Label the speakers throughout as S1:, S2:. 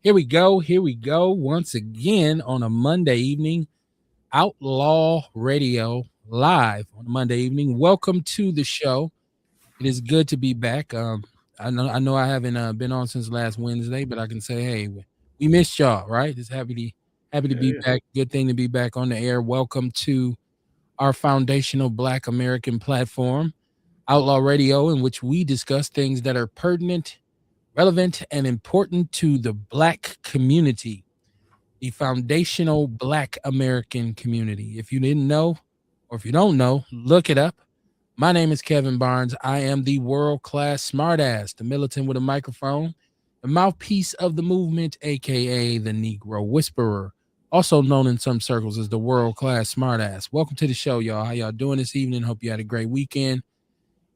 S1: Here we go. Here we go. Once again on a Monday evening, Outlaw Radio live on a Monday evening. Welcome to the show. It is good to be back. I know I haven't been on since last Wednesday, but I can say, hey, we missed y'all, right? Just happy to
S2: Yeah,
S1: be
S2: yeah.
S1: back. Good thing to be back on the air. Welcome to our foundational Black American platform, Outlaw Radio, in which we discuss things that are pertinent, relevant, and important to the Black community, the foundational Black American community. If you didn't know, or if you don't know, look it up. My name is Kevin Barnes. I am the world class smartass, the militant with a microphone, the mouthpiece of the movement, aka the Negro Whisperer, also known in some circles as the world class smartass. Welcome to the show, y'all. How y'all doing this evening? Hope you had a great weekend.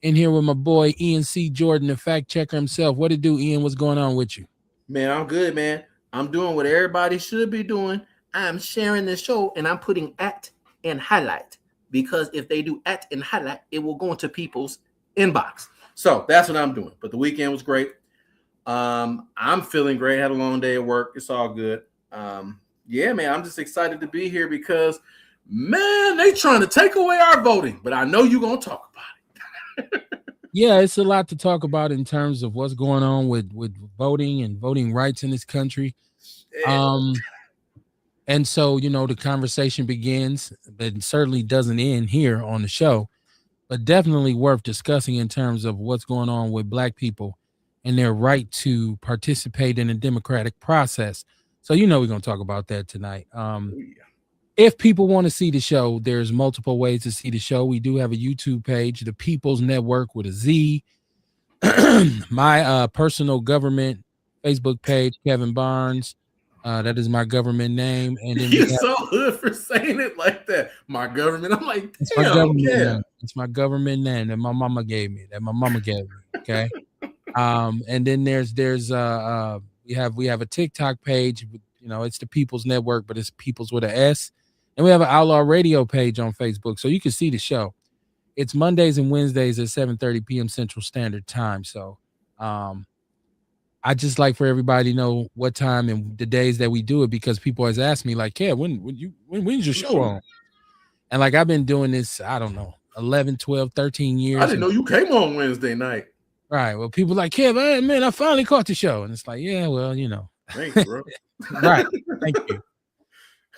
S1: In here with my boy Ian C. Jordan, the fact checker himself. What it do, Ian? What's going on with you?
S2: Man, I'm good, man. I'm doing what everybody should be doing. I'm sharing this show and I'm putting at and highlight because if they do at and highlight, it will go into people's inbox. So that's what I'm doing. But the weekend was great. I'm feeling great. Had a long day at work. It's all good. Yeah, man, I'm just excited to be here because, man, they trying to take away our voting. But I know you're going to talk about it.
S1: Yeah, it's a lot to talk about in terms of what's going on with voting and voting rights in this country. Um, and so the conversation begins, but it certainly doesn't end here on the show. But definitely worth discussing in terms of what's going on with Black people and their right to participate in the democratic process. So we're gonna talk about that tonight. If people want to see the show, there's multiple ways to see the show. We do have a YouTube page, the People's Network with a Z. My personal government Facebook page, Kevin Barnes. That is my government name. And then we
S2: You're
S1: have
S2: so hood for saying it like that. My government. I'm like,
S1: it's my
S2: damn,
S1: government
S2: yeah.
S1: name. It's my government name that my mama gave me. That my mama gave me. Okay. And then there's we have a TikTok page. It's the People's Network, but it's People's with a S. And we have an Outlaw Radio page on Facebook, so you can see the show. It's Mondays and Wednesdays at 7:30 p.m. Central Standard Time. So, I just like for everybody to know what time and the days that we do it because people always ask me like, "Yeah, when's your show on?" And like I've been doing this, I don't know, 11, 12, 13
S2: I
S1: years.
S2: didn't know you came on Wednesday night.
S1: Right. Well, people like, "Yeah, man, I finally caught the show." And it's like, "Yeah, well,
S2: Thanks, bro.
S1: Right. Thank you.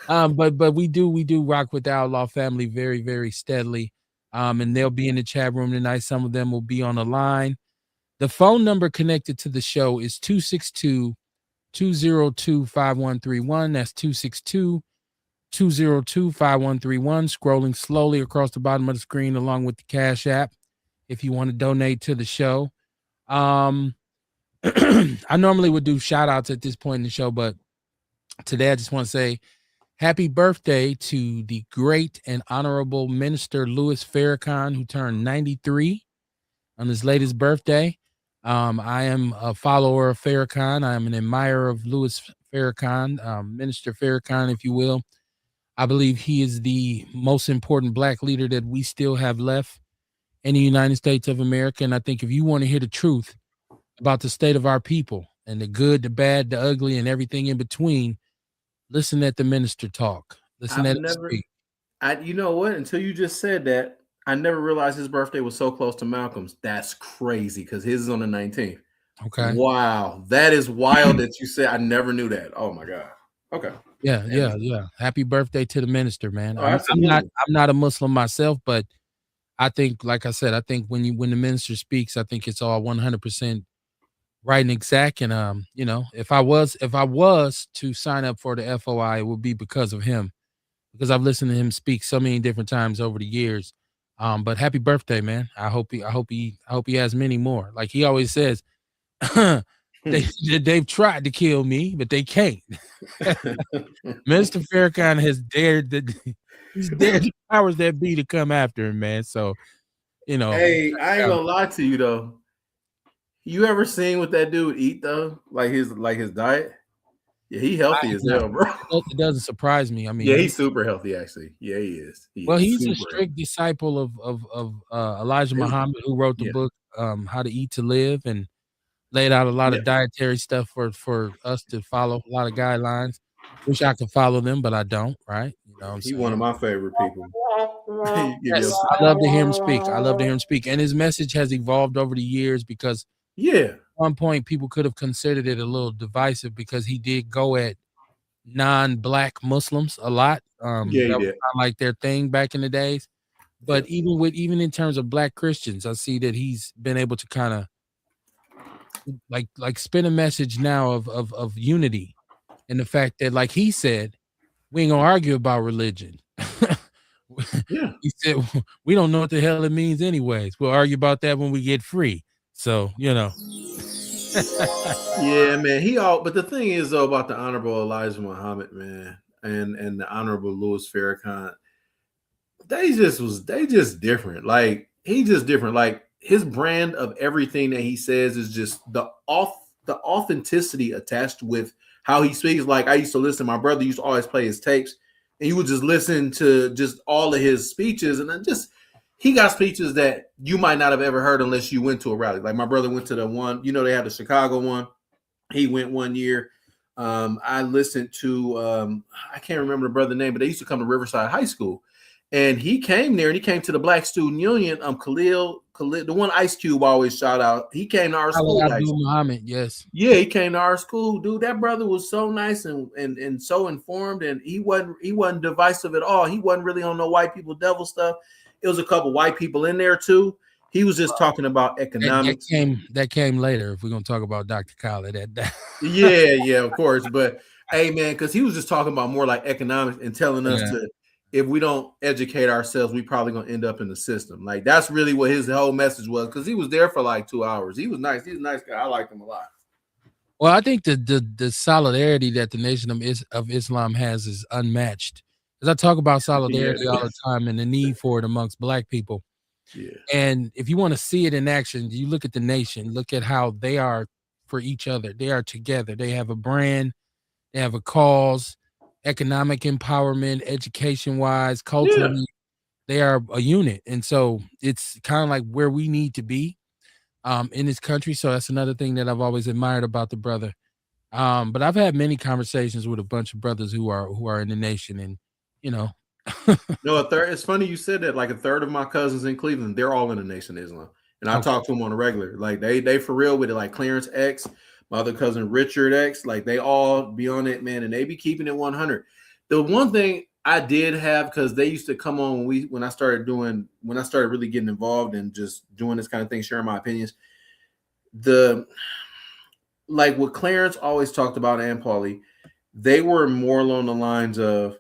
S1: But we do rock with the Outlaw family very, very steadily. And they'll be in the chat room tonight. Some of them will be on the line. The phone number connected to the show is 262-202-5131. That's 262-202-5131. Scrolling slowly across the bottom of the screen along with the Cash App if you want to donate to the show. I normally would do shout outs at this point in the show, but today I just want to say happy birthday to the great and honorable Minister Louis Farrakhan, who turned 93 on his latest birthday. I am a follower of Farrakhan. I am an admirer of Louis Farrakhan, Minister Farrakhan, if you will. I believe he is the most important Black leader that we still have left in the United States of America. And I think if you want to hear the truth about the state of our people and the good, the bad, the ugly, and everything in between, listen at the minister talk. Listen
S2: I've
S1: at him
S2: never,
S1: speak.
S2: you know what? Until you just said that, I never realized his birthday was so close to Malcolm's. That's crazy because his is on the 19th.
S1: Okay.
S2: Wow, that is wild that you said. I never knew that. Oh my god. Okay.
S1: Yeah,
S2: That
S1: yeah,
S2: is-
S1: yeah. Happy birthday to the minister, man.
S2: oh,
S1: I'm not
S2: absolutely.
S1: I'm not a Muslim myself, but I think, like I said, I think when the minister speaks, I think it's all 100% right and exact. And if I was to sign up for the FOI, it would be because of him, because I've listened to him speak so many different times over the years. But happy birthday, man. I hope he has many more. Like he always says, they've tried to kill me, but they can't. Minister Farrakhan has dared he's dared the powers that be to come after him, man. So,
S2: Hey, I ain't gonna lie to you though. You ever seen what that dude eat though? Like his diet? Yeah, he
S1: I
S2: healthy
S1: have
S2: as
S1: not.
S2: hell, bro.
S1: It doesn't surprise me. I mean,
S2: Yeah, he's super healthy actually. Yeah, he is. He
S1: well,
S2: is
S1: he's a
S2: super healthy.
S1: strict disciple of Elijah
S2: Really?
S1: Muhammad, who wrote the
S2: Yeah.
S1: book How to Eat to Live, and laid out a lot
S2: Yeah,
S1: of dietary stuff for us to follow, a lot of guidelines. Wish I could follow them, but I don't, right? You know what I'm
S2: he one of
S1: saying?
S2: my favorite people. Give
S1: Yes,
S2: your
S1: I love to hear him speak. I love to hear him speak. And his message has evolved over the years because
S2: yeah,
S1: at one point people could have considered it a little divisive because he did go at non-black Muslims a lot.
S2: yeah, he
S1: That was
S2: did.
S1: kind of like their thing back in the days.
S2: Yeah,
S1: But even in terms of black Christians, I see that he's been able to kind of like spin a message now of unity and the fact that, like he said, we ain't gonna argue about religion.
S2: yeah.
S1: He said we don't know what the hell it means anyways. We'll argue about that when we get free. So, you know.
S2: Yeah, man. But the thing is though about the Honorable Elijah Muhammad, man, and the Honorable Louis Farrakhan, they just different. Like he just different. Like his brand of everything that he says is just the authenticity attached with how he speaks. Like I used to listen, my brother used to always play his tapes, and you would just listen to just all of his speeches, and then just he got speeches that you might not have ever heard unless you went to a rally. Like my brother went to the one, they had the Chicago one. He went one year. I listened to I can't remember the brother's name, but they used to come to Riverside High School, and he came there and he came to the Black Student Union. Khalil, the one Ice Cube always shout out. He came to our school.
S1: Abdul Muhammad, yes.
S2: Yeah, he came to our school, dude. That brother was so nice and so informed, and he wasn't divisive at all. He wasn't really on no white people devil stuff. It was a couple white people in there too. He was just talking about economics.
S1: That came later. If we're gonna talk about Dr. Khaled, that
S2: Yeah, of course. But hey, man, because he was just talking about more like economics and telling us to, if we don't educate ourselves, we probably gonna end up in the system. Like that's really what his whole message was. Because he was there for like 2 hours. He was nice. He's a nice guy. I liked him a lot.
S1: Well, I think the solidarity that the Nation of Islam has is unmatched. Because I talk about solidarity all the time and the need for it amongst black people.
S2: Yeah.
S1: And if you want to see it in action, you look at the nation, look at how they are for each other. They are together. They have a brand, they have a cause, economic empowerment, education wise, culturally, they are a unit. And so it's kind of like where we need to be in this country. So that's another thing that I've always admired about the brother. But I've had many conversations with a bunch of brothers who are in the nation, and you know.
S2: No, a third. It's funny you said that. Like a third of my cousins in Cleveland, they're all in the Nation of Islam, and I talk to them on a regular. Like they for real with it. Like Clarence X, my other cousin Richard X, like they all be on it, man, and they be keeping it 100. The one thing I did have, because they used to come on when I started really getting involved and just doing this kind of thing, sharing my opinions. Like what Clarence always talked about and Paulie, they were more along the lines of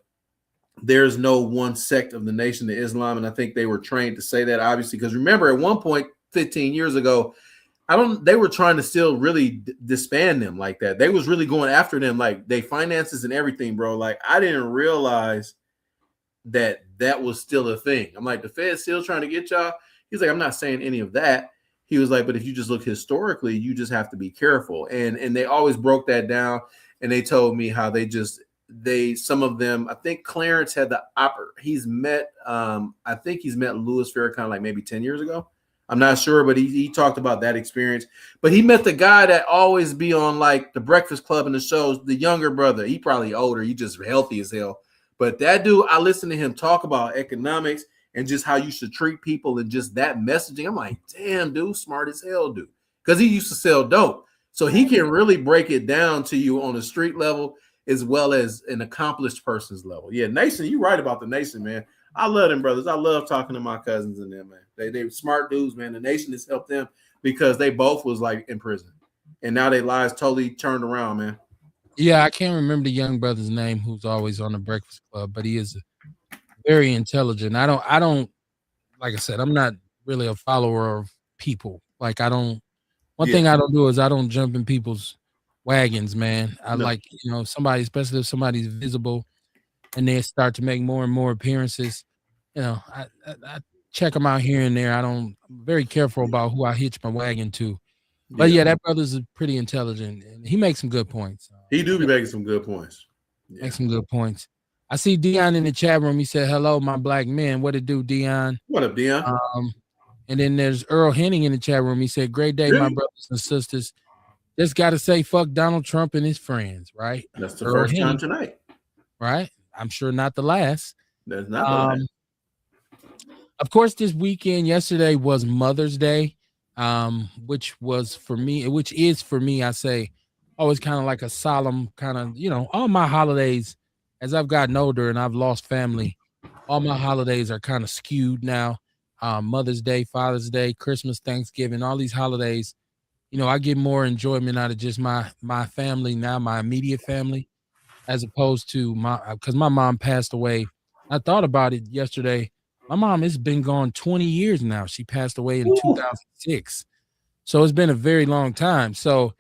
S2: there's no one sect of the Nation of Islam. And I think they were trained to say that, obviously, because remember at one point 15 years ago, they were trying to still really disband them like that. They was really going after them, like they finances and everything, bro. Like I didn't realize that was still a thing. I'm like, the Fed's still trying to get y'all. He's like, I'm not saying any of that. He was like, but if you just look historically, you just have to be careful. And they always broke that down. And they told me how some of them, I think Clarence had he's met Louis Farrakhan like maybe 10 years ago. I'm not sure, but he talked about that experience. But he met the guy that always be on like the Breakfast Club and the shows, the younger brother. He probably older. He just healthy as hell. But that dude, I listened to him talk about economics and just how you should treat people and just that messaging. I'm like, damn, dude, smart as hell, dude. Because he used to sell dope. So he can really break it down to you on a street level as well as an accomplished person's level. Yeah, Nation, you're right about the Nation, man. I love them brothers. I love talking to my cousins and them, man. They smart dudes, man. The Nation has helped them because they both was like in prison. And now their lives totally turned around, man.
S1: Yeah, I can't remember the young brother's name who's always on the Breakfast Club, but he is very intelligent. I don't like I said, I'm not really a follower of people. Like one thing I don't do is I don't jump in people's wagons, man. I like, somebody, especially if somebody's visible and they start to make more and more appearances, I check them out here and there. I'm very careful about who I hitch my wagon to. But yeah, that brother's pretty intelligent and he makes some good points.
S2: He do be making some good points.
S1: Make some good points. I see Dion in the chat room. He said, hello, my black men. What it do, Dion?
S2: What up, Dion?
S1: And then there's Earl Henning in the chat room. He said, great day, my brothers and sisters. Just got to say fuck Donald Trump and his friends, right?
S2: That's the
S1: Earl
S2: first time
S1: Hennig,
S2: tonight.
S1: right? I'm sure not the last.
S2: That's not the last.
S1: Um, of course, this weekend, yesterday was Mother's Day, which was for me, which is for me, I say, always kind of like a solemn kind of, all my holidays, as I've gotten older and I've lost family, all my holidays are kind of skewed now. Mother's Day, Father's Day, Christmas, Thanksgiving, all these holidays, I get more enjoyment out of just my family now, my immediate family, as opposed to because my mom passed away. I thought about it yesterday. My mom has been gone 20 years now. She passed away in
S2: Ooh.
S1: 2006. So it's been a very long time. So,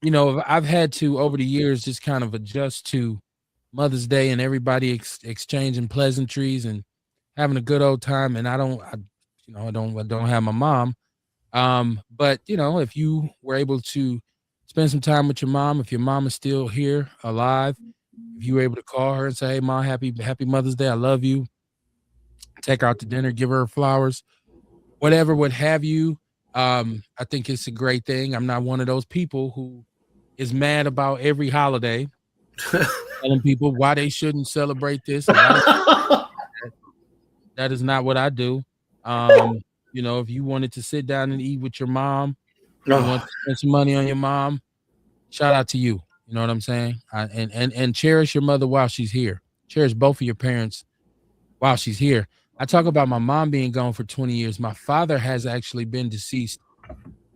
S1: I've had to over the years just kind of adjust to Mother's Day and everybody exchanging pleasantries and having a good old time. And I don't have my mom. But if you were able to spend some time with your mom, if your mom is still here, alive, if you were able to call her and say, "Hey, mom, happy Mother's Day. I love you." Take her out to dinner, give her flowers, whatever, what have you. I think it's a great thing. I'm not one of those people who is mad about every holiday, telling people why they shouldn't celebrate this and why that is not what I do. If you wanted to sit down and eat with your mom, you want
S2: Oh,
S1: to spend some money on your mom, shout out to you. You know what I'm saying? And cherish your mother while she's here. Cherish both of your parents while she's here. I talk about my mom being gone for 20 years. My father has actually been deceased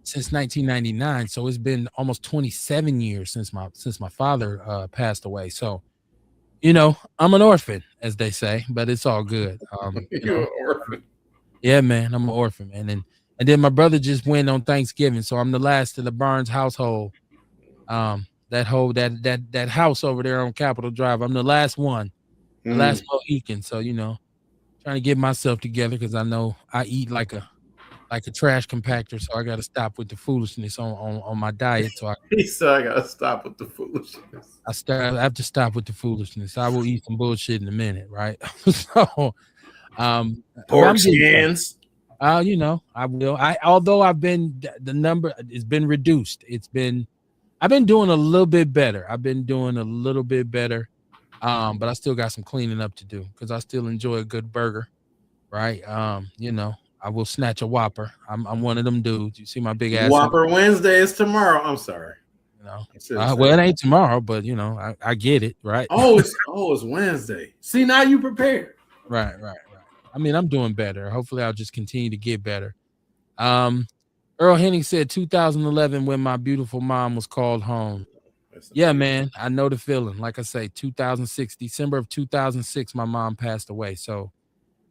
S1: since 1999, so it's been almost 27 years since my father passed away. So, I'm an orphan, as they say, but it's all good.
S2: you're an orphan.
S1: Yeah, man, I'm an orphan, man, and then my brother just went on Thanksgiving, so I'm the last of the Barnes household. That house over there on Capitol Drive. I'm the last one, the last Mohican. So trying to get myself together because I know I eat like a trash compactor, so I got to stop with the foolishness on my diet. So
S2: He said, "I gotta stop with the foolishness."
S1: I have to stop with the foolishness. I will eat some bullshit in a minute, right? So, but
S2: Pork
S1: I'm getting better.
S2: skins.
S1: I will. Although the number has been reduced. I've been doing a little bit better. But I still got some cleaning up to do because I still enjoy a good burger, right? I will snatch a Whopper. I'm one of them dudes. You see my big ass in the,
S2: Whopper Wednesday is tomorrow. I'm sorry.
S1: you know.
S2: I should have said
S1: Well, it
S2: that.
S1: ain't tomorrow, but I get it, right?
S2: It's Wednesday. See, now you prepared.
S1: Right. I mean, I'm doing better. Hopefully, I'll just continue to get better. Um, Earl Hennig said 2011 when my beautiful mom was called home. Yeah, man, I know the feeling. Like I say, 2006, December of 2006, my mom passed away. So,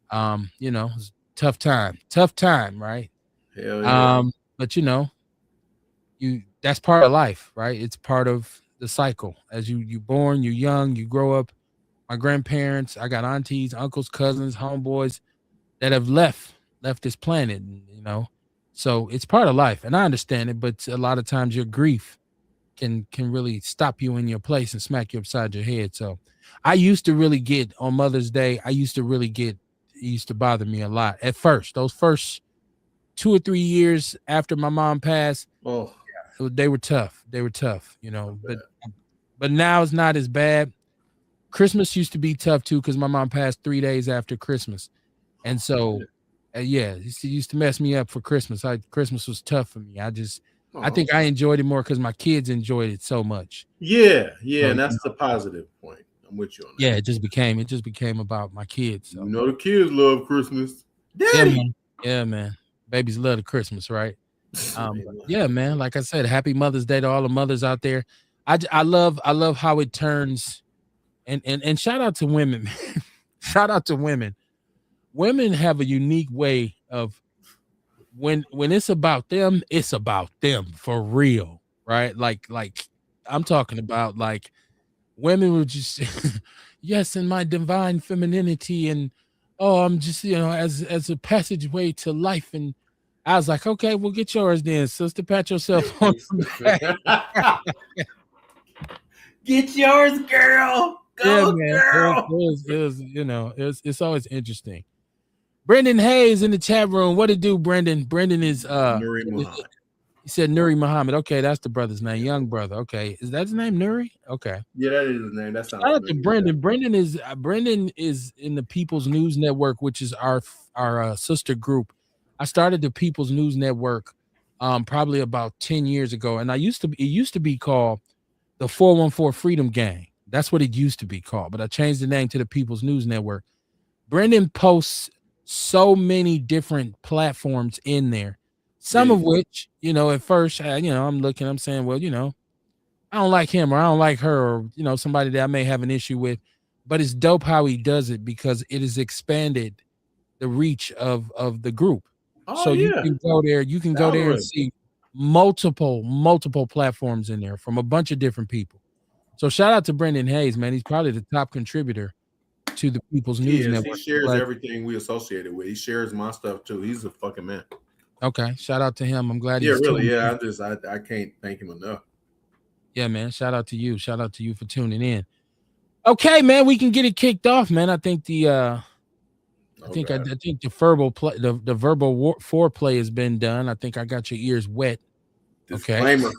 S1: it was tough time, right?
S2: Hell yeah.
S1: But that's part of life, right? It's part of the cycle. As you born, you're young, you grow up. My grandparents, I got aunties, uncles, cousins, homeboys that have left this planet, so it's part of life, and I understand it. But a lot of times, your grief can really stop you in your place and smack you upside your head. So, I used to really get on Mother's Day. It used to bother me a lot at first. Those first 2 or 3 years after my mom passed,
S2: Oh,
S1: they were tough. They were tough,
S2: bad.
S1: but now it's not as bad. Christmas used to be tough too because my mom passed 3 days after Christmas, and so yeah, it used to mess me up for Christmas. Christmas was tough for me. I
S2: Oh.
S1: think I enjoyed it more because my kids enjoyed it so much.
S2: Yeah,
S1: So,
S2: and that's the positive point. I'm with you on that.
S1: yeah, it just became about my kids. So.
S2: You know the kids love Christmas.
S1: Yeah,
S2: Daddy.
S1: man. Yeah, man. Babies love the Christmas, right? But yeah, man. Like I said, happy Mother's Day to all the mothers out there. I love how it turns, and shout out to women, man. Shout out to women. Women have a unique way of when it's about them for real, right? Like I'm talking about like women would just yes, in my divine femininity, and oh, I'm just as a passageway to life. And I was like, okay, well, get yours then, sister. Pat yourself on the back.
S2: Get yours, girl.
S1: Yeah,
S2: Go,
S1: man.
S2: girl.
S1: It's always interesting. Brendan Hayes in the chat room. What it do, Brendan? Brendan is
S2: Nuri Muhammad.
S1: He said Nuri Muhammad. Okay, that's the brother's name, young brother. Okay, is that his name, Nuri? Okay.
S2: Yeah, that is his name. That sounds
S1: Shout out to
S2: familiar.
S1: Brendan. Brendan is in the People's News Network, which is our sister group. I started the People's News Network probably about 10 years ago, and it used to be called the 414 Freedom Gang. That's what it used to be called, but I changed the name to the People's News Network. Brendan posts so many different platforms in there, some of
S2: Yeah.
S1: which, at first, I'm looking, I'm saying, well, I don't like him or I don't like her or, somebody that I may have an issue with, but it's dope how he does it because it has expanded the reach of the group.
S2: Oh
S1: So
S2: yeah.
S1: you can
S2: The
S1: go there and
S2: algorithm.
S1: see multiple platforms in there from a bunch of different people. So shout out to Brendan Hayes, man. He's probably the top contributor to the People's
S2: He
S1: News
S2: is. He
S1: Network.
S2: shares
S1: But
S2: everything we associated with. He shares my stuff too. He's a fucking man.
S1: okay, shout out to him. I'm glad
S2: Yeah,
S1: he's
S2: really.
S1: tuned
S2: Yeah,
S1: in.
S2: I can't thank him enough.
S1: Yeah, man. Shout out to you. Shout out to you for tuning in. Okay, man, we can get it kicked off, man. I think
S2: Oh God.
S1: I think the verbal play, the verbal foreplay has been done. I think I got your ears wet. Okay,
S2: Disclaimer.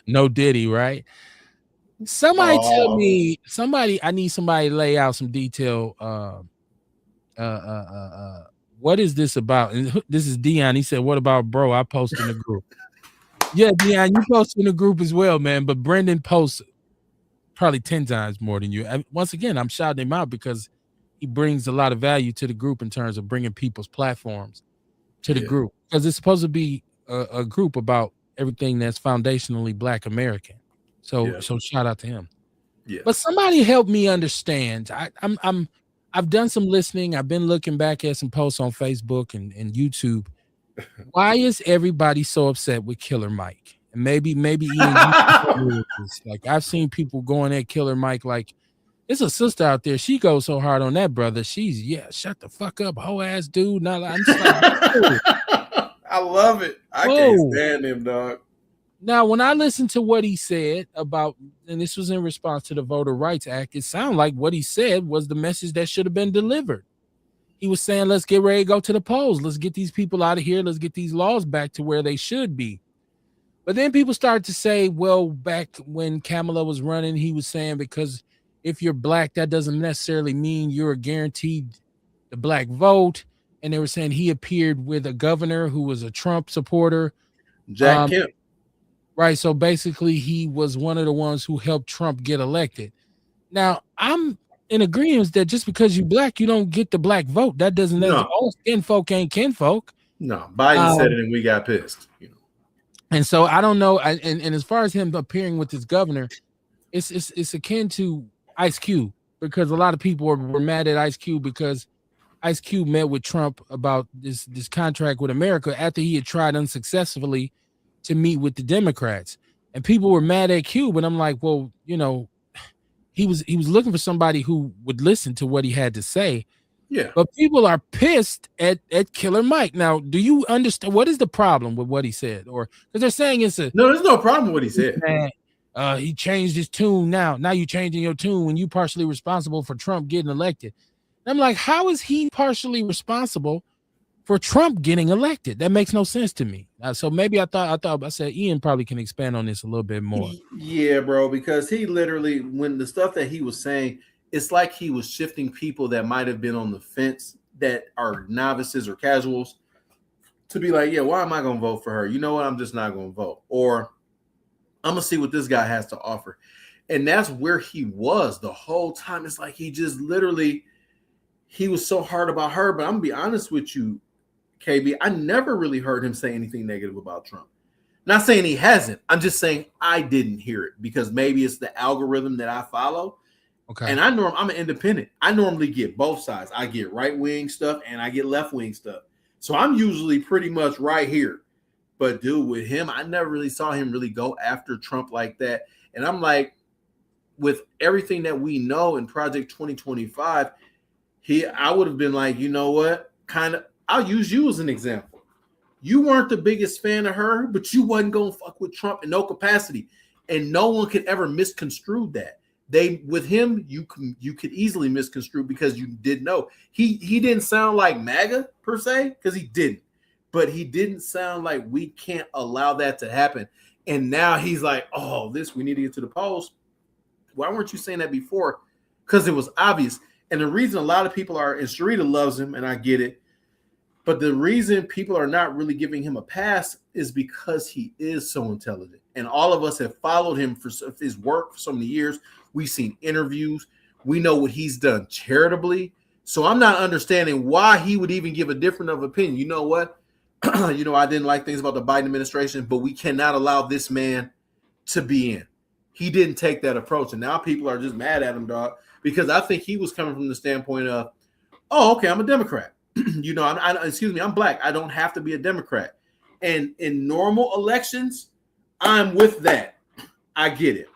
S1: no Diddy, right?
S2: Oh,
S1: I need somebody to lay out some detail. What is this about? And this is Dion. He said, "What about bro? I post in the group." Yeah, Dion, you post in the group as well, man. But Brendan posts probably 10 times more than you. Once again, I'm shouting him out because he brings a lot of value to the group in terms of bringing people's platforms to the
S2: yeah,
S1: group because it's supposed to be a group about everything that's foundationally Black American. So
S2: yeah,
S1: shout out to him. But
S2: yes.
S1: somebody help me understand. I've done some listening. I've been looking back at some posts on Facebook and YouTube. Why is everybody so upset with Killer Mike? And maybe Ian, you can help me with this. Like I've seen people going at Killer Mike like it's a sister out there. She goes so hard on that brother. She's shut the fuck up, hoe ass dude. Not I'm just like, whoa,
S2: I love it. I can't
S1: whoa.
S2: stand him, dog.
S1: Now, when I listened to what he said about, and this was in response to the Voter Rights Act, it sounded like what he said was the message that should have been delivered. He was saying, let's get ready to go to the polls. Let's get these people out of here. Let's get these laws back to where they should be. But then people started to say, well, back when Kamala was running, he was saying because if you're Black, that doesn't necessarily mean you're guaranteed the Black vote. And they were saying he appeared with a governor who was a Trump supporter.
S2: Jack Kemp.
S1: Right. So basically, he was one of the ones who helped Trump get elected. Now, I'm in agreement that just because you're Black, you don't get the Black vote. That doesn't,
S2: No,
S1: all skin folk ain't kinfolk.
S2: no. Biden said it, and we got pissed.
S1: And so I don't know. And as far as him appearing with his governor, it's akin to Ice Cube because a lot of people were mad at Ice Cube because Ice Cube met with Trump about this contract with America after he had tried unsuccessfully to meet with the Democrats. And people were mad at Cube. And I'm like, well, he was looking for somebody who would listen to what he had to say.
S2: Yeah.
S1: But people are pissed at Killer Mike. Now, do you understand what is the problem with what he said? Or because they're saying
S2: No, there's no problem with what he said.
S1: He changed his tune now. Now you changing your tune when you partially responsible for Trump getting elected. And I'm like, how is he partially responsible for Trump getting elected? That makes no sense to me. So maybe I said Ian probably can expand on this a little bit more.
S2: Yeah, bro, because he literally, when the stuff that he was saying, it's like he was shifting people that might have been on the fence that are novices or casuals to be like, yeah, why am I going to vote for her? You know what? I'm just not going to vote. Or I'm going to see what this guy has to offer. And that's where he was the whole time. It's like he just literally, he was so hard about her. But I'm going to be honest with you, KB, I never really heard him say anything negative about Trump. Not saying he hasn't. I'm just saying I didn't hear it because maybe it's the algorithm that I follow.
S1: Okay.
S2: And I'm an independent. I normally get both sides. I get right-wing stuff and I get left-wing stuff. So I'm usually pretty much right here. But dude, with him, I never really saw him really go after Trump like that. And I'm like, with everything that we know in Project 2025, I would have been like, you know what? I'll use you as an example. You weren't the biggest fan of her, but you wasn't going to fuck with Trump in no capacity. And no one could ever misconstrue that. With him, you could easily misconstrue because you did know. He didn't sound like MAGA per se, because he didn't. but he didn't sound like we can't allow that to happen. And now he's like, oh, this, we need to get to the polls. Why weren't you saying that before? Because it was obvious. And the reason a lot of people are, and Sharita loves him, and I get it, but the reason people are not really giving him a pass is because he is so intelligent. And all of us have followed him for his work for so many years. We've seen interviews. We know what he's done charitably. So I'm not understanding why he would even give a different of opinion. You know what? I didn't like things about the Biden administration, but we cannot allow this man to be in. He didn't take that approach. And now people are just mad at him, dog, because I think he was coming from the standpoint of, oh, okay, I'm a Democrat. I'm black. I don't have to be a Democrat. And in normal elections, I'm with that. I get it.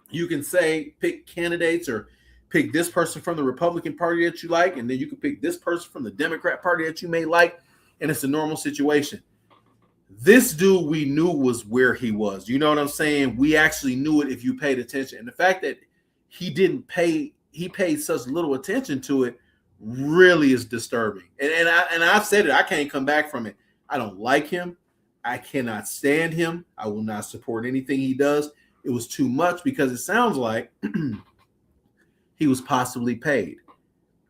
S2: You can say pick candidates or pick this person from the Republican Party that you like, and then you can pick this person from the Democrat Party that you may like, and it's a normal situation. This dude we knew was where he was. You know what I'm saying? We actually knew it if you paid attention. And the fact that he paid such little attention to it really is disturbing. And I've said it, I can't come back from it. I don't like him. I cannot stand him. I will not support anything he does. It was too much because it sounds like he was possibly paid.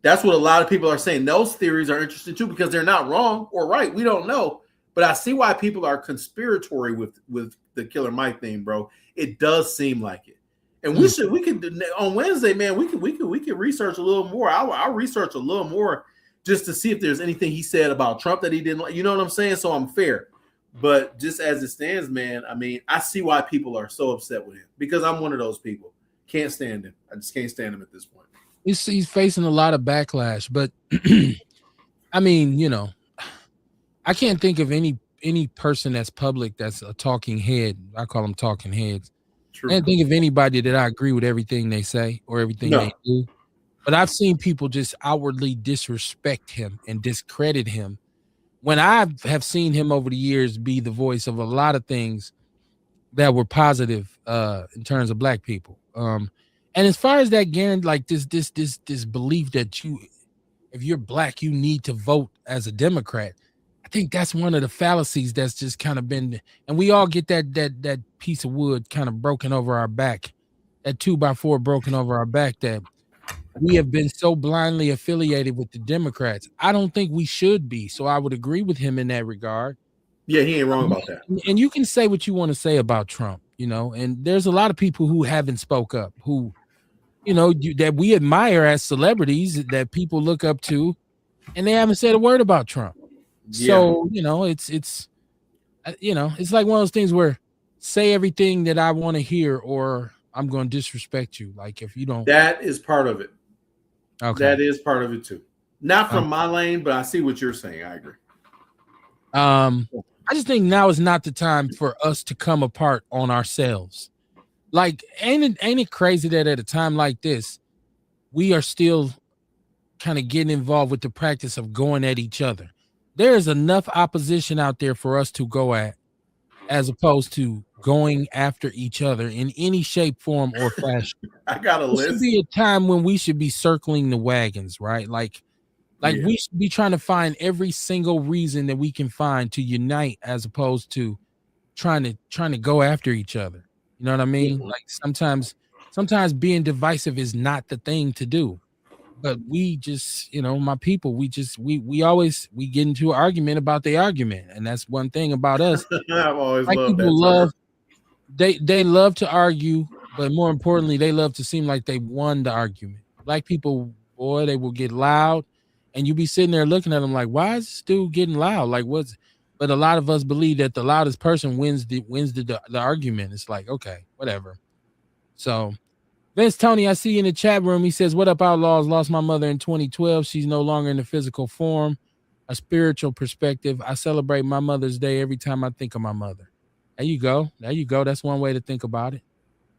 S2: That's what a lot of people are saying. Those theories are interesting too because they're not wrong or right. We don't know. But I see why people are conspiratory with the Killer Mike thing, bro. It does seem like it. And we could on Wednesday, man, we could research a little more. I'll research a little more just to see if there's anything he said about Trump that he didn't like. You know what I'm saying? So I'm fair. But just as it stands, man, I mean, I see why people are so upset with him because I'm one of those people. Can't stand him. I just can't stand him at this point.
S1: He's facing a lot of backlash, but I mean, I can't think of any person that's public that's a talking head. I call them talking heads.
S2: True.
S1: I can't think of anybody that I agree with everything they say or everything they do. But I've seen people just outwardly disrespect him and discredit him when I have seen him over the years be the voice of a lot of things that were positive in terms of black people. And as far as that, Garen, like this belief that if you're black, you need to vote as a Democrat. I think that's one of the fallacies that's just kind of been, and we all get that piece of wood kind of broken over our back, that 2x4 broken over our back, that we have been so blindly affiliated with the Democrats. I don't think we should be. So I would agree with him in that regard.
S2: Yeah, he ain't wrong about that.
S1: And you can say what you want to say about Trump, and there's a lot of people who haven't spoke up, who, that we admire as celebrities that people look up to, and they haven't said a word about Trump. Yeah. So, it's like one of those things where say everything that I want to hear or I'm going to disrespect you. Like if you don't.
S2: That is part of it.
S1: Okay.
S2: That is part of it too. Not from my lane, but I see what you're saying. I agree.
S1: I just think now is not the time for us to come apart on ourselves. Like, ain't it crazy that at a time like this, we are still kind of getting involved with the practice of going at each other? There is enough opposition out there for us to go at, as opposed to going after each other in any shape, form, or fashion.
S2: I got a list.
S1: There should be a time when we should be circling the wagons, right? Like we should be trying to find every single reason that we can find to unite, as opposed to trying to go after each other. You know what I mean? Yeah. Like sometimes being divisive is not the thing to do. But we just, my people, we get into an argument about the argument. And that's one thing about us.
S2: I've always
S1: like
S2: loved
S1: people
S2: that.
S1: They love to argue, but more importantly, they love to seem like they won the argument. Black people, boy, they will get loud, and you be sitting there looking at them like, why is this dude getting loud? Like but a lot of us believe that the loudest person wins the argument. It's like, okay, whatever. So Vince Tony, I see you in the chat room. He says, what up, Outlaws? Lost my mother in 2012. She's no longer in the physical form. A spiritual perspective. I celebrate my Mother's Day every time I think of my mother. There you go. That's one way to think about it.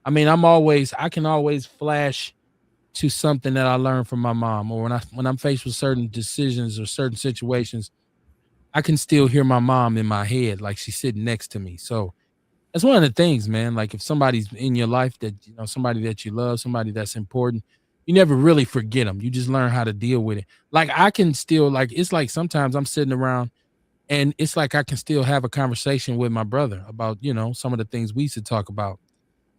S1: I mean, I can always flash to something that I learned from my mom, or when I'm faced with certain decisions or certain situations, I can still hear my mom in my head, like she's sitting next to me. So that's one of the things, man. Like if somebody's in your life that, somebody that you love, somebody that's important, you never really forget them. You just learn how to deal with it. Like I can still, like, it's like sometimes I'm sitting around And it's like I can still have a conversation with my brother about, some of the things we used to talk about.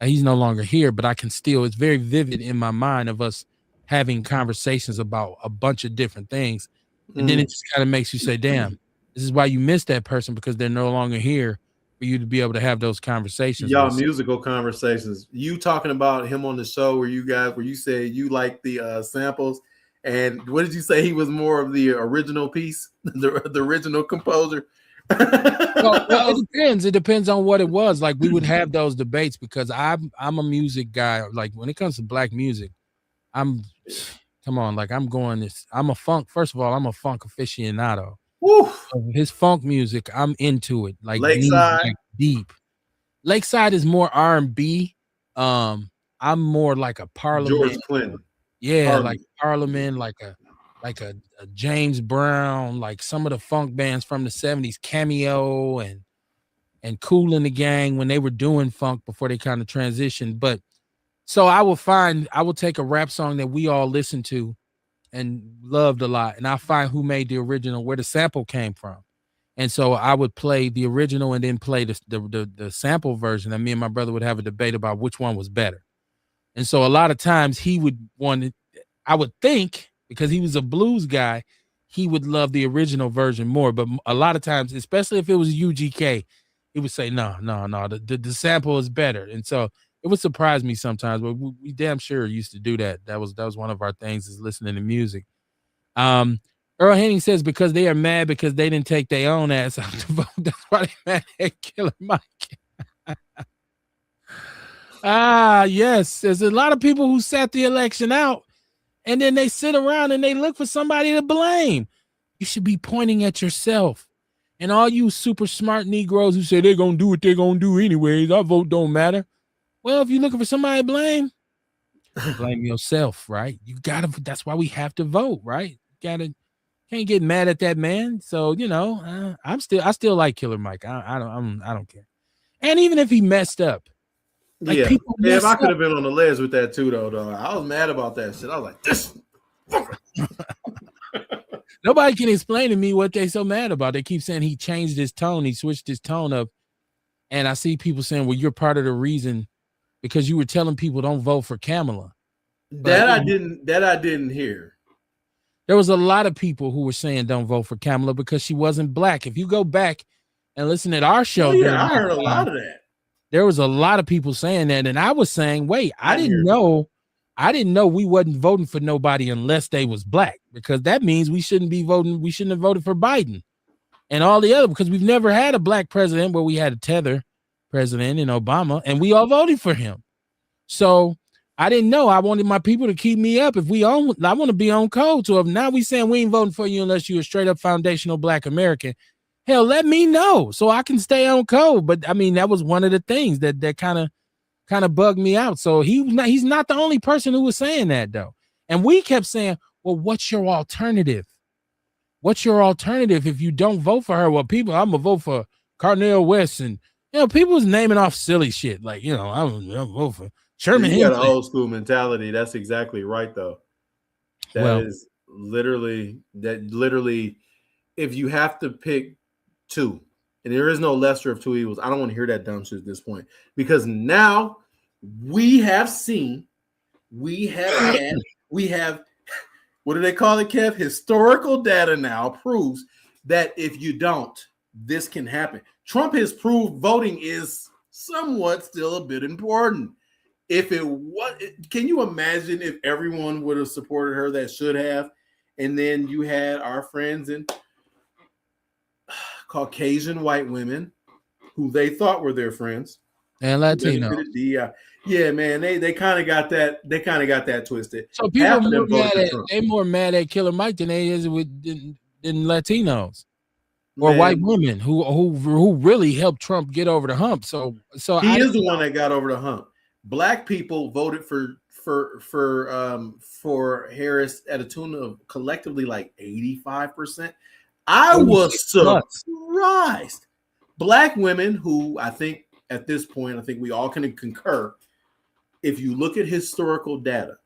S1: He's no longer here, but I can still, it's very vivid in my mind of us having conversations about a bunch of different things. And then it just kind of makes you say, damn, this is why you miss that person, because they're no longer here for you to be able to have those conversations
S3: Y'all
S1: with.
S3: musical conversations. You talking about him on the show where you said you like the samples, and what did you say? He was more of the original piece, the original composer.
S1: Well, it depends. It depends on what it was. Like we would have those debates because I'm a music guy. Like when it comes to black music, I'm come on, like I'm a funk. First of all, I'm a funk aficionado.
S3: Woo.
S1: His funk music, I'm into it. Like
S3: Lakeside,
S1: like deep. Lakeside is more R&B. I'm more like a
S3: George
S1: Parliament.
S3: Clinton.
S1: Yeah, like Parliament, like a James Brown, like some of the funk bands from the 70s, Cameo and Kool and the Gang when they were doing funk before they kind of transitioned. But so I will take a rap song that we all listened to and loved a lot, and I'll find who made the original, where the sample came from. And so I would play the original and then play the sample version. And me and my brother would have a debate about which one was better. And so a lot of times he would want, I would think, because he was a blues guy, he would love the original version more. But a lot of times, especially if it was UGK, he would say, no, the sample is better. And so it would surprise me sometimes, but we damn sure used to do that. That was one of our things, is listening to music. Earl Henning says because they are mad because they didn't take their own ass out to vote. That's why they mad at Killer Mike. Yes. There's a lot of people who sat the election out and then they sit around and they look for somebody to blame. You should be pointing at yourself. And all you super smart Negroes who say they're going to do what they're going to do anyways, our vote don't matter. Well, if you're looking for somebody to blame yourself, right? That's why we have to vote, right? Can't get mad at that man. So, I still like Killer Mike. I don't care. And even if he messed up, like people
S3: if I could have been on the ledge with that too, though, I was mad about that shit. I was like, this.
S1: Nobody can explain to me what they so mad about. They keep saying he changed his tone. He switched his tone up. And I see people saying, well, you're part of the reason because you were telling people don't vote for Kamala.
S3: That I didn't hear.
S1: There was a lot of people who were saying don't vote for Kamala because she wasn't black. If you go back and listen at our show,
S3: I heard a lot of that.
S1: There was a lot of people saying that, and I was saying, wait, I didn't know we wasn't voting for nobody unless they was black, because that means we shouldn't be voting. We shouldn't have voted for Biden and all the other, because we've never had a black president where we had a tether president in Obama, and we all voted for him. So I didn't know. I wanted my people to keep me up. I want to be on code. So if now we saying we ain't voting for you unless you're a straight up foundational black American, hell, let me know so I can stay on code. But I mean, that was one of the things that kind of bugged me out. So he's not the only person who was saying that though. And we kept saying, well, what's your alternative? What's your alternative if you don't vote for her? Well, I'm gonna vote for Carnell West, and people was naming off silly shit like I'm gonna vote for Sherman.
S3: You got an old school mentality. That's exactly right, though. That is literally. If you have to pick two, and there is no lesser of two evils, I don't want to hear that dumb shit at this point, because now we have seen, we have what do they call it, Kev? Historical data now proves that if you don't, this can happen. Trump has proved voting is somewhat still a bit important. If it was, can you imagine if everyone would have supported her that should have, and then you had our friends and Caucasian white women who they thought were their friends
S1: and Latino.
S3: Yeah, man, they kind of got that. They kind of got that twisted.
S1: So people they're more mad at Killer Mike than they is than Latinos or white women who really helped Trump get over the hump. So
S3: he is the one that got over the hump. Black people voted for Harris at a tune of collectively like 85%. I was surprised. Black women who I think at this point, I think we all can concur. If you look at historical data,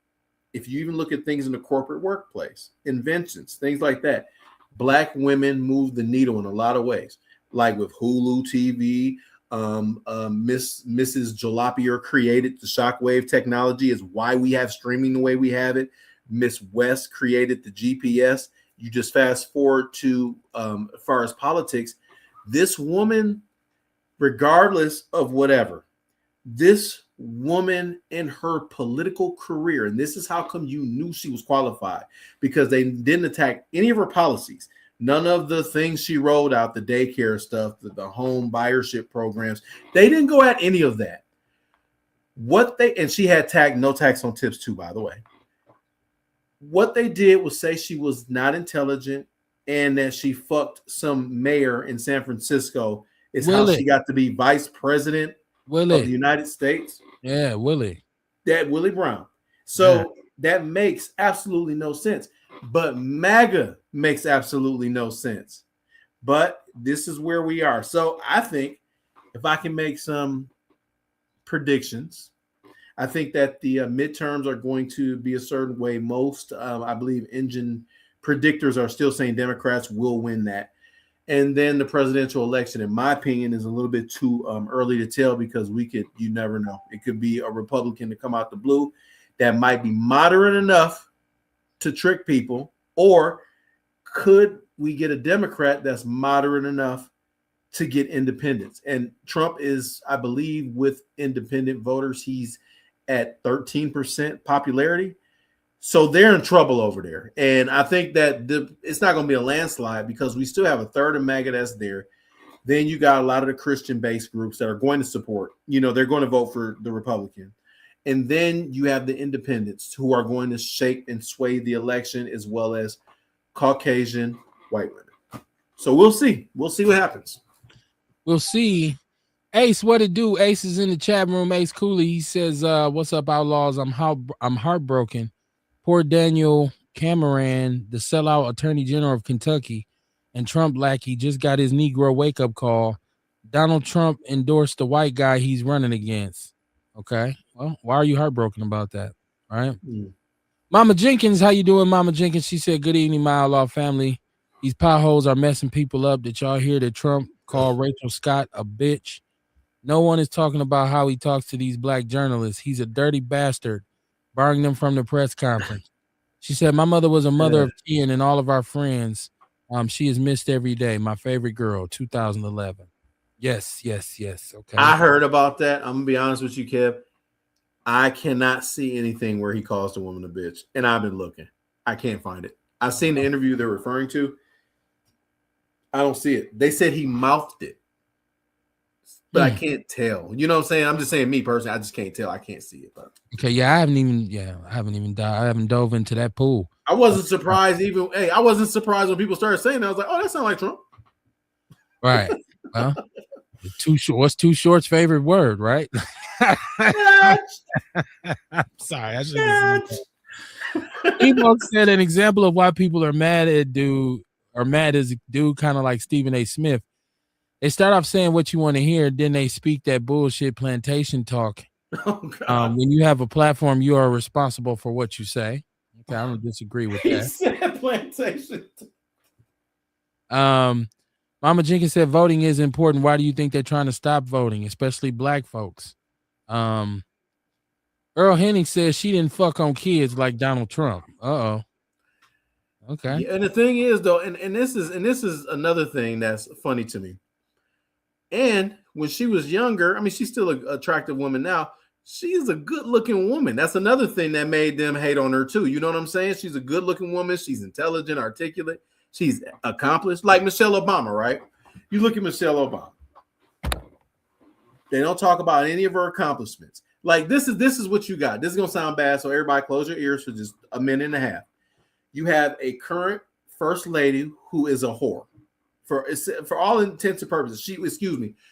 S3: if you even look at things in the corporate workplace, inventions, things like that, Black women move the needle in a lot of ways, like with Hulu TV. Mrs. Jalopy created the shockwave technology, is why we have streaming the way we have it. Miss West created the GPS. You just fast forward to as far as politics, this woman, regardless of whatever, this woman in her political career, and this is how come you knew she was qualified, because they didn't attack any of her policies. None of the things she rolled out, the daycare stuff, the home buyership programs, they didn't go at any of that. And she had no tax on tips too, by the way. What they did was say she was not intelligent and that she fucked some mayor in San Francisco is how she got to be vice president of the United States.
S1: Yeah, Willie.
S3: That Willie Brown. So that makes absolutely no sense. But MAGA makes absolutely no sense. But this is where we are. So I think if I can make some predictions, I think that the midterms are going to be a certain way. Most, I believe, engine predictors are still saying Democrats will win that. And then the presidential election, in my opinion, is a little bit too early to tell, because you never know. It could be a Republican to come out the blue that might be moderate enough to trick people, or could we get a Democrat that's moderate enough to get independents? And Trump is, I believe, with independent voters, he's at 13% popularity. So they're in trouble over there. And I think that it's not going to be a landslide, because we still have a third of MAGA that's there. Then you got a lot of the Christian-based groups that are going to support, they're going to vote for the Republican. And then you have the independents who are going to shape and sway the election, as well as Caucasian white women. So we'll see. We'll see what happens.
S1: We'll see. Ace, what it do? Ace is in the chat room. Ace Cooley, he says, what's up, Outlaws? I'm heartbroken. Poor Daniel Cameron, the sellout attorney general of Kentucky and Trump lackey, just got his Negro wake-up call. Donald Trump endorsed the white guy he's running against. Okay. Well, why are you heartbroken about that? All right. Mama Jenkins, how you doing, Mama Jenkins? She said, good evening, my Outlaw family. These potholes are messing people up. Did y'all hear that Trump called Rachel Scott a bitch? No one is talking about how he talks to these black journalists. He's a dirty bastard, barring them from the press conference. She said, my mother was a mother of 10 and all of our friends. She is missed every day. My favorite girl, 2011. Yes. Okay.
S3: I heard about that. I'm going to be honest with you, Kev. I cannot see anything where he calls the woman a bitch. And I've been looking. I can't find it. I've seen the interview they're referring to. I don't see it. They said he mouthed it. But I can't tell. You know what I'm saying? I'm just saying, me personally, I just can't tell. I can't see it. But.
S1: Okay, yeah, I haven't dove into that pool.
S3: I wasn't surprised I wasn't surprised when people started saying that. I was like, oh, that sounds like Trump.
S1: Right. Well, what's Too Short's favorite word, right? I'm sorry, I shouldn't have. Emo said an example of why people are mad is a dude kind of like Stephen A. Smith. They start off saying what you want to hear, then they speak that bullshit plantation talk.
S3: Oh, God.
S1: When you have a platform, you are responsible for what you say. Okay, I don't disagree with that.
S3: He said plantation.
S1: Mama Jenkins said voting is important. Why do you think they're trying to stop voting, especially black folks? Earl Henning says she didn't fuck on kids like Donald Trump. Uh-oh. Okay.
S3: Yeah, and the thing is, though, and this is another thing that's funny to me. And when she was younger, I mean, she's still an attractive woman now. She's a good-looking woman. That's another thing that made them hate on her, too. You know what I'm saying? She's a good-looking woman. She's intelligent, articulate. She's accomplished. Like Michelle Obama, right? You look at Michelle Obama. They don't talk about any of her accomplishments. Like, this is what you got. This is going to sound bad, so everybody close your ears for just a minute and a half. You have a current first lady who is a whore. For all intents and purposes,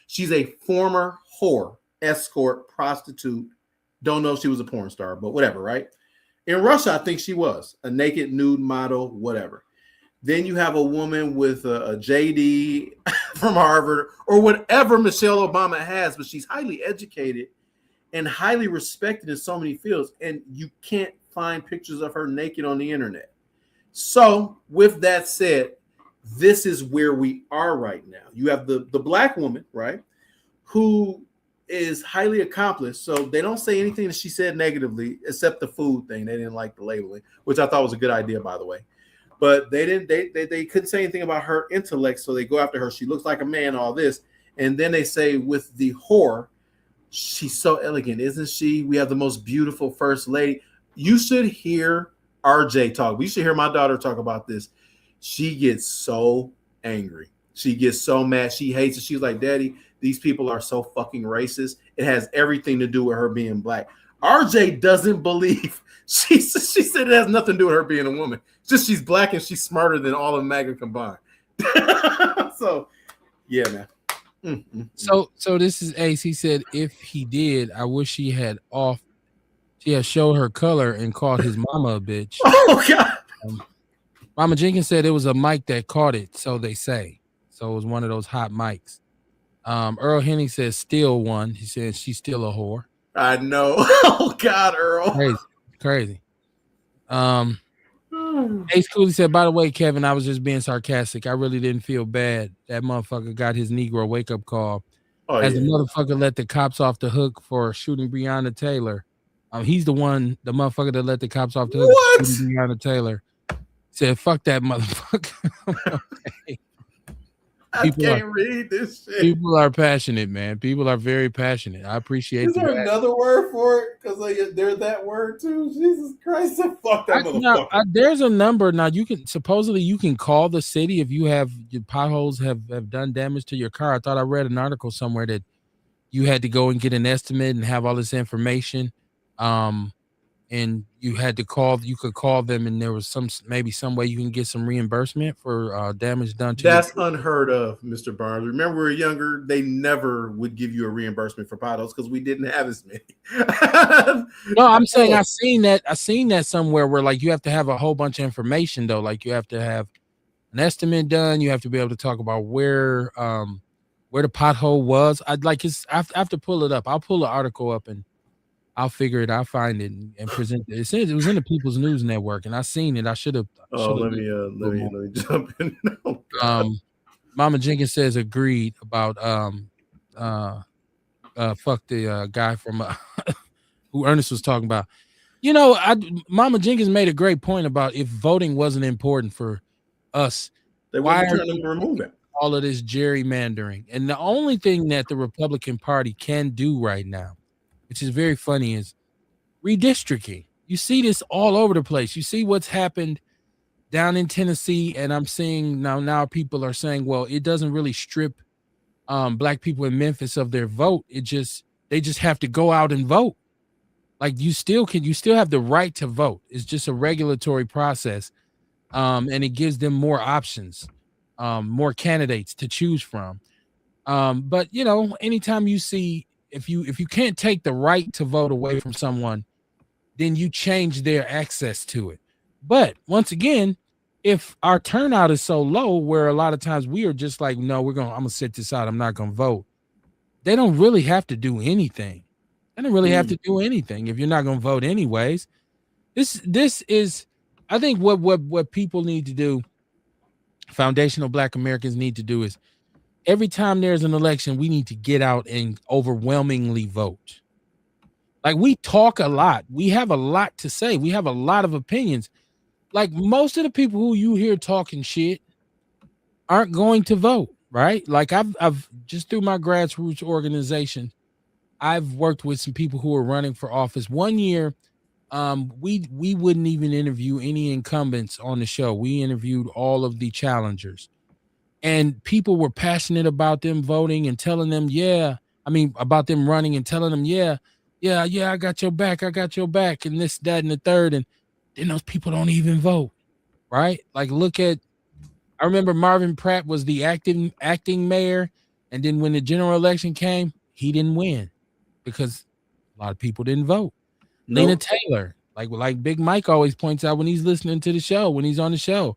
S3: she's a former whore, escort, prostitute. Don't know if she was a porn star, but whatever, right? In Russia, I think she was a naked nude model, whatever. Then you have a woman with a JD from Harvard or whatever Michelle Obama has, but she's highly educated and highly respected in so many fields, and you can't find pictures of her naked on the internet. So with that said, this is where we are right now. You have the black woman, right, who is highly accomplished. So they don't say anything that she said negatively, except the food thing. They didn't like the labeling, which I thought was a good idea, by the way. But they didn't. They couldn't say anything about her intellect, so they go after her. She looks like a man. All this, and then they say with the whore, she's so elegant, isn't she? We have the most beautiful first lady. You should hear RJ talk. You should hear my daughter talk about this. She gets so angry. She gets so mad. She hates it. She's like, Daddy, these people are so fucking racist. It has everything to do with her being black. RJ doesn't believe. She said it has nothing to do with her being a woman. It's just she's black and she's smarter than all of MAGA combined. So, yeah, man.
S1: So this is Ace. He said if he did, I wish she had showed her color and called his mama a bitch.
S3: Oh God.
S1: Mama Jenkins said it was a mic that caught it, so they say. So it was one of those hot mics. Earl Henning says still one. He says she's still a whore.
S3: I know. Oh God, Earl.
S1: Crazy. Ace Cooley said, by the way, Kevin, I was just being sarcastic. I really didn't feel bad. That motherfucker got his Negro wake-up call. The motherfucker let the cops off the hook for shooting Breonna Taylor. He's the motherfucker that let the cops off the hook for shooting Breonna Taylor. Said, fuck that motherfucker. Okay.
S3: I can't read this shit.
S1: People are passionate, man. People are very passionate. I appreciate.
S3: Is there another word for it? Because there's that word too. Jesus Christ, fuck that motherfucker.
S1: There's a number now. You can call the city if you have your potholes have done damage to your car. I thought I read an article somewhere that you had to go and get an estimate and have all this information. And you had to call. You could call them, and there was some way you can get some reimbursement for damage done to.
S3: That's unheard of, Mr. Barnes. Remember, we were younger; they never would give you a reimbursement for potholes because we didn't have as many.
S1: No, I'm saying I seen that somewhere where like you have to have a whole bunch of information though. Like you have to have an estimate done. You have to be able to talk about where the pothole was. I have to pull it up. I'll pull the article up and I'll figure it. I'll find it and present it. It says it was in the People's News Network, and I seen it. I should have.
S3: Let me jump in.
S1: Oh, Mama Jenkins says agreed about fuck the guy from who Ernest was talking about. You know, Mama Jenkins made a great point about if voting wasn't important for us,
S3: why are they remove it?
S1: All of this gerrymandering, and the only thing that the Republican Party can do right now, which is very funny, is redistricting. You see this all over the place. You see what's happened down in Tennessee, and I'm seeing now people are saying, well, it doesn't really strip black people in Memphis of their vote. They just have to go out and vote. Like you still have the right to vote. It's just a regulatory process, and it gives them more options, more candidates to choose from. But you know, anytime you see. If you can't take the right to vote away from someone, then you change their access to it. But once again, if our turnout is so low where a lot of times we are just like, no, I'm gonna sit this out, I'm not gonna vote. They don't really have to do anything. They don't really have to do anything if you're not gonna vote anyways. This is, I think what people need to do, foundational Black Americans need to do is every time there's an election, we need to get out and overwhelmingly vote. Like we talk a lot. We have a lot to say. We have a lot of opinions. Like most of the people who you hear talking shit aren't going to vote, right? Like I've just through my grassroots organization, I've worked with some people who are running for office. One year, we wouldn't even interview any incumbents on the show. We interviewed all of the challengers. And people were passionate about them voting and telling them, about them running and telling them, yeah, I got your back, and this, that, and the third. And then those people don't even vote, right? Like I remember Marvin Pratt was the acting mayor. And then when the general election came, he didn't win because a lot of people didn't vote. Nope. Lena Taylor, like Big Mike always points out when he's listening to the show, when he's on the show,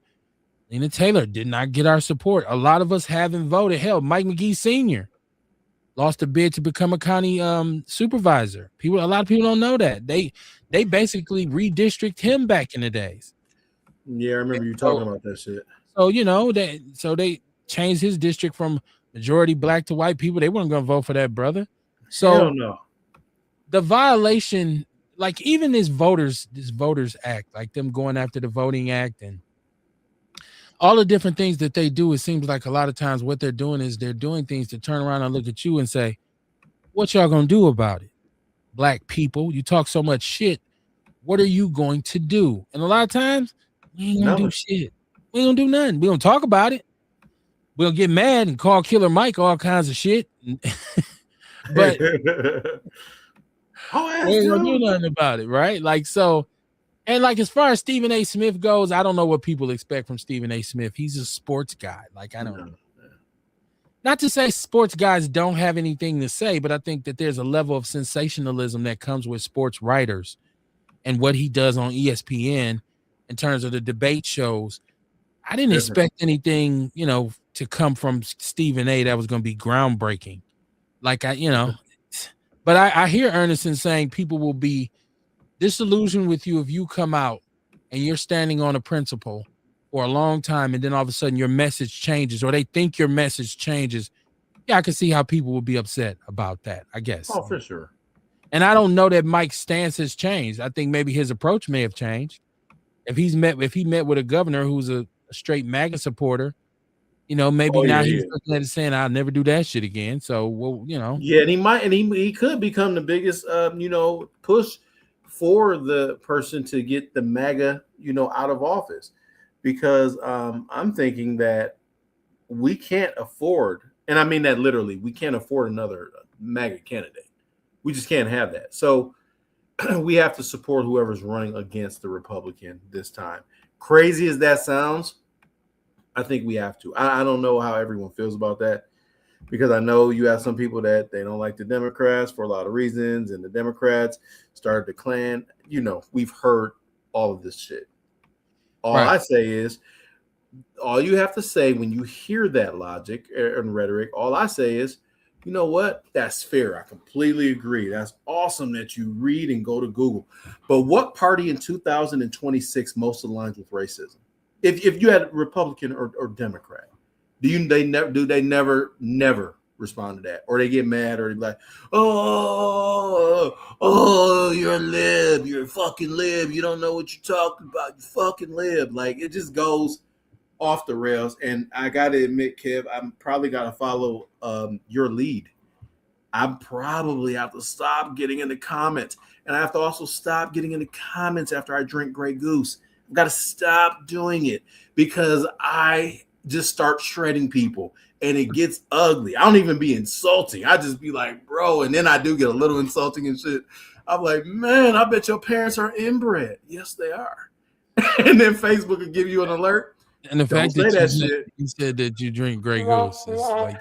S1: Lena Taylor did not get our support. A lot of us haven't voted. Hell, Mike McGee Sr. lost a bid to become a county supervisor. A lot of people don't know that. They basically redistrict him back in the days.
S3: Yeah, I remember you talking about that shit.
S1: So they changed his district from majority black to white people. They weren't going to vote for that brother. So
S3: Hell no.
S1: the violation, like even this voters act, like them going after the voting act and all the different things that they do, it seems like a lot of times what they're doing is they're doing things to turn around and look at you and say, what y'all gonna do about it? Black people, you talk so much shit. What are you going to do? And a lot of times, we ain't gonna do shit. We ain't gonna do nothing. We gonna talk about it. We'll get mad and call Killer Mike all kinds of shit. But we ain't gonna do nothing about it, right? Like so. And like as far as Stephen A. Smith goes, I don't know what people expect from Stephen A. Smith. He's a sports guy. Like I don't. Not to say sports guys don't have anything to say, but I think that there's a level of sensationalism that comes with sports writers and what he does on ESPN in terms of the debate shows. I didn't expect anything, to come from Stephen A. that was going to be groundbreaking. Like but I hear Ernestine saying people will be disillusioned with you if you come out and you're standing on a principle for a long time and then all of a sudden your message changes or they think your message changes. Yeah, I can see how people will be upset about that, I guess.
S3: Oh, for sure.
S1: And I don't know that Mike's stance has changed. I think maybe his approach may have changed. If he met with a governor who's a straight MAGA supporter, maybe now he's looking at it saying, I'll never do that shit again. So,
S3: Yeah, and he might, and he could become the biggest, push for the person to get the MAGA, out of office, because I'm thinking that we can't afford, and I mean that literally, we can't afford another MAGA candidate. We just can't have that. So we have to support whoever's running against the Republican this time. Crazy as that sounds, I think we have to. I don't know how everyone feels about that, because I know you have some people that they don't like the Democrats for a lot of reasons, and the Democrats started to clan. We've heard all of this shit. All I say is, all you have to say when you hear that logic and rhetoric, all I say is, you know what? That's fair. I completely agree. That's awesome that you read and go to Google. But what party in 2026 most aligns with racism? If you had Republican or Democrat, they never respond to that, or they get mad, or they like, oh, you're a lib, you're a fucking lib, you don't know what you're talking about, you fucking lib. Like, it just goes off the rails. And I gotta admit, Kev, I'm probably gotta follow your lead. I probably have to stop getting in the comments, and I have to also stop getting in the comments after I drink Grey Goose. I've got to stop doing it, because I just start shredding people and it gets ugly. I don't even be insulting. I just be like, bro, and then I do get a little insulting and shit. I'm like, man, I bet your parents are inbred. Yes, they are. And then Facebook will give you an alert.
S1: And the fact that you said that you drink Grey Goose is like,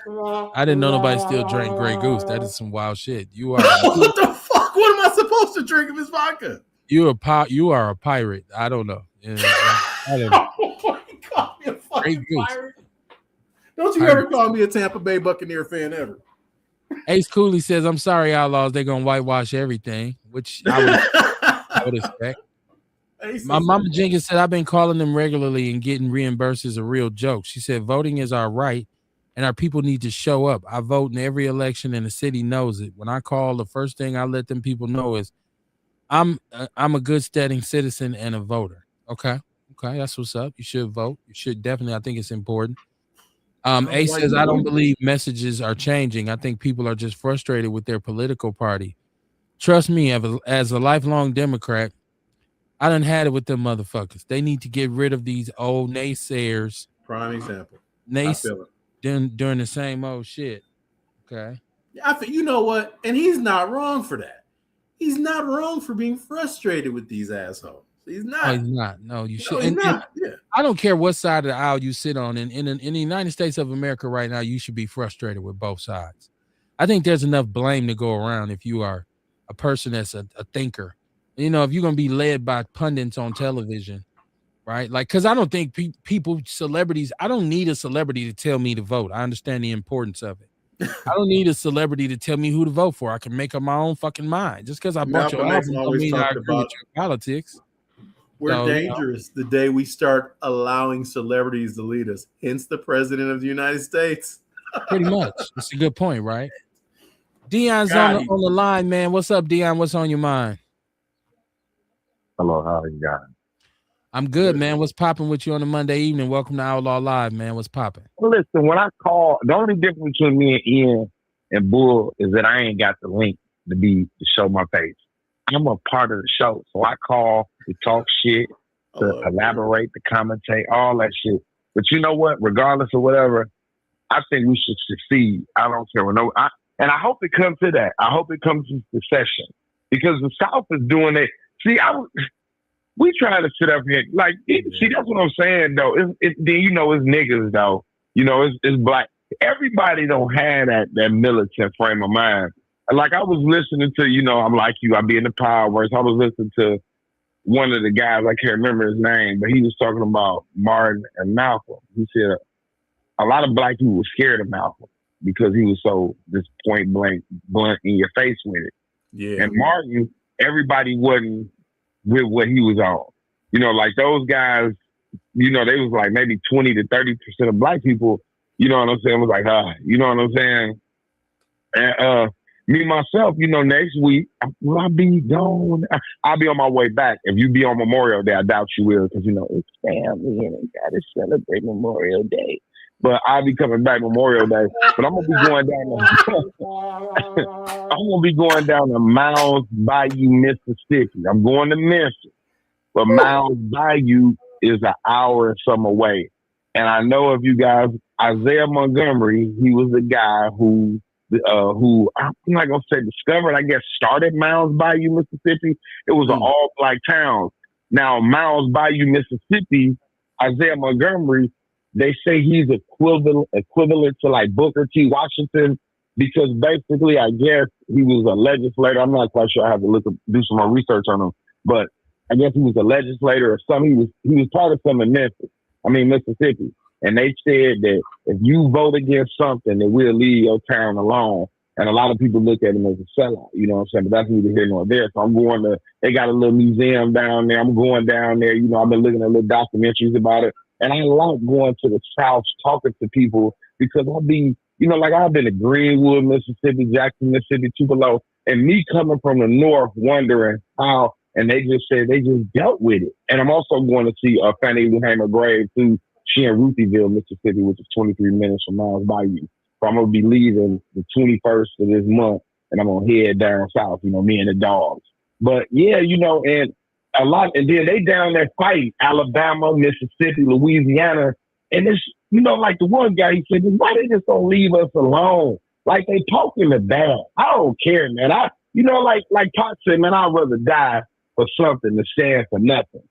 S1: I didn't know nobody still drank Grey Goose. That is some wild shit. You are
S3: what the fuck? What am I supposed to drink if it's vodka?
S1: You are a pirate. I don't know.
S3: Oh my God, you're a fucking pirate. Don't you ever call me a Tampa Bay Buccaneer fan ever.
S1: Ace Cooley says, I'm sorry, Outlaws, they're gonna whitewash everything, which I would expect. My mama Jenkins said, I've been calling them regularly and getting reimbursed is a real joke. She said, voting is our right and our people need to show up. I vote in every election and the city knows it. When I call, the first thing I let them people know is I'm a good standing citizen and a voter. Okay, that's what's up. You should vote. You should definitely. I think it's important. Ace says, I don't believe messages are changing. I think people are just frustrated with their political party. Trust me, as a lifelong Democrat, I done had it with them motherfuckers. They need to get rid of these old naysayers.
S3: Prime example.
S1: During the same old shit. Okay.
S3: You know what? And he's not wrong for that. He's not wrong for being frustrated with these assholes. He's not.
S1: Oh, he's not. No, you should. And I don't care what side of the aisle you sit on. In the United States of America right now, you should be frustrated with both sides. I think there's enough blame to go around if you are a person that's a thinker. If you're going to be led by pundits on television, right? Like, because I don't think celebrities, I don't need a celebrity to tell me to vote. I understand the importance of it. I don't need a celebrity to tell me who to vote for. I can make up my own fucking mind. Just because I bought your album don't mean I agree with your politics.
S3: We're
S1: So,
S3: dangerous the day we start allowing celebrities to lead us. Hence the president of the United States.
S1: pretty much. It's a good point, right? Dion's
S3: God,
S1: on the line, man. What's up, Dion? What's on your mind?
S4: Hello, how are you guys?
S1: I'm good, man. What's popping with you on a Monday evening? Welcome to Outlaw Live, man. What's popping?
S4: Well, listen, when I call, the only difference between me and Ian and Bull is that I ain't got the link to show my face. I'm a part of the show, so I call to talk shit, to elaborate, to commentate, all that shit. But you know what? Regardless of whatever, I think we should succeed. I don't care what and I hope it comes to that. I hope it comes to secession because the South is doing it. See, we trying to sit up here see, that's what I'm saying though. Then it's niggas though. It's black. Everybody don't have that militant frame of mind. Like I was listening to, I'm like you, I be in the power verse. I was listening to one of the guys, I can't remember his name, but he was talking about Martin and Malcolm. He said a lot of black people were scared of Malcolm because he was so just point blank, blunt in your face with it.
S3: Yeah.
S4: And Martin, everybody wasn't with what he was on. Like those guys, they was like maybe 20 to 30% of black people, you know what I'm saying, was like, you know what I'm saying? And me, myself, next week, I'll be gone. I'll be on my way back. If you be on Memorial Day, I doubt you will because, it's family and they got to celebrate Memorial Day. But I'll be coming back Memorial Day. But I'm going to be going down to Miles Bayou, Mississippi. I'm going to Memphis. But Miles Bayou is an hour and some away. And I know if you guys, Isaiah Montgomery, he was the guy who I'm not going to say discovered, I guess started Miles Bayou, Mississippi. It was an all-black town. Now, Miles Bayou, Mississippi, Isaiah Montgomery, they say he's equivalent to like Booker T. Washington because basically, I guess he was a legislator. I'm not quite sure. I have to do some more research on him, but I guess he was a legislator or something. He was part of some in Mississippi. And they said that if you vote against something, that we'll leave your town alone. And a lot of people look at him as a sellout, you know what I'm saying? But that's neither here nor there. So they got a little museum down there. I'm going down there. I've been looking at little documentaries about it. And I like going to the South, talking to people because I've been to Greenwood, Mississippi, Jackson, Mississippi, Tupelo, and me coming from the North wondering how, and they just said they just dealt with it. And I'm also going to see Fannie Lou Hamer grave too. She in Ruthietville, Mississippi, which is 23 minutes from Miles Bayou. So I'm going to be leaving the 21st of this month, and I'm going to head down south, me and the dogs. But, yeah, and a lot, and then they down there fighting Alabama, Mississippi, Louisiana, and it's, like the one guy, he said, why they just don't leave us alone? Like they poking the bear. I don't care, man. Like Pot said, man, I'd rather die for something than stand for nothing.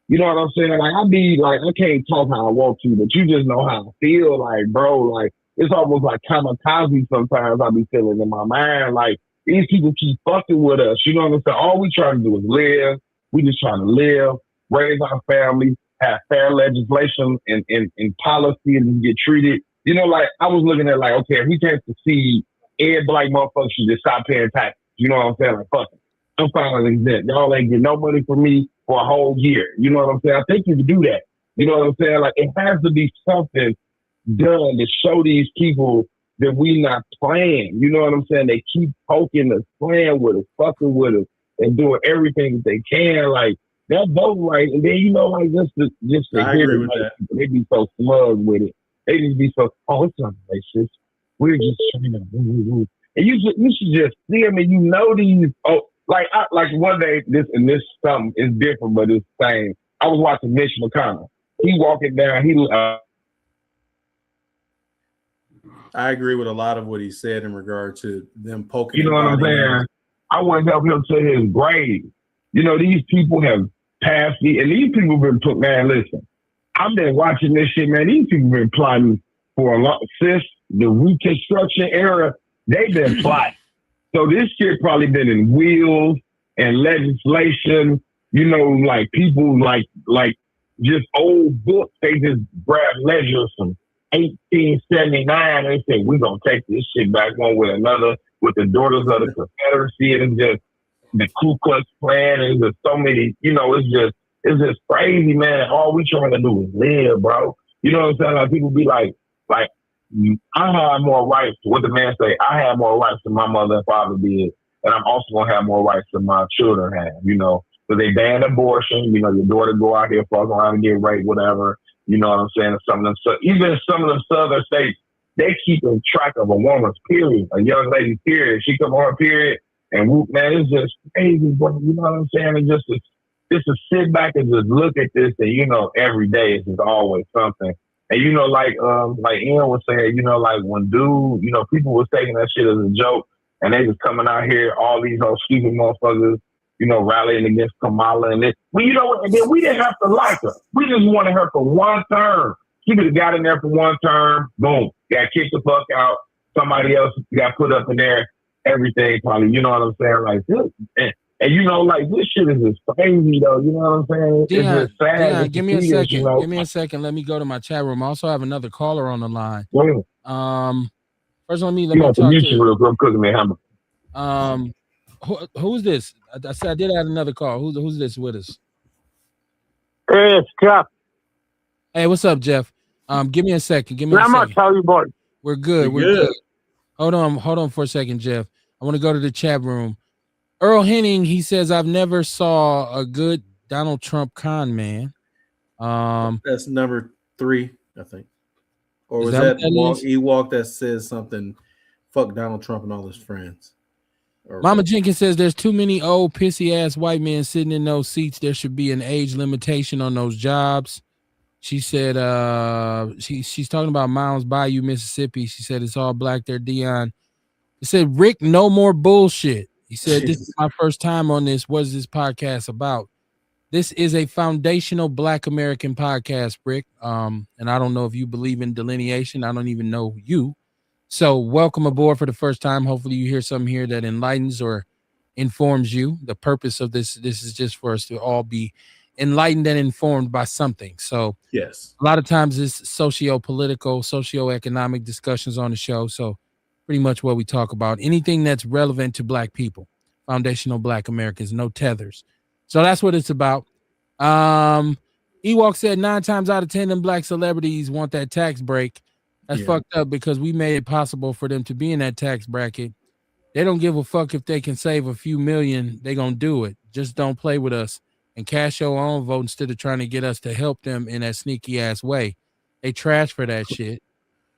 S4: You know what I'm saying? Like, I can't talk how I want to, but you just know how I feel. Like, bro, like, it's almost like kamikaze sometimes I be feeling in my mind. Like, these people keep fucking with us. You know what I'm saying? All we trying to do is live. We just trying to live, raise our family, have fair legislation and policy and get treated. Like, I was looking at, like, okay, if we can't succeed, every black motherfucker should just stop paying taxes. You know what I'm saying? Like, fuck it. I'm finally exempt. Y'all ain't get no money from me for a whole year. You know what I'm saying? I think you can do that. You know what I'm saying? Like, it has to be something done to show these people that we not playing. You know what I'm saying? They keep poking us, playing with us, fucking with us, and doing everything that they can. Like, that vote right. And then, like, just to hear it, like, they be so smug with it. They just be so, it's not racist. We're just trying to and you should just see them and these, like one day, this something is different, but it's the same. I was watching Mitch McConnell. He walking down,
S3: I agree with a lot of what he said in regard to them poking.
S4: You know what I'm saying? I want to help him to his grave. These people have passed me, and these people been put, man, listen, I've been watching this shit, man. These people been plotting for a lot, since the Reconstruction era, they've been plotting. So this shit probably been in wheels and legislation, like people like just old books. They just grab ledgers from 1879 and say, we're going to take this shit back one with another with the Daughters of the Confederacy. And it's just the Ku Klux Klan and there's so many, it's it's just crazy, man. All we trying to do is live, bro. You know what I'm saying? Like people be like, I have more rights. What the man say? I have more rights than my mother and father did, and I'm also gonna have more rights than my children have. You know, so they ban abortion. You know, your daughter go out here, fuck around and get raped, whatever. You know what I'm saying? Some of them, even some of the southern states, they keeping track of a woman's period, a young lady's period. She come on her period, and whoop, man, it's just crazy, bro. You know what I'm saying? And just to sit back and just look at this, and you know, every day it's just always something. And you know, like Ian was saying, you know, like when dude, you know, people was taking that shit as a joke, and they was coming out here, all these old stupid motherfuckers, you know, rallying against Kamala and this. Well, you know what? And then we didn't have to like her. We just wanted her for one term. She could have got in there for one term. Boom, got kicked the fuck out. Somebody else got put up in there. Everything probably, you know what I'm saying? Like this, and you know, like this shit is just crazy though. You know what I'm saying?
S1: Dion,
S4: it's just sad.
S1: Dion, give me a second.
S4: You know?
S1: Give me a second. Let me go to my chat room. I also have another caller on the line.
S4: Yeah.
S1: First, let me
S4: talk
S1: to
S4: you real quick. I'm cooking me a hamburger.
S1: Who's this? I said I did add another call. Who's this with us?
S5: Hey, it's Jeff.
S1: Hey, what's up, Jeff? Give me a second.
S5: Not much. How you boys?
S1: We're good. We're good. Hold on for a second, Jeff. I want to go to the chat room. Earl Henning, he says, I've never saw a good Donald Trump con man.
S3: That's number 3, I think. Or was
S1: that
S3: Ewok that says something, fuck Donald Trump and all his friends?
S1: Mama Jenkins says there's too many old pissy ass white men sitting in those seats. There should be an age limitation on those jobs. She said she's talking about Mounds Bayou, Mississippi. She said it's all black there, Dion. He said, Rick, no more bullshit. He said, this is my first time on this. What is this podcast about? This is a foundational Black American podcast, Rick. And I don't know if you believe in delineation. I don't even know you. So welcome aboard for the first time. Hopefully you hear something here that enlightens or informs you. The purpose of this is just for us to all be enlightened and informed by something. So
S3: yes,
S1: a lot of times it's socio-political, socio-economic discussions on the show. So pretty much what we talk about, anything that's relevant to black people, foundational Black Americans, no tethers. So that's what it's about. Ewok said 9 times out of 10 them black celebrities want that tax break. That's fucked up because we made it possible for them to be in that tax bracket. They don't give a fuck if they can save a few million. They gonna do it. Just don't play with us and cast your own vote instead of trying to get us to help them in that sneaky ass way. They trash for that shit.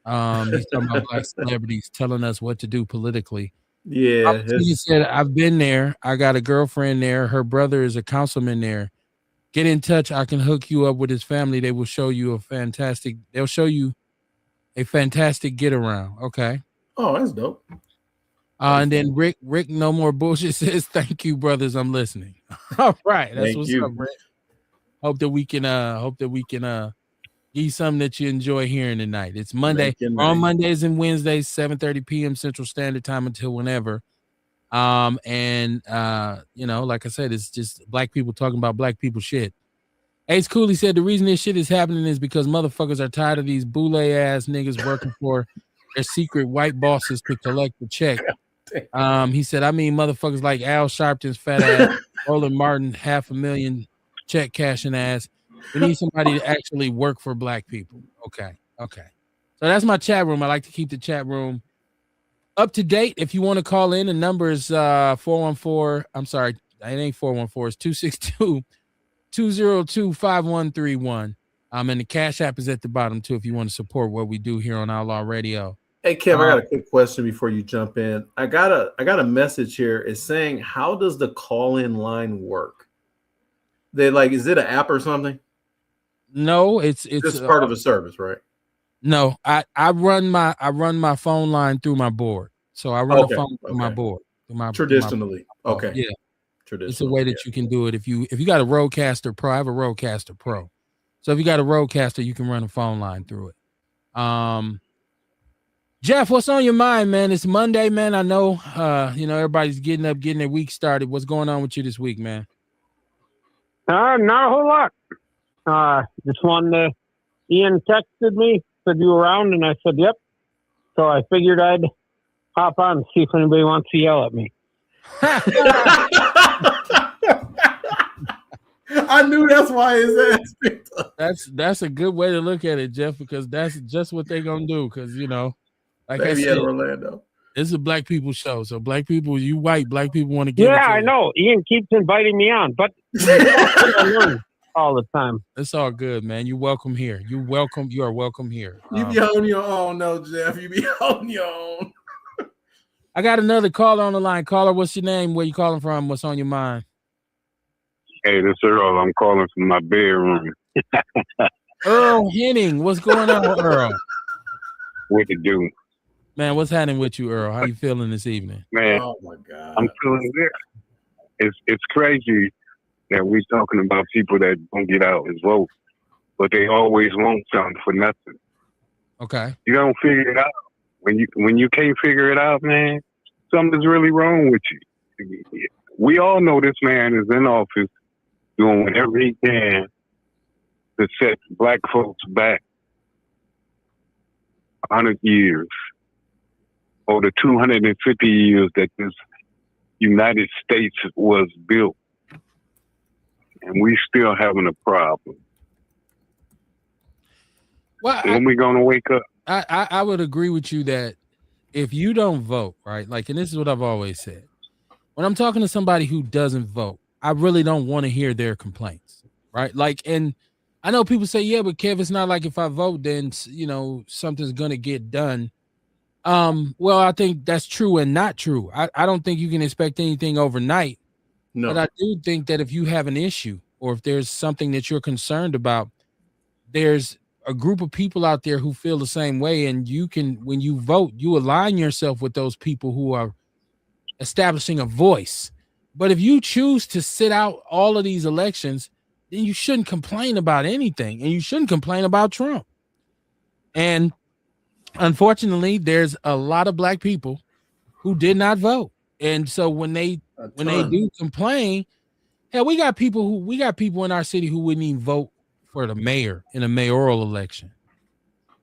S1: He's talking about black celebrities telling us what to do politically.
S3: Yeah,
S1: he said, I've been there. I got a girlfriend there. Her brother is a councilman there. Get in touch. I can hook you up with his family. They will show you they'll show you a fantastic get around. Okay.
S3: Oh, that's dope.
S1: And then Rick, no more bullshit says, thank you, brothers. I'm listening. All right. That's what's up, Rick. Hope that we can give you something that you enjoy hearing tonight. It's Monday. On Mondays and Wednesdays, 7:30 p.m. Central Standard Time until whenever. You know, like I said, it's just black people talking about black people shit. Ace Cooley said the reason this shit is happening is because motherfuckers are tired of these boule ass niggas working for their secret white bosses to collect the check. He said, I mean, motherfuckers like Al Sharpton's fat ass, Roland Martin, $500,000 check cashing ass. We need somebody to actually work for black people. Okay. So that's my chat room. I like to keep the chat room up to date. If you want to call in, the number is 414. I'm sorry, it ain't 414. It's 262-202-5131. And the Cash App is at the bottom too if you want to support what we do here on Outlaw Radio.
S3: Hey Kev, I got a quick question before you jump in. I got a message here. It's saying, how does the call-in line work? Is it an app or something?
S1: No, it's
S3: part of a service, right?
S1: No, I run my phone line through my board. So I run the phone through my board.
S3: Traditionally. Okay.
S1: Yeah. It's a way that you can do it. If you got a Rodecaster Pro, I have a Rodecaster Pro. So if you got a Rodecaster, you can run a phone line through it. Jeff, what's on your mind, man? It's Monday, man. I know everybody's getting up, getting their week started. What's going on with you this week, man?
S5: Not a whole lot. Just wanted to, Ian texted me, said you were around, and I said, yep. So I figured I'd hop on and see if anybody wants to yell at me.
S3: I knew that's why his ass picked up.
S1: That's a good way to look at it, Jeff, because that's just what they're gonna do. Because like
S3: Baby
S1: I said,
S3: at Orlando.
S1: this is a black people show. So black people, you white black people want to give it
S5: Yeah,
S1: to
S5: I
S1: you.
S5: know. Ian keeps inviting me on, but all the time.
S1: It's all good, man. You welcome here. You are welcome here.
S3: You be on your own, no, Jeff. You be on your own.
S1: I got another caller on the line. Caller, what's your name? Where you calling from? What's on your mind?
S4: Hey, this Earl. I'm calling from my bedroom.
S1: Earl Henning. What's going on, Earl?
S4: What to do,
S1: Man, what's happening with you, Earl? How you feeling this evening?
S4: man?
S3: Oh my God.
S4: I'm feeling good. It's crazy that we're talking about people that don't get out and vote, but they always want something for nothing.
S1: Okay.
S4: You don't figure it out. When you can't figure it out, man, something's really wrong with you. We all know this man is in office doing whatever he can to set black folks back 100 years or the 250 years that this United States was built. And we still having a problem.
S1: Well,
S4: When we gonna wake up?
S1: I would agree with you that if you don't vote, right? Like, and this is what I've always said. When I'm talking to somebody who doesn't vote, I really don't want to hear their complaints, right? Like, and I know people say, yeah, but Kev, it's not like if I vote, then, something's going to get done. Well, I think that's true and not true. I don't think you can expect anything overnight.
S3: No.
S1: But I do think that if you have an issue or if there's something that you're concerned about, there's a group of people out there who feel the same way. And you can, when you vote, you align yourself with those people who are establishing a voice. But if you choose to sit out all of these elections, then you shouldn't complain about anything. And you shouldn't complain about Trump. And unfortunately, there's a lot of black people who did not vote. And so when they do complain, hell, we got people in our city who wouldn't even vote for the mayor in a mayoral election.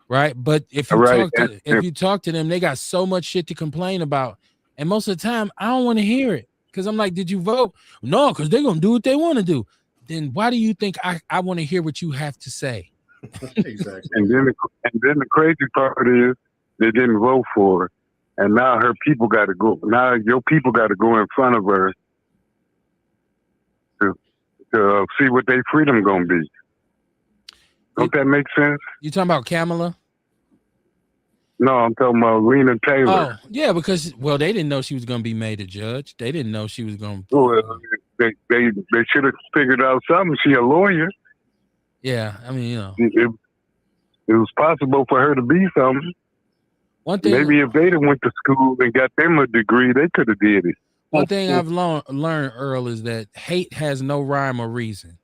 S1: Right. But if you talk to them, they got so much shit to complain about. And most of the time, I don't want to hear it. Because I'm like, did you vote? No, because they're gonna do what they want to do. Then why do you think I want to hear what you have to say?
S3: Exactly.
S4: And then the crazy part is they didn't vote for her. And now her people got to go. Now your people got to go in front of her to see what their freedom gonna be. Don't that make sense?
S1: You talking about Kamala?
S4: No, I'm talking about Lena Taylor.
S1: Oh, yeah, because they didn't know she was gonna be made a judge. They didn't know she was gonna.
S4: They should have figured out something. She a lawyer.
S1: Yeah, I mean,
S4: it was possible for her to be something.
S1: One thing,
S4: maybe if they'd have went to school and got them a degree, they could have did it.
S1: One thing I've learned, Earl, is that hate has no rhyme or reason.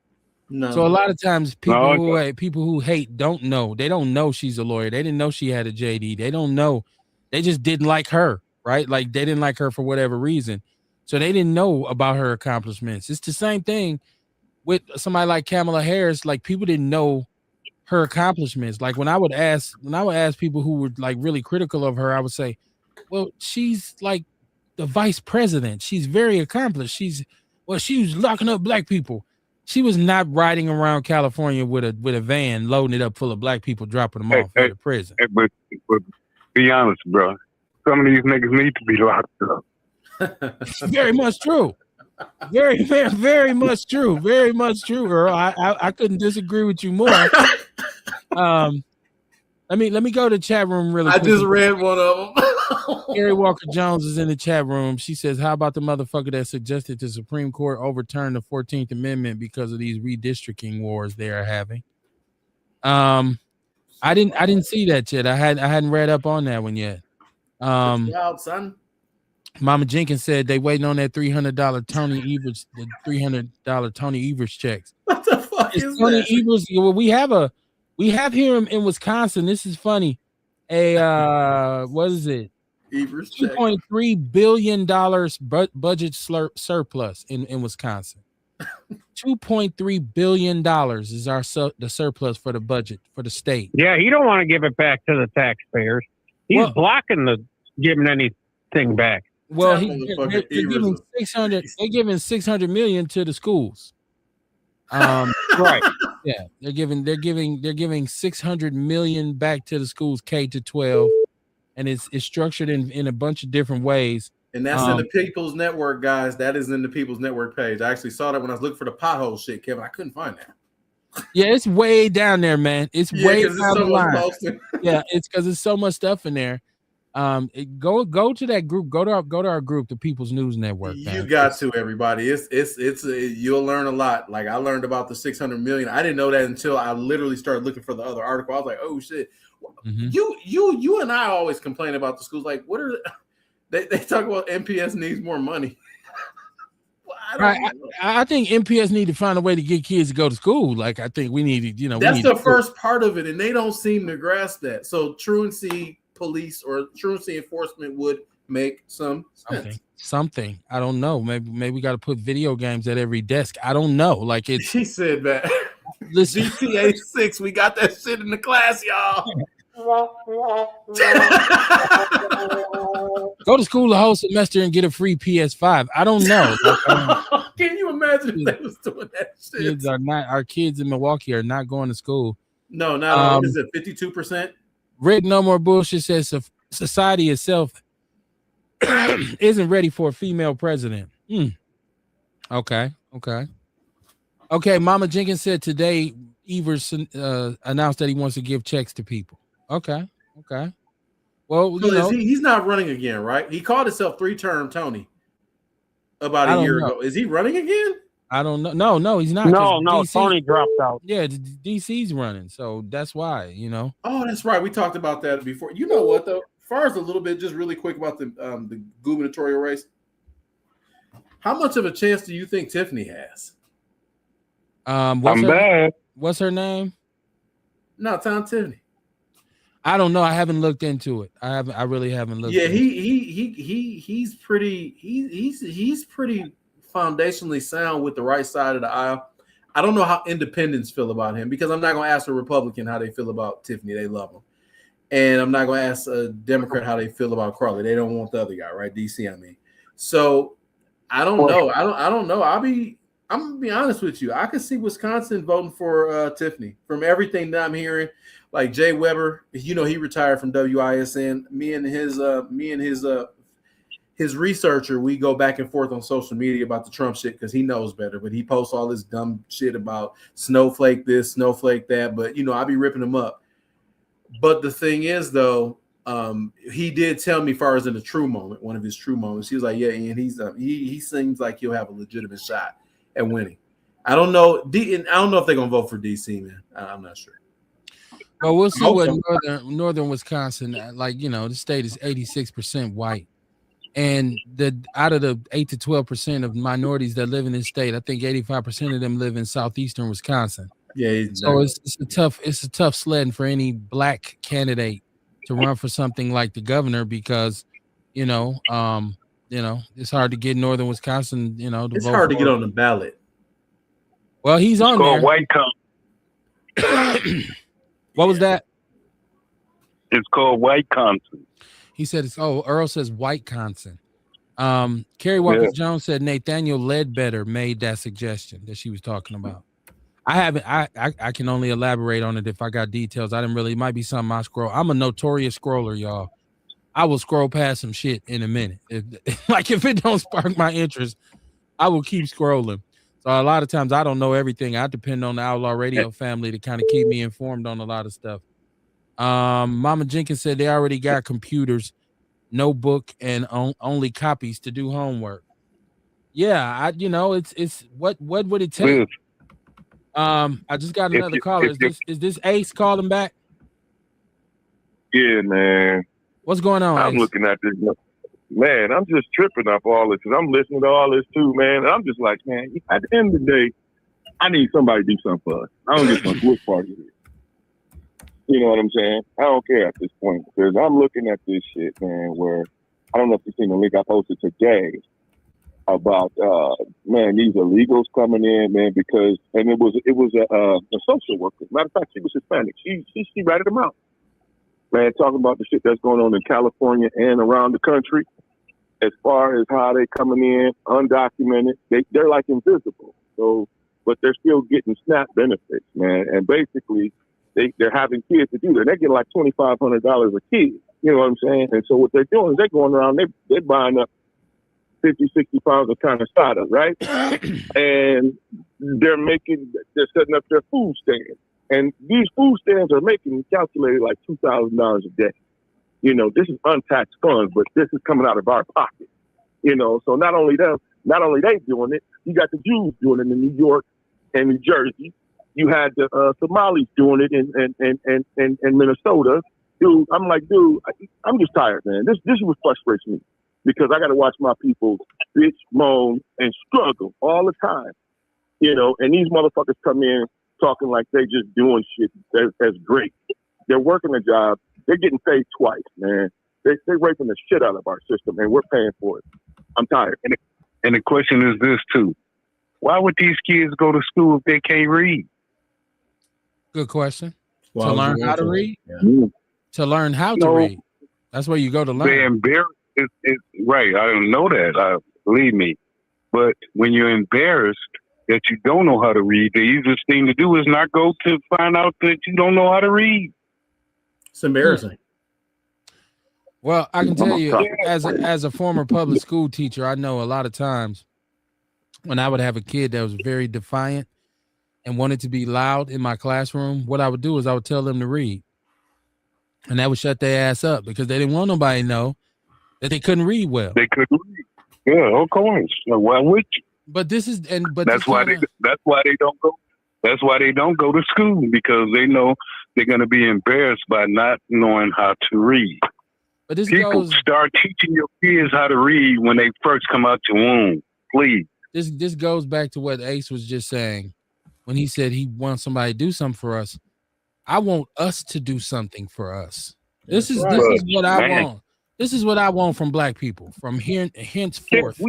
S3: No.
S1: So a lot of times people who hate don't know. They don't know she's a lawyer. They didn't know she had a JD. They don't know. They just didn't like her, right? Like they didn't like her for whatever reason. So they didn't know about her accomplishments. It's the same thing with somebody like Kamala Harris. Like people didn't know her accomplishments. Like when I would ask people who were like really critical of her, I would say, well, she's like the vice president. She's very accomplished. She was locking up black people. She was not riding around California with a van, loading it up full of black people, dropping them off at the prison.
S4: But be honest, bro. Some of these niggas need to be locked up.
S1: Very much true. Very, very, very much true. Very much true, Earl. I couldn't disagree with you more. Let me go to the chat room really quick.
S3: I just read one of them.
S1: Gary Walker Jones is in the chat room. She says, how about the motherfucker that suggested the Supreme Court overturn the 14th Amendment because of these redistricting wars they are having? I didn't see that yet. I hadn't read up on that one yet.
S3: Wild, son.
S1: Mama Jenkins said they waiting on that $300 Tony Evers checks.
S3: What the fuck is
S1: Tony
S3: that?
S1: Evers? Well, we have here in Wisconsin. This is funny. What is it?
S3: Evers check.
S1: $2.3 billion budget surplus in Wisconsin. $2.3 billion is the surplus for the budget for the state.
S5: Yeah, he don't want to give it back to the taxpayers. He's blocking the giving anything back.
S1: Well, they're giving $600 million to the schools.
S5: Right.
S1: Yeah, they're giving 600 million back to the schools K to 12, and it's structured in a bunch of different ways.
S3: And that's in the People's Network, guys. That is in the People's Network page. I actually saw that when I was looking for the pothole shit, Kevin. I couldn't find that.
S1: Yeah, it's way down there, man. It's way
S3: because
S1: down the line.
S3: Posting.
S1: Yeah, it's because there's so much stuff in there. Go to that group. Go to our group, the People's News Network. Man.
S3: You got to, everybody. It's you'll learn a lot. Like I learned about the 600 million. I didn't know that until I literally started looking for the other article. I was like, oh shit. Mm-hmm. You and I always complain about the schools. Like, what are they talk about? MPS needs more money.
S1: I think MPS need to find a way to get kids to go to school. Like I think we need to,
S3: that's the first part of it, and they don't seem to grasp that. So truancy police or truancy enforcement would make some sense.
S1: Something. I don't know. Maybe we got to put video games at every desk. I don't know. Like it's.
S3: She said that. Listen, GTA 6. We got that shit in the class, y'all.
S1: Go to school the whole semester and get a free PS5. I don't know.
S3: Can you imagine if they was doing that shit?
S1: Our kids in Milwaukee are not going to school.
S3: No, not is it 52%?
S1: Rick No More Bullshit says society itself isn't ready for a female president. Okay. Mama Jenkins said today Evers announced that he wants to give checks to people. Okay. Well,
S3: so he's not running again, right? He called himself 3-term Tony about a year ago. Is he running again?
S1: I don't know. No, he's not.
S5: No, DC, Tony dropped out.
S1: Yeah, DC's running, so that's why,
S3: Oh, that's right. We talked about that before. You know what, though? As far as a little bit, just really quick about the gubernatorial race. How much of a chance do you think Tiffany has?
S1: What's her name?
S3: No, Tom Tiffany.
S1: I don't know. I haven't looked into it. I really haven't looked.
S3: Yeah, he's pretty. He's pretty foundationally sound with the right side of the aisle. I don't know how independents feel about him because I'm not going to ask a Republican how they feel about Tiffany. They love him, and I'm not going to ask a Democrat how they feel about Carly. They don't want the other guy, right? DC, I mean. So I don't know. I don't know. I'm gonna be honest with you. I could see Wisconsin voting for Tiffany from everything that I'm hearing. Like Jay Weber, he retired from WISN. Me and his researcher, we go back and forth on social media about the Trump shit because he knows better. But he posts all this dumb shit about snowflake this, snowflake that. But I be ripping him up. But the thing is, though, he did tell me, as far as in a true moment, one of his true moments, he was like, "Yeah, Ian, he seems like he'll have a legitimate shot at winning." I don't know. I don't know if they're gonna vote for DC, man. I'm not sure.
S1: Well, we'll see what northern Wisconsin, the state is 86% white, and out of the 8 to 12% of minorities that live in this state, I think 85% of them live in southeastern Wisconsin.
S3: Yeah,
S1: exactly. So it's a tough sledding for any black candidate to run for something like the governor because, it's hard to get northern Wisconsin,
S3: it's hard to get on the ballot.
S1: Well, he's on there.
S4: White
S1: What was that?
S4: It's called White Wisconsin.
S1: He said Earl says White Wisconsin. Kerry Walker Jones said Nathaniel Ledbetter made that suggestion that she was talking about. I haven't. I can only elaborate on it if I got details. I didn't really. It might be something I scroll. I'm a notorious scroller, y'all. I will scroll past some shit in a minute. If it don't spark my interest, I will keep scrolling. So a lot of times I don't know everything. I depend on the Outlaw Radio family to kind of keep me informed on a lot of stuff. Mama Jenkins said they already got computers, no book, and only copies to do homework. Yeah, it's what would it take? I just got another caller. Is this Ace calling back?
S4: Yeah, man.
S1: What's going on?
S4: I'm
S1: Ace?
S4: looking at this. Man, I'm just tripping off all this because I'm listening to all this too, man. And I'm just like, man, at the end of the day, I need somebody to do something for us. I don't give a fuck what party it is. You know what I'm saying? I don't care at this point because I'm looking at this shit, man, where I don't know if you've seen the link I posted today about, man, these illegals coming in, man, because, and it was a social worker. Matter of fact, she was Hispanic. She ratted them out. Man, talking about the shit that's going on in California and around the country. As far as how they coming in undocumented, they're like invisible. So but they're still getting SNAP benefits, man. And basically, they're having kids to do that. They're getting like $2,500 a kid. You know what I'm saying? And so what they're doing is they're going around, they're buying up 50, 60 pounds of kind of starter, right? And they're setting up their food stands. And these food stands are calculated like $2,000 a day. You know, this is untaxed funds, but this is coming out of our pocket. You know, so not only they doing it, you got the Jews doing it in New York and New Jersey. You had the Somalis doing it in Minnesota. Dude, I'm like, I'm just tired, man. This is what frustrates me, because I got to watch my people bitch, moan, and struggle all the time. You know, and these motherfuckers come in talking like they just doing shit that's great. They're working a job. They're getting paid twice, man. They're raping the shit out of our system, and we're paying for it. I'm tired.
S6: And the question is this, too. Why would these kids go to school if they can't read?
S1: Good question.
S3: Well,
S1: to learn how to read?
S4: Yeah.
S1: To learn how to read. That's where you go to learn.
S6: They're embarrassed. Right. I don't know that. Believe me. But when you're embarrassed that you don't know how to read, the easiest thing to do is not go to find out that you don't know how to read.
S3: It's embarrassing.
S1: Well, I can tell you, as a former public school teacher, I know a lot of times when I would have a kid that was very defiant and wanted to be loud in my classroom, what I would do is I would tell them to read. And that would shut their ass up, because they didn't want nobody to know that they couldn't read well.
S6: They couldn't read. Yeah, of course. Why would you?
S1: But
S6: that's why they don't go. That's why they don't go to school, because they know they're going to be embarrassed by not knowing how to read.
S1: But this
S6: People start teaching your kids how to read when they first come out your womb. Please.
S1: This goes back to what Ace was just saying when he said he wants somebody to do something for us. I want us to do something for us. This is what I want. This is what I want from black people from here henceforth.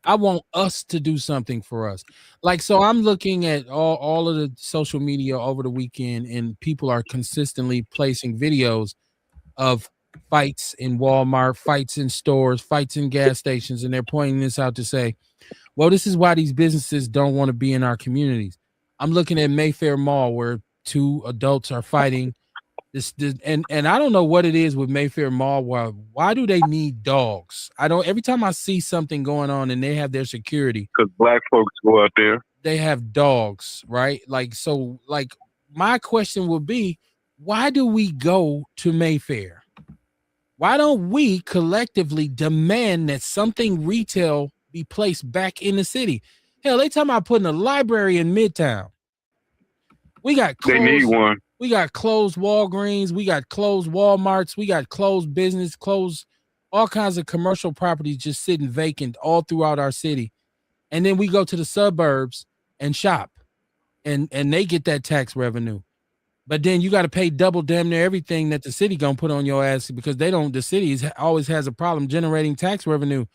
S1: I want us to do something for us. Like, so I'm looking at all of the social media over the weekend, and people are consistently placing videos of fights in Walmart, fights in stores, fights in gas stations, and they're pointing this out to say, well, this is why these businesses don't want to be in our communities. I'm looking at Mayfair Mall, where two adults are fighting. And I don't know what it is with Mayfair Mall. Why do they need dogs? Every time I see something going on and they have their security,
S6: because black folks go out there,
S1: they have dogs, right? Like my question would be, why do we go to Mayfair? Why don't we collectively demand that something retail be placed back in the city? Hell, they talking about putting a library in Midtown. We got closed,
S6: they need one.
S1: We got closed Walgreens. We got closed Walmarts. We got closed business, closed all kinds of commercial properties just sitting vacant all throughout our city. And then we go to the suburbs and shop, and they get that tax revenue. But then you got to pay double damn near everything that the city gonna put on your ass, because the city always has a problem generating tax revenue.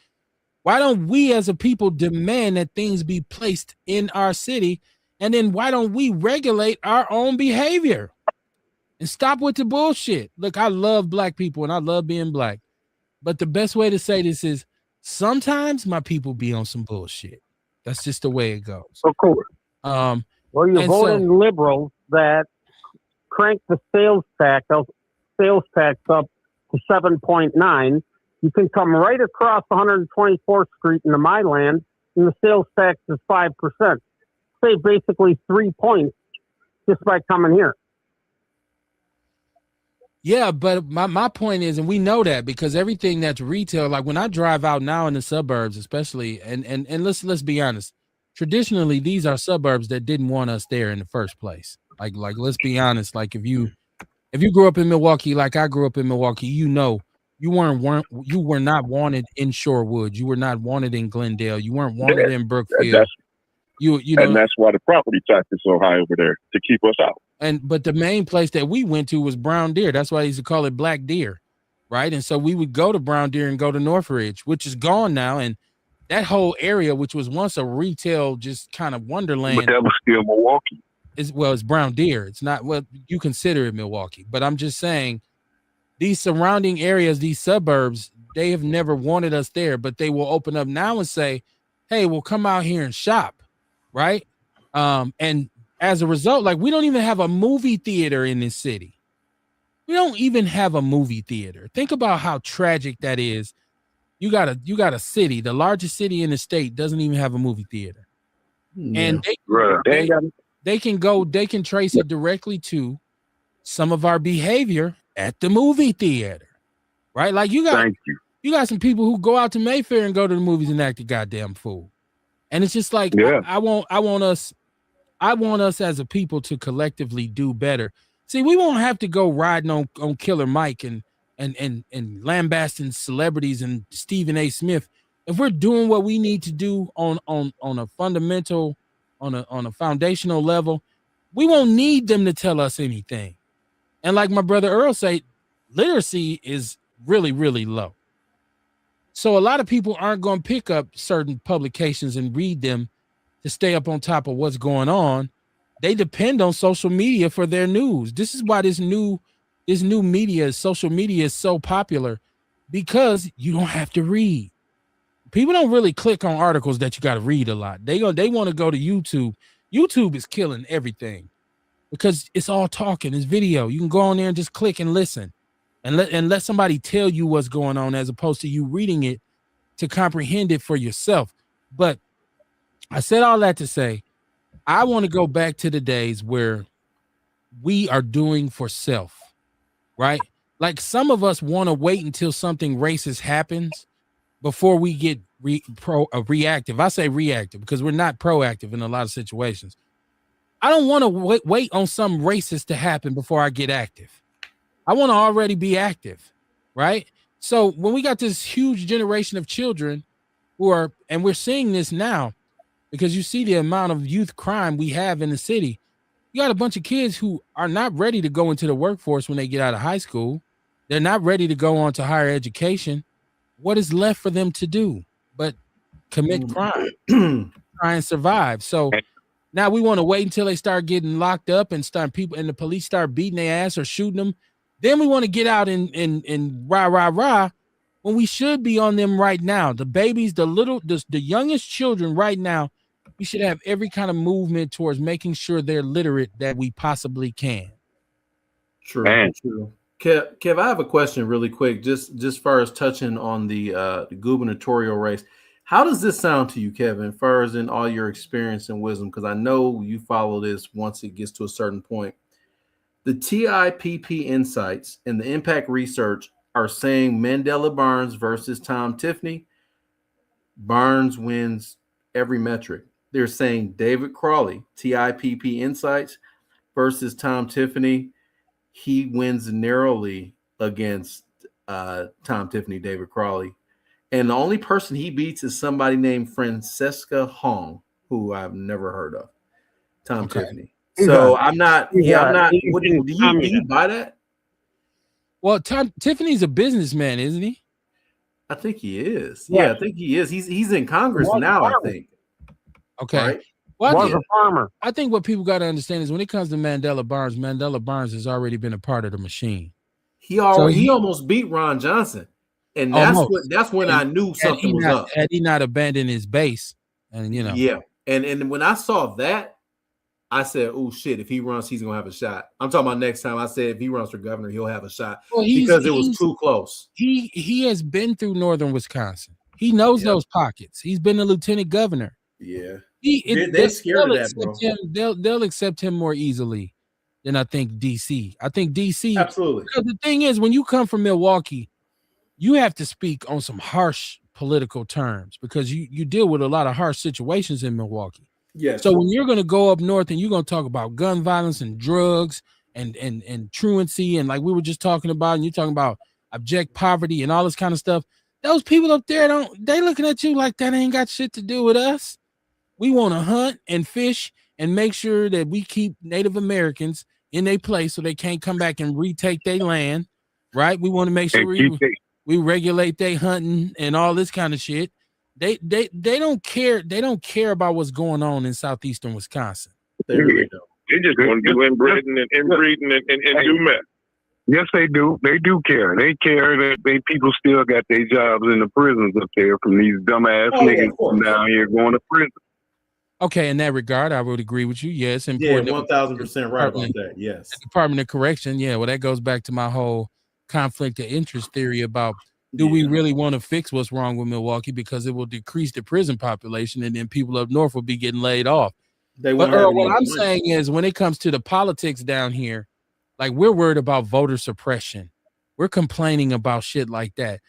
S1: Why don't we as a people demand that things be placed in our city? And then why don't we regulate our own behavior and stop with the bullshit? Look, I love black people and I love being black, but the best way to say this is sometimes my people be on some bullshit. That's just the way it goes.
S6: Of course.
S5: Well, you're voting liberals that crank the sales tax up to 7.9. You can come right across 124th Street into my land, and the sales tax is 5%. Save basically 3 points just by coming here.
S1: Yeah, but my point is, and we know that because everything that's retail, like when I drive out now in the suburbs, especially, and let's be honest, traditionally these are suburbs that didn't want us there in the first place. Like let's be honest. Like if you grew up in Milwaukee, like I grew up in Milwaukee, you were not wanted in Shorewood. You were not wanted in Glendale. You weren't wanted in Brookfield. You know,
S4: and that's why the property tax is so high over there, to keep us out.
S1: But the main place that we went to was Brown Deer. That's why they used to call it Black Deer, right? And so we would go to Brown Deer and go to Northridge, which is gone now. And that whole area, which was once a retail just kind of wonderland,
S6: but that was still Milwaukee.
S1: It's Brown Deer. It's not what you consider it Milwaukee. But I'm just saying, these surrounding areas, these suburbs, they have never wanted us there, but they will open up now and say, hey, we'll come out here and shop, right? And as a result, like we don't even have a movie theater in this city. We don't even have a movie theater. Think about how tragic that is. You got a city, the largest city in the state doesn't even have a movie theater. And they can trace it directly to some of our behavior at the movie theater. Right? Like you got some people who go out to Mayfair and go to the movies and act a goddamn fool. And it's just like I want us as a people to collectively do better. See, we won't have to go riding on Killer Mike and lambasting celebrities and Stephen A. Smith. If we're doing what we need to do on a fundamental, on a foundational level, we won't need them to tell us anything. And like my brother Earl said, literacy is really, really low. So a lot of people aren't going to pick up certain publications and read them to stay up on top of what's going on. They depend on social media for their news. This is why this new media, social media, is so popular, because you don't have to read. People don't really click on articles that you got to read a lot. They want to go to YouTube. YouTube is killing everything because it's all talking, it's video. You can go on there and just click and listen, and let somebody tell you what's going on, as opposed to you reading it to comprehend it for yourself. But I said all that to say, I want to go back to the days where we are doing for self, right? Like some of us want to wait until something racist happens before we get reactive. I say reactive because we're not proactive in a lot of situations. I don't want to wait on some racist to happen before I get active. I want to already be active, right? So when we got this huge generation of children and we're seeing this now, because you see the amount of youth crime we have in the city. You got a bunch of kids who are not ready to go into the workforce when they get out of high school. They're not ready to go on to higher education. What is left for them to do but commit crime, try and survive? So now we want to wait until they start getting locked up and the police start beating their ass or shooting them. Then we want to get out and rah, when we should be on them right now. The babies, the youngest children right now, we should have every kind of movement towards making sure they're literate that we possibly can.
S3: True. Kev, I have a question really quick, just far as touching on the gubernatorial race. How does this sound to you, Kevin, far as in all your experience and wisdom? Because I know you follow this once it gets to a certain point. The TIPP insights and the impact research are saying Mandela Barnes versus Tom Tiffany. Barnes wins every metric. They're saying David Crawley, TIPP insights versus Tom Tiffany. He wins narrowly against Tom Tiffany, David Crawley. And the only person he beats is somebody named Francesca Hong, who I've never heard of. Tom Tiffany. So I'm not. Do you buy that?
S1: Well, Tiffany's a businessman, isn't he?
S3: I think he is. Yeah, I think he is. He's in Congress now, I think.
S1: Okay.
S3: Right?
S1: Well,
S5: a farmer.
S1: I think what people got to understand is when it comes to Mandela Barnes has already been a part of the machine.
S3: He almost beat Ron Johnson. And that's when I knew something was up.
S1: Had he not abandoned his base. And
S3: Yeah. And when I saw that, I said, oh shit, if he runs, he's gonna have a shot. I'm talking about next time. I said if he runs for governor, he'll have a shot. Because it was too close.
S1: He has been through northern Wisconsin. He knows those pockets. He's been a lieutenant governor.
S3: Yeah. They're scared of that, bro.
S1: They'll accept him more easily than I think DC. I think DC.
S3: Absolutely.
S1: Because the thing is, when you come from Milwaukee, you have to speak on some harsh political terms because you deal with a lot of harsh situations in Milwaukee.
S3: Yes.
S1: So when you're going to go up north and you're going to talk about gun violence and drugs and truancy and like we were just talking about, and you're talking about abject poverty and all this kind of stuff, those people up there they looking at you like that ain't got shit to do with us. We want to hunt and fish and make sure that we keep Native Americans in their place so they can't come back and retake their land, right? We want to make sure we regulate their hunting and all this kind of shit. They don't care. They don't care about what's going on in southeastern Wisconsin.
S3: They really don't.
S6: They just want to do inbreeding and do meth. Yes, they do. They do care. They care that people still got their jobs in the prisons up there from these dumbass niggas down here going to prison.
S1: Okay, in that regard, I would agree with you. Yeah, it's
S3: Yeah,
S1: important.
S3: 1000% right about that. Yes.
S1: Department of Correction. Yeah, well, that goes back to my whole conflict of interest theory about do we
S3: Yeah.
S1: really want to fix what's wrong with Milwaukee because it will decrease the prison population and then people up north will be getting laid off.
S3: They
S1: But
S3: won't have
S1: Earl, what
S3: any
S1: I'm
S3: money.
S1: saying is when it comes to the politics down here, like we're worried about voter suppression. We're complaining about shit like that.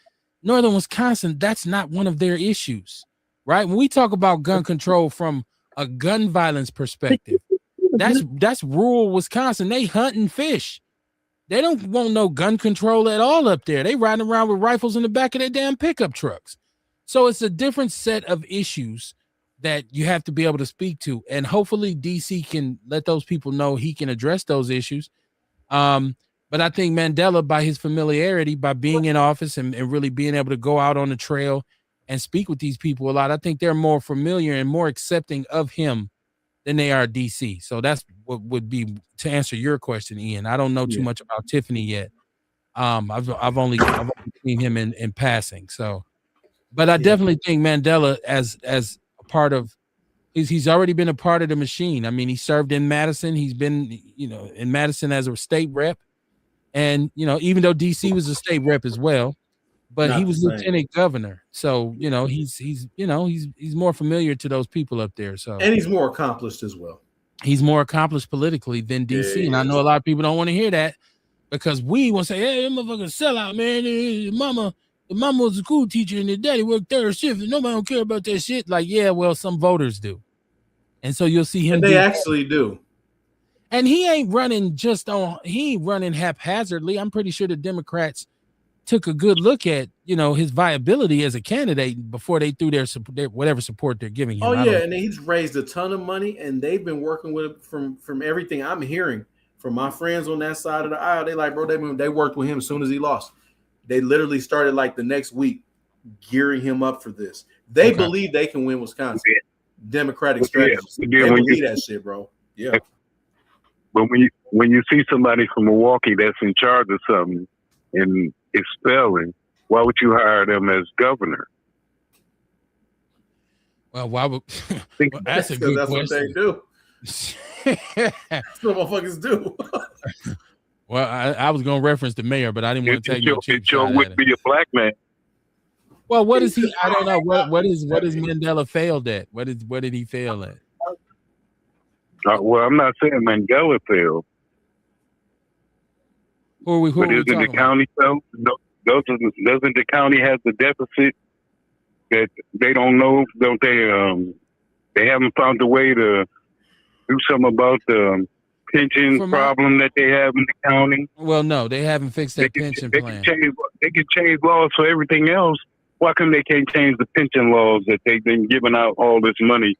S1: Northern Wisconsin, that's not one of their issues, right? When we talk about gun control from a gun violence perspective, that's rural Wisconsin. They hunt and fish. They don't want no gun control at all up there. They riding around with rifles in the back of their damn pickup trucks. So it's a different set of issues that you have to be able to speak to. And hopefully DC can let those people know he can address those issues. But I think Mandela, by his familiarity, by being in office and really being able to go out on the trail and speak with these people a lot, I think they're more familiar and more accepting of him than they are DC. So that's what would be to answer your question, Ian. I don't know too much about Tiffany yet. I've only seen him in passing. So, but I definitely think Mandela as a part of he's already been a part of the machine. I mean, he served in Madison. He's been, in Madison as a state rep. And, even though DC was a state rep as well, but he was lieutenant governor. So, he's more familiar to those people up there. So,
S3: and he's more accomplished as well.
S1: He's more accomplished politically than DC. And I know a lot of people don't want to hear that because we want to say, hey, that motherfucker sellout, man. His mama was a school teacher and his daddy worked third shift and nobody don't care about that shit. Like, yeah, well, some voters do. And so you'll see him.
S3: And they actually do.
S1: And he ain't running haphazardly. I'm pretty sure the Democrats took a good look at, his viability as a candidate before they threw their whatever support they're giving him.
S3: Oh yeah, and he's raised a ton of money, and they've been working with it from everything I'm hearing from my friends on that side of the aisle. They like, bro, they worked with him as soon as he lost. They literally started like the next week gearing him up for this. They believe they can win Wisconsin. Democratic strategies. They believe that shit, bro. Yeah.
S6: But when you see somebody from Milwaukee that's in charge of something and it's failing, why would you hire them as governor?
S1: Well, why would? Well, that's a good
S3: that's
S1: question.
S3: What they do. That's what motherfuckers do.
S1: Well, I was going to reference the mayor, but I didn't want to take no cheap shot at
S6: would be a black man.
S1: Well, what is he? I don't know. What is Mandela failed at? What did he fail at?
S6: Well, I'm not saying Mandela failed.
S1: Who are
S6: but isn't the county fail? Doesn't the county have the deficit that they don't know? Don't they? They haven't found a way to do something about the pension problem that they have in the county.
S1: Well, no, they haven't fixed that pension plan.
S6: They can change laws for everything else. Why come they can't change the pension laws that they've been giving out all this money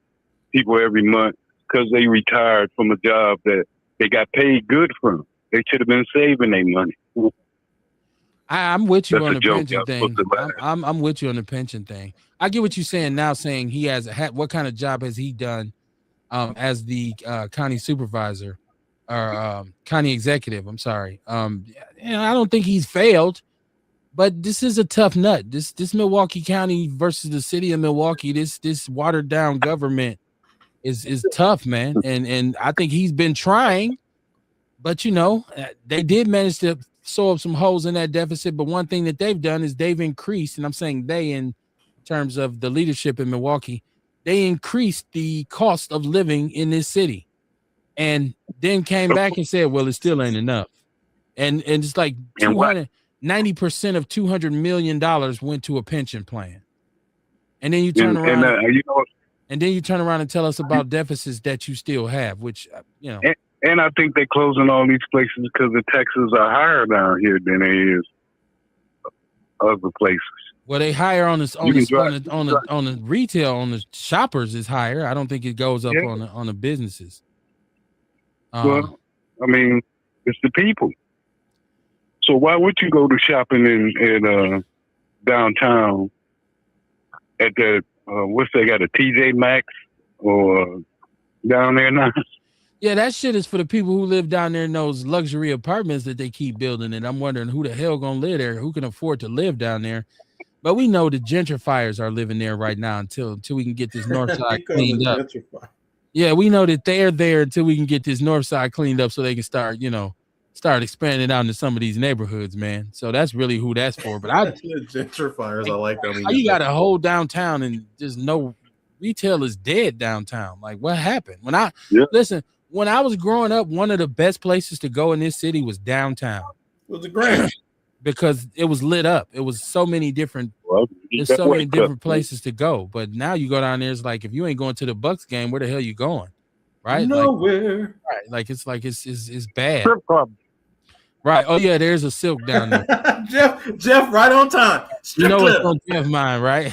S6: people every month because they retired from a job that they got paid good from? They should have been saving their money.
S1: I'm with you on the pension thing. I'm with you on the pension thing. I get what you're saying now, saying he has what kind of job has he done as the county supervisor or county executive? I'm sorry. I don't think he's failed, but this is a tough nut. This Milwaukee County versus the city of Milwaukee, this watered down government is tough, man. And I think he's been trying, but they did manage to sew up some holes in that deficit. But one thing that they've done is they've increased, and I'm saying they in terms of the leadership in Milwaukee, they increased the cost of living in this city, and then came back and said, well, it still ain't enough. And it's like 90% of $200 million went to a pension plan. And then you turn around and then you turn around and tell us about deficits that you still have, which,
S6: And I think they're closing all these places because the taxes are higher down here than they is other places.
S1: Well, they higher on the retail, on the shoppers is higher. I don't think it goes up on the businesses.
S6: Well, I mean, it's the people. So why would you go to shopping in downtown at the what's they got, a TJ Maxx or down there now?
S1: Yeah, that shit is for the people who live down there in those luxury apartments that they keep building. And I'm wondering who the hell gonna live there, who can afford to live down there. But we know the gentrifiers are living there right now until we can get this north side cleaned up. Yeah, we know that they're there until we can get this north side cleaned up so they can start expanding out into some of these neighborhoods, man. So that's really who that's for. But
S3: gentrifiers, I like them.
S1: You got a whole downtown and just no retail is dead downtown. Like, what happened? Listen, when I was growing up, one of the best places to go in this city was downtown.
S3: It was a grand
S1: because it was lit up. It was so many different. There's so many different places to go. But now you go down there, it's like if you ain't going to the Bucks game, where the hell you going? Right?
S3: Nowhere.
S1: Like it's bad.
S5: Strip club.
S1: Right. Oh yeah, there's a Silk down there.
S3: Jeff, right on time.
S1: You know what's on Jeff's mind, right?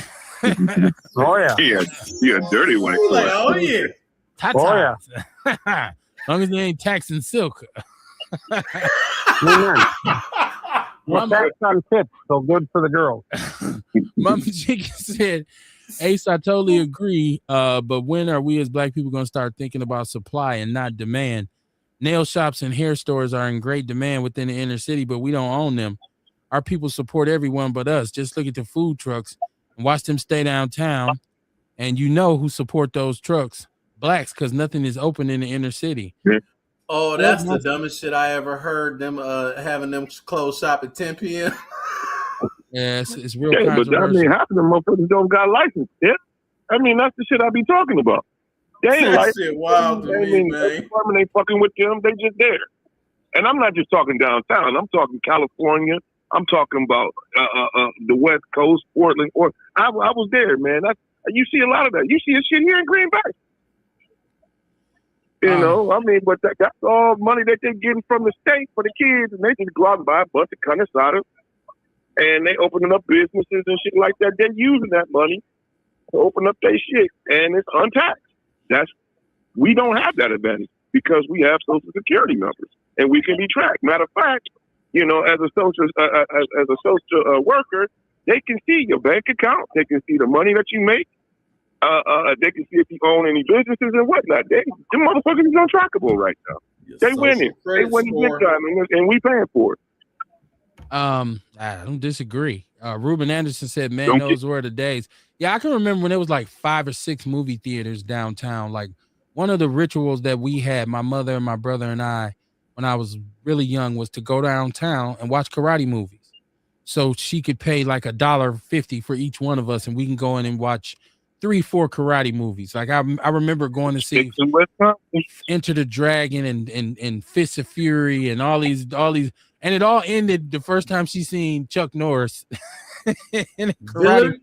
S5: Oh yeah.
S6: Yeah, dirty white boy.
S3: Like, oh yeah.
S1: Oh yeah. As long as they ain't taxing Silk.
S5: Well, tax on tits, so good for the girls.
S1: Mama Chicken said, Ace, I totally agree. But when are we as black people going to start thinking about supply and not demand? Nail shops and hair stores are in great demand within the inner city, but we don't own them. Our people support everyone but us. Just look at the food trucks and watch them stay downtown. And you know who support those trucks? Blacks, because nothing is open in the inner city.
S3: Oh, that's the dumbest shit I ever heard. Them having them close shop at 10 p.m.
S1: Yeah, it's real
S6: controversial. But I mean, half of them motherfuckers don't got license. Yeah, I mean that's the shit I be talking about. They ain't
S3: that
S6: licensed.
S3: Shit wild to me, man.
S6: The department ain't fucking with them. They just there. And I'm not just talking downtown. I'm talking California. I'm talking about the West Coast, Portland. Or I was there, man. You see a lot of that. You see a shit here in Green Bay. You know, I mean, but that's all money that they're getting from the state for the kids, and they just go out and buy a bunch of connoisseurs, and they opening up businesses and shit like that. They're using that money to open up their shit, and it's untaxed. We don't have that advantage because we have Social Security numbers, and we can be tracked. Matter of fact, you know, as a social worker, they can see your bank account, they can see the money that you make. They can see if you own any businesses and whatnot. Them motherfuckers is untrackable right now. They winning. They winning big time, and we paying for it.
S1: I don't disagree. Ruben Anderson said, "Man, those were the days." Yeah, I can remember when there was like 5 or 6 movie theaters downtown. Like one of the rituals that we had, my mother and my brother and I, when I was really young, was to go downtown and watch karate movies. So she could pay like $1.50 for each one of us, and we can go in and watch 3-4 karate movies. Like I remember going to see Enter the Dragon and Fists of Fury and all these, and it all ended the first time she seen Chuck Norris in a karate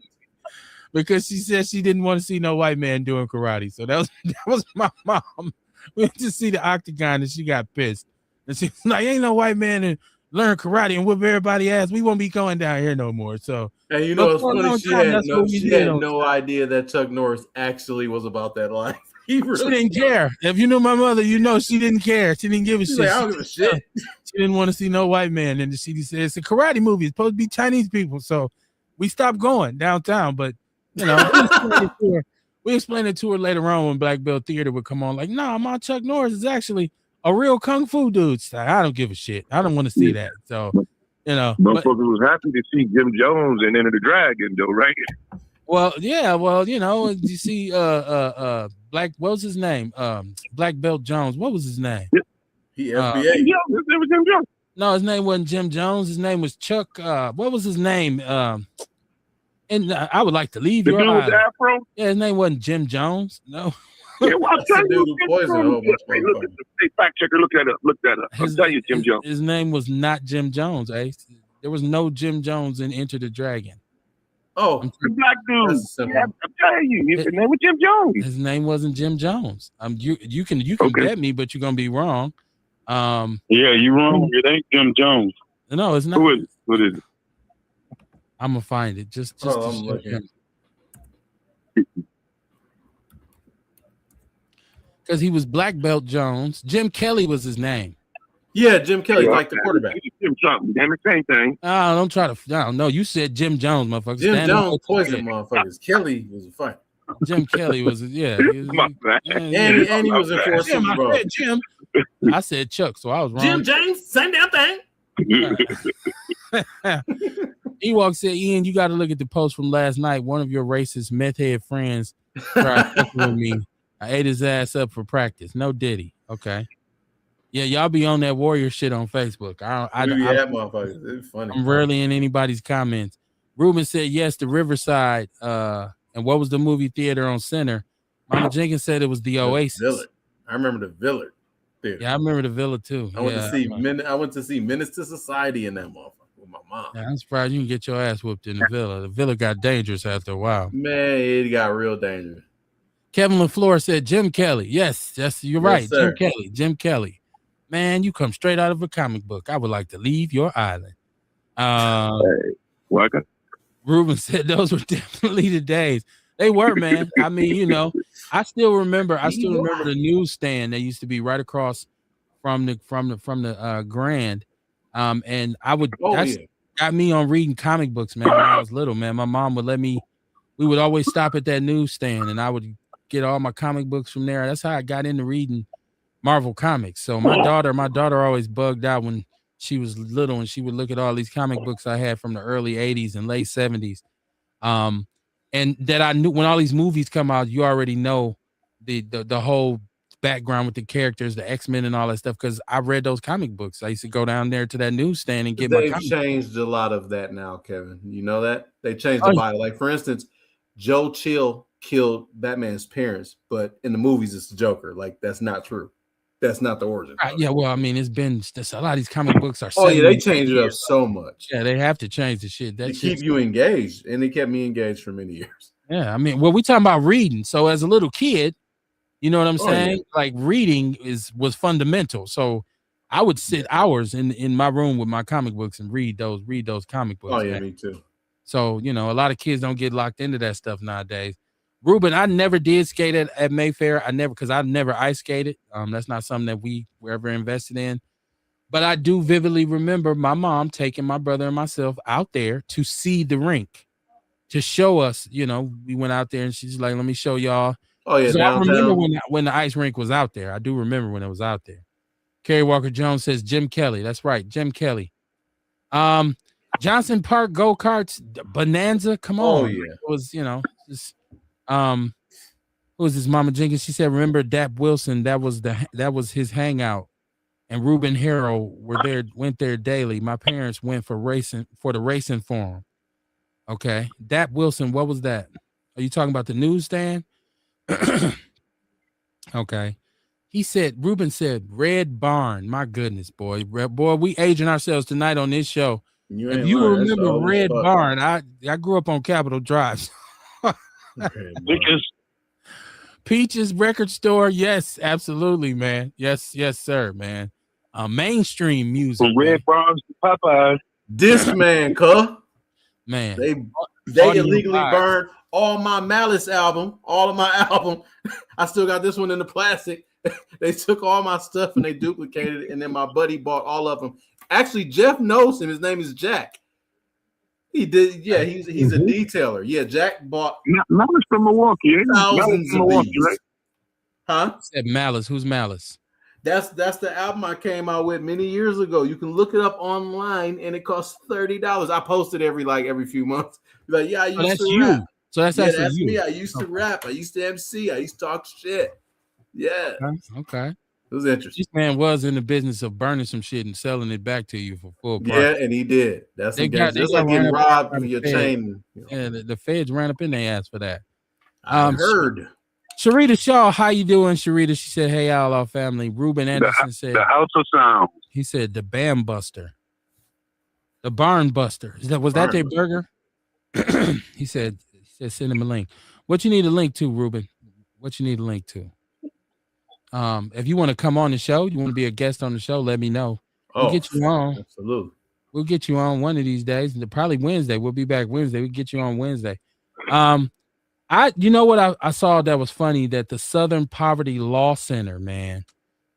S1: because she said she didn't want to see no white man doing karate. So that was my mom. We went to see the Octagon and she got pissed. And she was like, "Ain't no white man and learn karate and whip everybody ass. We won't be going down here no more." So,
S3: and you know, it's funny. She had no idea that Chuck Norris actually was about that life.
S1: She didn't care. If you knew my mother, you know she didn't care. She didn't give a shit.
S3: Like, I don't give a shit.
S1: She didn't want to see no white man. And she said it's a karate movie. It's supposed to be Chinese people. So we stopped going downtown. But you know, we explained it to her later on when Black Belt Theater would come on. Like, no, my Chuck Norris is actually a real kung fu dude. I don't give a shit. I don't want to see that. So, you know,
S6: motherfucker was happy to see Jim Jones and Enter the Dragon, though, right?
S1: Well, yeah. Well, you know, you see, Black. What was his name? Black Belt Jones. What was his name?
S3: He FBA.
S6: It was Jim Jones.
S1: No, his name wasn't Jim Jones. His name was Chuck. What was his name? And I would like to leave your
S6: dude with the afro.
S1: Yeah, his name wasn't Jim Jones. No.
S6: Yeah, well, I'll tell you, fact checker, look that up. I'll tell you, Jim Jones.
S1: His name was not Jim Jones, Ace. There was no Jim Jones in Enter the Dragon.
S3: Oh,
S6: the black dude. Yeah, I'm telling you, his name was Jim Jones.
S1: His name wasn't Jim Jones. You can bet me, but you're gonna be wrong.
S6: Yeah, you're wrong. It ain't Jim Jones.
S1: No, it's not.
S6: Who is it? What is it?
S1: I'm gonna find it. Just because he was Black Belt Jones. Jim Kelly was his name.
S3: Yeah, Jim Kelly, like the quarterback.
S6: Jim something, damn the same thing.
S1: Don't try to. No, you said Jim Jones, motherfucker.
S3: Jim Jones poisoned motherfuckers. Kelly was a fight.
S1: Jim Kelly was, yeah.
S3: And he was in for a Super Bowl.
S1: Jim. I said Chuck, so I was wrong.
S3: Jim James, same damn thing.
S1: Ewok said, "Ian, you got to look at the post from last night. One of your racist meth head friends tried fucking with me. I ate his ass up for practice. No Diddy. Okay. Yeah, y'all be on that warrior shit on Facebook.
S3: Motherfuckers. It's funny.
S1: I'm rarely in anybody's comments. Ruben said yes to Riverside. And what was the movie theater on Center? Mama Jenkins said it was the Oasis.
S3: Villard. I remember the Villard theater.
S1: Yeah, I remember the Villa too.
S3: I went to see Menace to Society in that motherfucker with my mom.
S1: Yeah, I'm surprised you can get your ass whooped in the Villa. The Villa got dangerous after a while.
S3: Man, it got real dangerous.
S1: Kevin LaFleur said Jim Kelly. Yes, you're right.
S3: Sir.
S1: Jim Kelly. Man, you come straight out of a comic book. I would like to leave your island.
S6: Welcome.
S1: Ruben said those were definitely the days. They were, man. I mean, I still remember the newsstand that used to be right across from the Grand. And I would got me on reading comic books, man, when I was little, man. My mom would we would always stop at that newsstand and I would get all my comic books from there. That's how I got into reading Marvel comics. So my daughter always bugged out when she was little and she would look at all these comic books I had from the early 80s and late 70s. And that I knew when all these movies come out, you already know the whole background with the characters, the X-Men and all that stuff, because I read those comic books. I used to go down there to that newsstand and get my comic.
S3: They've changed a lot of that now, Kevin. You know that? They changed the bio. Like, for instance, Joe Chill killed Batman's parents, but in the movies it's the Joker. Like, that's not true. That's not the origin.
S1: Yeah, well, I mean, a lot of these comic books are.
S3: Oh yeah, they changed it up so much.
S1: Yeah, they have to change the shit.
S3: That keep you engaged, and they kept me engaged for many years.
S1: Yeah, I mean, well, we talking about reading. So as a little kid, you know what I'm saying? Yeah. Like reading was fundamental. So I would sit hours in my room with my comic books and read those comic books.
S3: Oh yeah, me too.
S1: So a lot of kids don't get locked into that stuff nowadays. Ruben, I never did skate at Mayfair. Because I never ice skated. That's not something that we were ever invested in. But I do vividly remember my mom taking my brother and myself out there to see the rink, to show us. We went out there and she's like, "Let me show y'all."
S3: Oh yeah,
S1: so I remember when the ice rink was out there. I do remember when it was out there. Kerry Walker Jones says Jim Kelly. That's right, Jim Kelly. Johnson Park go-karts, Bonanza. Come on.
S3: Oh yeah,
S1: it was just. Who was this? Mama Jenkins? She said, "Remember Dap Wilson? That was his hangout." And Ruben Harrell went there daily. My parents went for the racing forum. Okay, Dap Wilson. What was that? Are you talking about the newsstand? Okay. Ruben said Red Barn. My goodness, boy, we aging ourselves tonight on this show. If you remember Red Barn, I grew up on Capitol Drive. Peaches record store. Yes, absolutely, man. Yes, sir, man. Mainstream music.
S6: From Red Barns to Popeyes.
S3: Discman,
S1: man.
S3: They illegally burned all my Malice album, all of my album. I still got this one in the plastic. They took all my stuff and they duplicated it, and then my buddy bought all of them. Actually, Jeff knows him. His name is Jack. He did, yeah. He's a detailer. Yeah, Jack bought
S6: Malice from Milwaukee.
S3: Thousands of Milwaukee, right? Huh?
S1: Said Malice. Who's Malice?
S3: That's the album I came out with many years ago. You can look it up online, and it costs $30. I post it every few months. Like, yeah, I used to rap.
S1: So that's you.
S3: Me. I used to rap. I used to MC. I used to talk shit. Yeah.
S1: Okay.
S3: It was interesting.
S1: This man was in the business of burning some shit and selling it back to you for full price.
S3: Yeah, and he did. That's just like getting robbed from your chain.
S1: Yeah, the feds ran up in their ass for that.
S3: I heard.
S1: Sharita Shaw, how you doing, Sharita? She said, "Hey, Outlaw family." Ruben Anderson said,
S6: "The House of Sound."
S1: He said, "The Bam Buster, the Barn Buster." Was that their burger? He said, "Send him a link." What you need a link to, Ruben? What you need a link to? If you want to come on the show, you want to be a guest on the show, let me know. We'll get you on.
S3: Absolutely.
S1: We'll get you on one of these days. Probably Wednesday. We'll be back Wednesday. We'll get you on Wednesday. You know what I saw that was funny? That the Southern Poverty Law Center, man.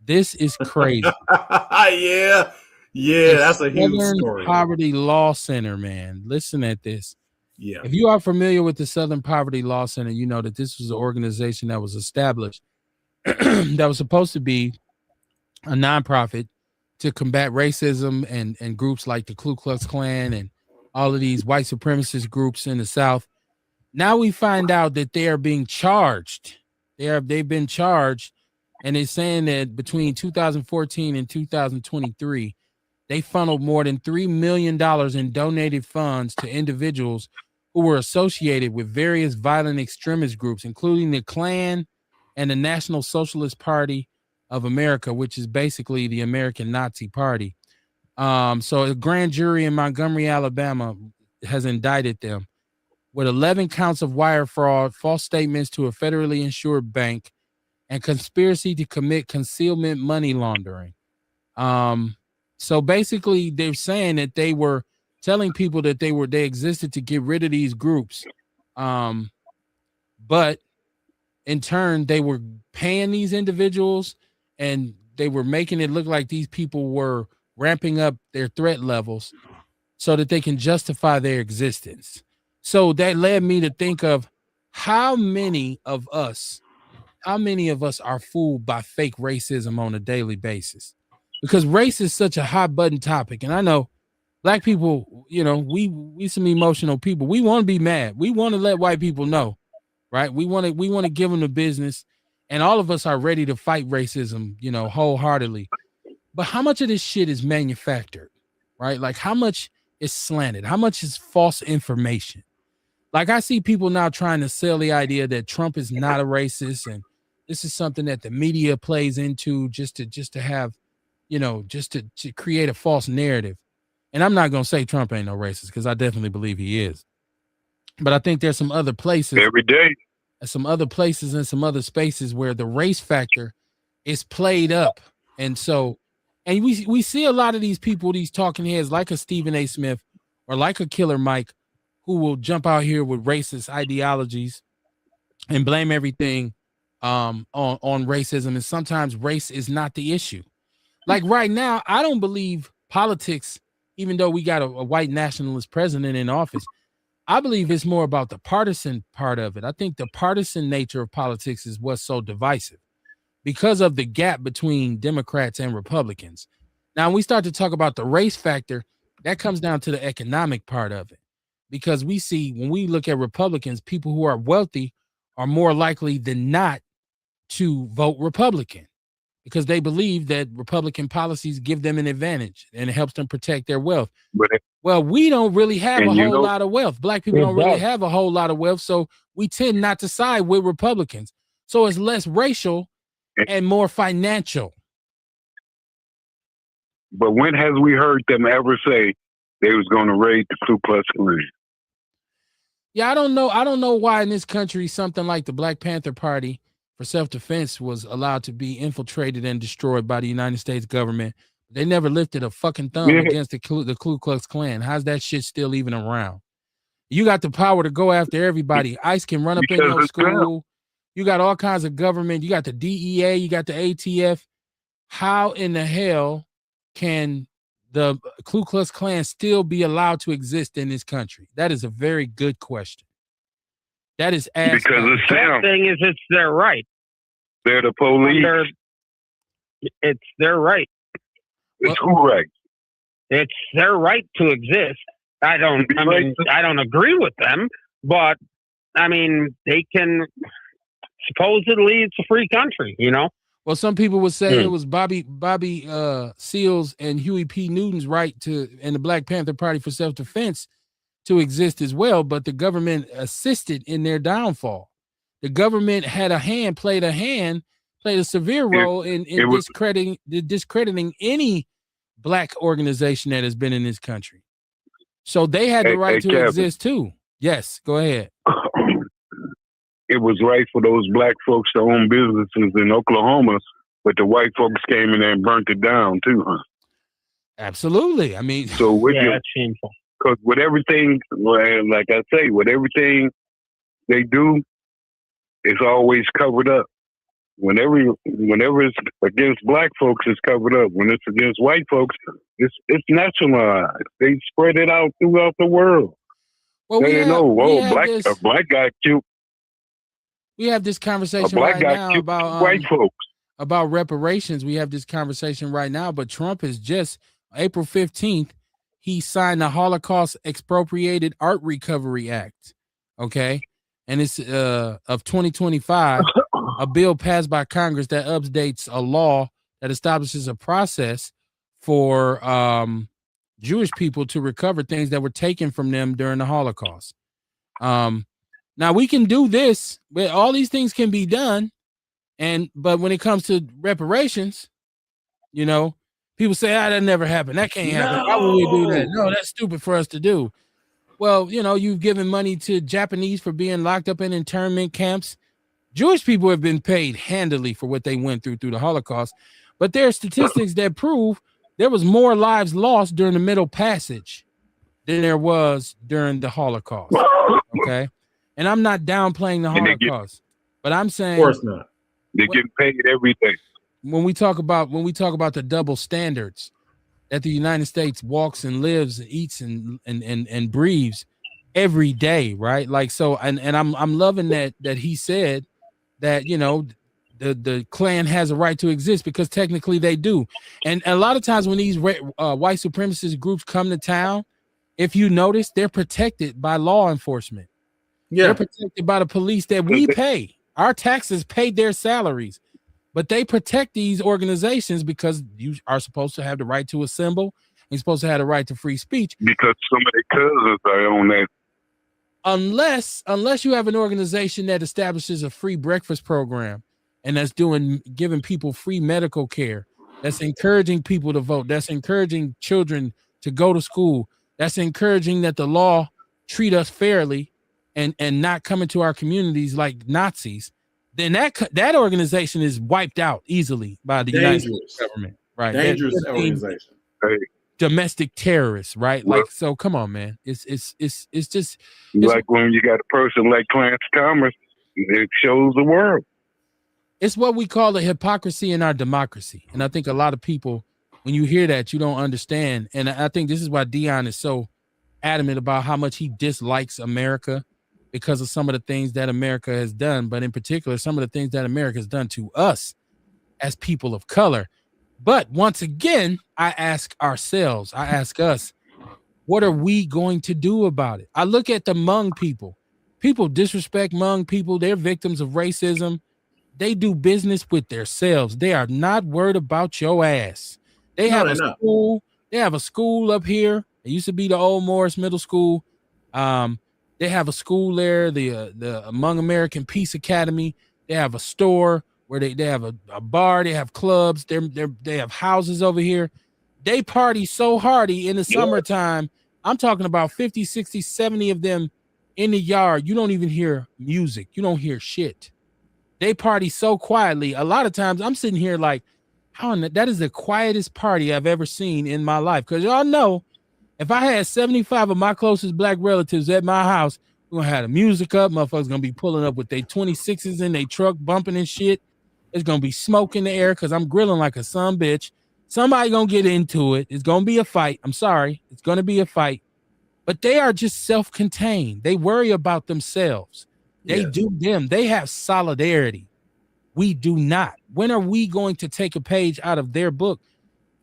S1: This is crazy.
S3: Yeah, that's a huge story.
S1: Poverty Law Center, man. Listen at this.
S3: Yeah.
S1: If you are familiar with the Southern Poverty Law Center, you know that this was an organization that was established that was supposed to be a nonprofit to combat racism and groups like the Ku Klux Klan and all of these white supremacist groups in the South. Now we find out that they are being charged They've been charged, and it's saying that between 2014 and 2023, they funneled more than $3 million in donated funds to individuals who were associated with various violent extremist groups, including the Klan and the National Socialist Party of America, which is basically the American Nazi Party. So a grand jury in Montgomery, Alabama, has indicted them with 11 counts of wire fraud, false statements to a federally insured bank, and conspiracy to commit concealment money laundering. So basically, they're saying that they were telling people that they existed to get rid of these groups, but in turn, they were paying these individuals, and they were making it look like these people were ramping up their threat levels so that they can justify their existence. So that led me to think of how many of us are fooled by fake racism on a daily basis, because race is such a hot button topic. And I know black people, we some emotional people. We want to be mad. We want to let white people know, right? We want to give them the business, and all of us are ready to fight racism, wholeheartedly. But how much of this shit is manufactured, right? Like, how much is slanted? How much is false information? Like, I see people now trying to sell the idea that Trump is not a racist, and this is something that the media plays into just to have, just to create a false narrative. And I'm not going to say Trump ain't no racist, because I definitely believe he is. But I think there's some other places
S6: every day,
S1: and some other places and some other spaces where the race factor is played up. And so, and we see a lot of these people, these talking heads like a Stephen A. Smith or like a Killer Mike, who will jump out here with racist ideologies and blame everything on racism. And sometimes race is not the issue. Like right now, I don't believe politics, even though we got a white nationalist president in office. I believe it's more about the partisan part of it. I think the partisan nature of politics is what's so divisive because of the gap between Democrats and Republicans. Now, when we start to talk about the race factor, that comes down to the economic part of it. Because we see, when we look at Republicans, people who are wealthy are more likely than not to vote Republican, because they believe that Republican policies give them an advantage and it helps them protect their wealth. Well, we don't really have a whole lot of wealth. Black people don't really have a whole lot of wealth, so we tend not to side with Republicans. So it's less racial and more financial.
S6: But when has we heard them ever say they was going to raid the Ku Klux Klan?
S1: Yeah, I don't know why in this country something like the Black Panther Party for self-defense was allowed to be infiltrated and destroyed by the United States government. They never lifted a fucking thumb against the Ku Klux Klan. How's that shit still even around? You got the power to go after everybody. ICE can run up in your school. You got all kinds of government. You got the DEA. You got the ATF. How in the hell can the Ku Klux Klan still be allowed to exist in this country? That is a very good question. That is asked.
S6: Because it's them.
S5: The thing is, it's their right.
S6: They're the police.
S5: It's their right.
S6: It's who right?
S5: It's their right to exist. I don't agree with them, but I mean, they can. Supposedly, it's a free country,
S1: Well, some people would say it was Bobby Seals and Huey P. Newton's right and the Black Panther Party for self-defense to exist as well, but the government assisted in their downfall. The government played a severe role in discrediting any Black organization that has been in this country. So they had the right to exist too. Yes, go ahead.
S6: It was right for those Black folks to own businesses in Oklahoma, but the white folks came in there and burnt it down too, huh?
S1: Absolutely. I mean,
S6: so
S5: that's shameful.
S6: Because with everything, like I say, with everything they do, it's always covered up. Whenever it's against Black folks, it's covered up. When it's against white folks, it's nationalized. They spread it out throughout the world.
S1: Well,
S6: a black guy killed.
S1: We have this conversation right now about
S6: white folks.
S1: About reparations. We have this conversation right now, but Trump has just April 15th, he signed the Holocaust Expropriated Art Recovery Act. Okay. And it's of 2025. a bill passed by Congress that updates a law that establishes a process for Jewish people to recover things that were taken from them during the Holocaust. Now we can do this, but all these things can be done. But when it comes to reparations, people say, that never happened. That can't happen. Why would we do that? No, that's stupid for us to do. Well, you've given money to Japanese for being locked up in internment camps. Jewish people have been paid handily for what they went through the Holocaust. But there are statistics that prove there was more lives lost during the Middle Passage than there was during the Holocaust. Okay. And I'm not downplaying the Holocaust, but I'm saying,
S3: of course not.
S6: They're getting paid every day.
S1: When we talk about the double standards that the United States walks and lives, eats and breathes every day, right? Like so, and I'm loving that he said that the Klan has a right to exist, because technically they do. And a lot of times when these white supremacist groups come to town, if you notice, they're protected by law enforcement. Yeah. They're protected by the police that we pay. Our taxes paid their salaries, but they protect these organizations because you are supposed to have the right to assemble. You're supposed to have the right to free speech.
S6: Because some of their cousins are on that.
S1: Unless you have an organization that establishes a free breakfast program and that's giving people free medical care, that's encouraging people to vote, that's encouraging children to go to school, that's encouraging that the law treat us fairly and not come into our communities like Nazis, then that organization is wiped out easily by the United States government. Right.
S3: Dangerous organization.
S1: Domestic terrorists, right? Well, like, so come on, man. It's just
S6: like when you got a person like Clarence Thomas, it shows the world.
S1: It's what we call the hypocrisy in our democracy. And I think a lot of people, when you hear that, you don't understand. And I think this is why Dion is so adamant about how much he dislikes America, because of some of the things that America has done, but in particular, some of the things that America has done to us as people of color. But once again, I ask us, what are we going to do about it? I look at the Hmong people. People disrespect Hmong people. They're victims of racism. They do business with themselves. They are not worried about your ass. They have a school. They have a school up here. It used to be the Old Morris Middle School. They have a school there, the Hmong American Peace Academy. They have a store where they have a bar. They have clubs. They have houses over here. They party so hardy in the summertime. I'm talking about 50, 60, 70 of them in the yard. You don't even hear music. You don't hear shit. They party so quietly. A lot of times I'm sitting here like, that is the quietest party I've ever seen in my life. Because y'all know, if I had 75 of my closest black relatives at my house, we're going to have the music up. Motherfuckers going to be pulling up with their 26s in their truck, bumping and shit. It's going to be smoke in the air because I'm grilling like a son bitch. Somebody going to get into it. It's going to be a fight. I'm sorry. It's going to be a fight. But they are just self-contained. They worry about themselves. They do them. They have solidarity. We do not. When are we going to take a page out of their book?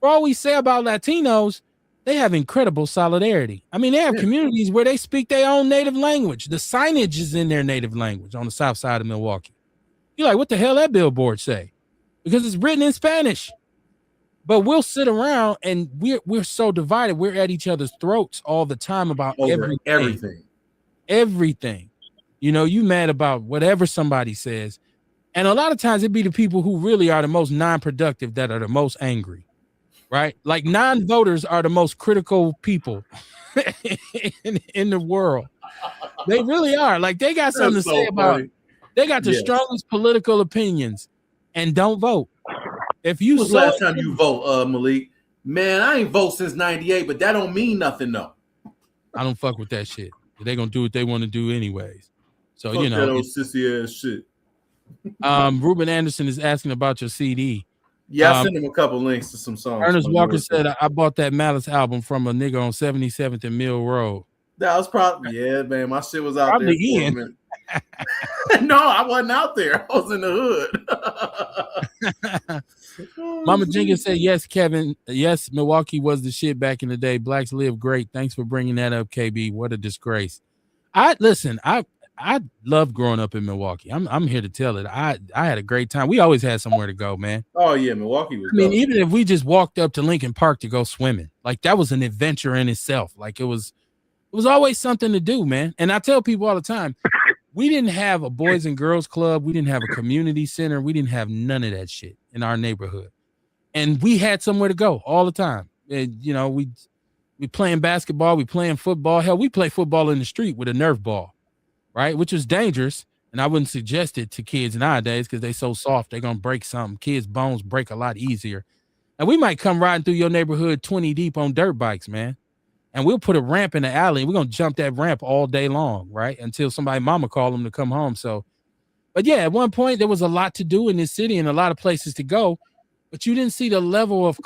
S1: For all we say about Latinos, they have incredible solidarity. I mean, they have communities where they speak their own native language. The signage is in their native language on the south side of Milwaukee. You're like, what the hell that billboard say? Because it's written in Spanish. But we'll sit around and we're so divided. We're at each other's throats all the time about everything. Everything. You mad about whatever somebody says. And a lot of times it'd be the people who really are the most non-productive that are the most angry. Right? Like non-voters are the most critical people in the world. They really are. Like they got something to say about it. They got the strongest political opinions and don't vote. If you
S3: When's the last time you vote, Malik? Man, I ain't vote since 98, but that don't mean nothing though.
S1: I don't fuck with that shit. They're gonna do what they want to do anyways. So
S3: fuck that old sissy ass shit.
S1: Ruben Anderson is asking about your CD.
S3: Yeah, I sent him a couple links to some songs.
S1: Ernest Walker said, I bought that Malice album from a nigga on 77th and Mill Road.
S3: That was probably, man, my shit was out probably there for a minute. No, I wasn't out there. I was in the
S1: hood. Mama Jenkins said, yes, Kevin. Yes, Milwaukee was the shit back in the day. Blacks live great. Thanks for bringing that up, KB. What a disgrace. I loved growing up in Milwaukee. I'm here to tell it. I had a great time. We always had somewhere to go, man.
S3: Oh yeah, Milwaukee was.
S1: I mean,
S3: dope.
S1: even if we just walked up to Lincoln Park to go swimming, like that was an adventure in itself. Like it was always something to do, man. And I tell people all the time, we didn't have a boys and girls club. We didn't have a community center. We didn't have none of that shit in our neighborhood. And we had somewhere to go all the time. And, you know, we playing basketball, we playing football. Hell, we play football in the street with a Nerf ball, right? Which was dangerous. And I wouldn't suggest it to kids nowadays because they're so soft. They're going to break something. Kids' bones break a lot easier. And we might come riding through your neighborhood 20 deep on dirt bikes, man. And we'll put a ramp in the alley. And we're going to jump that ramp all day long, right? Until somebody mama call them to come home. So, but yeah, at one point there was a lot to do in this city and a lot of places to go. But you didn't see the level of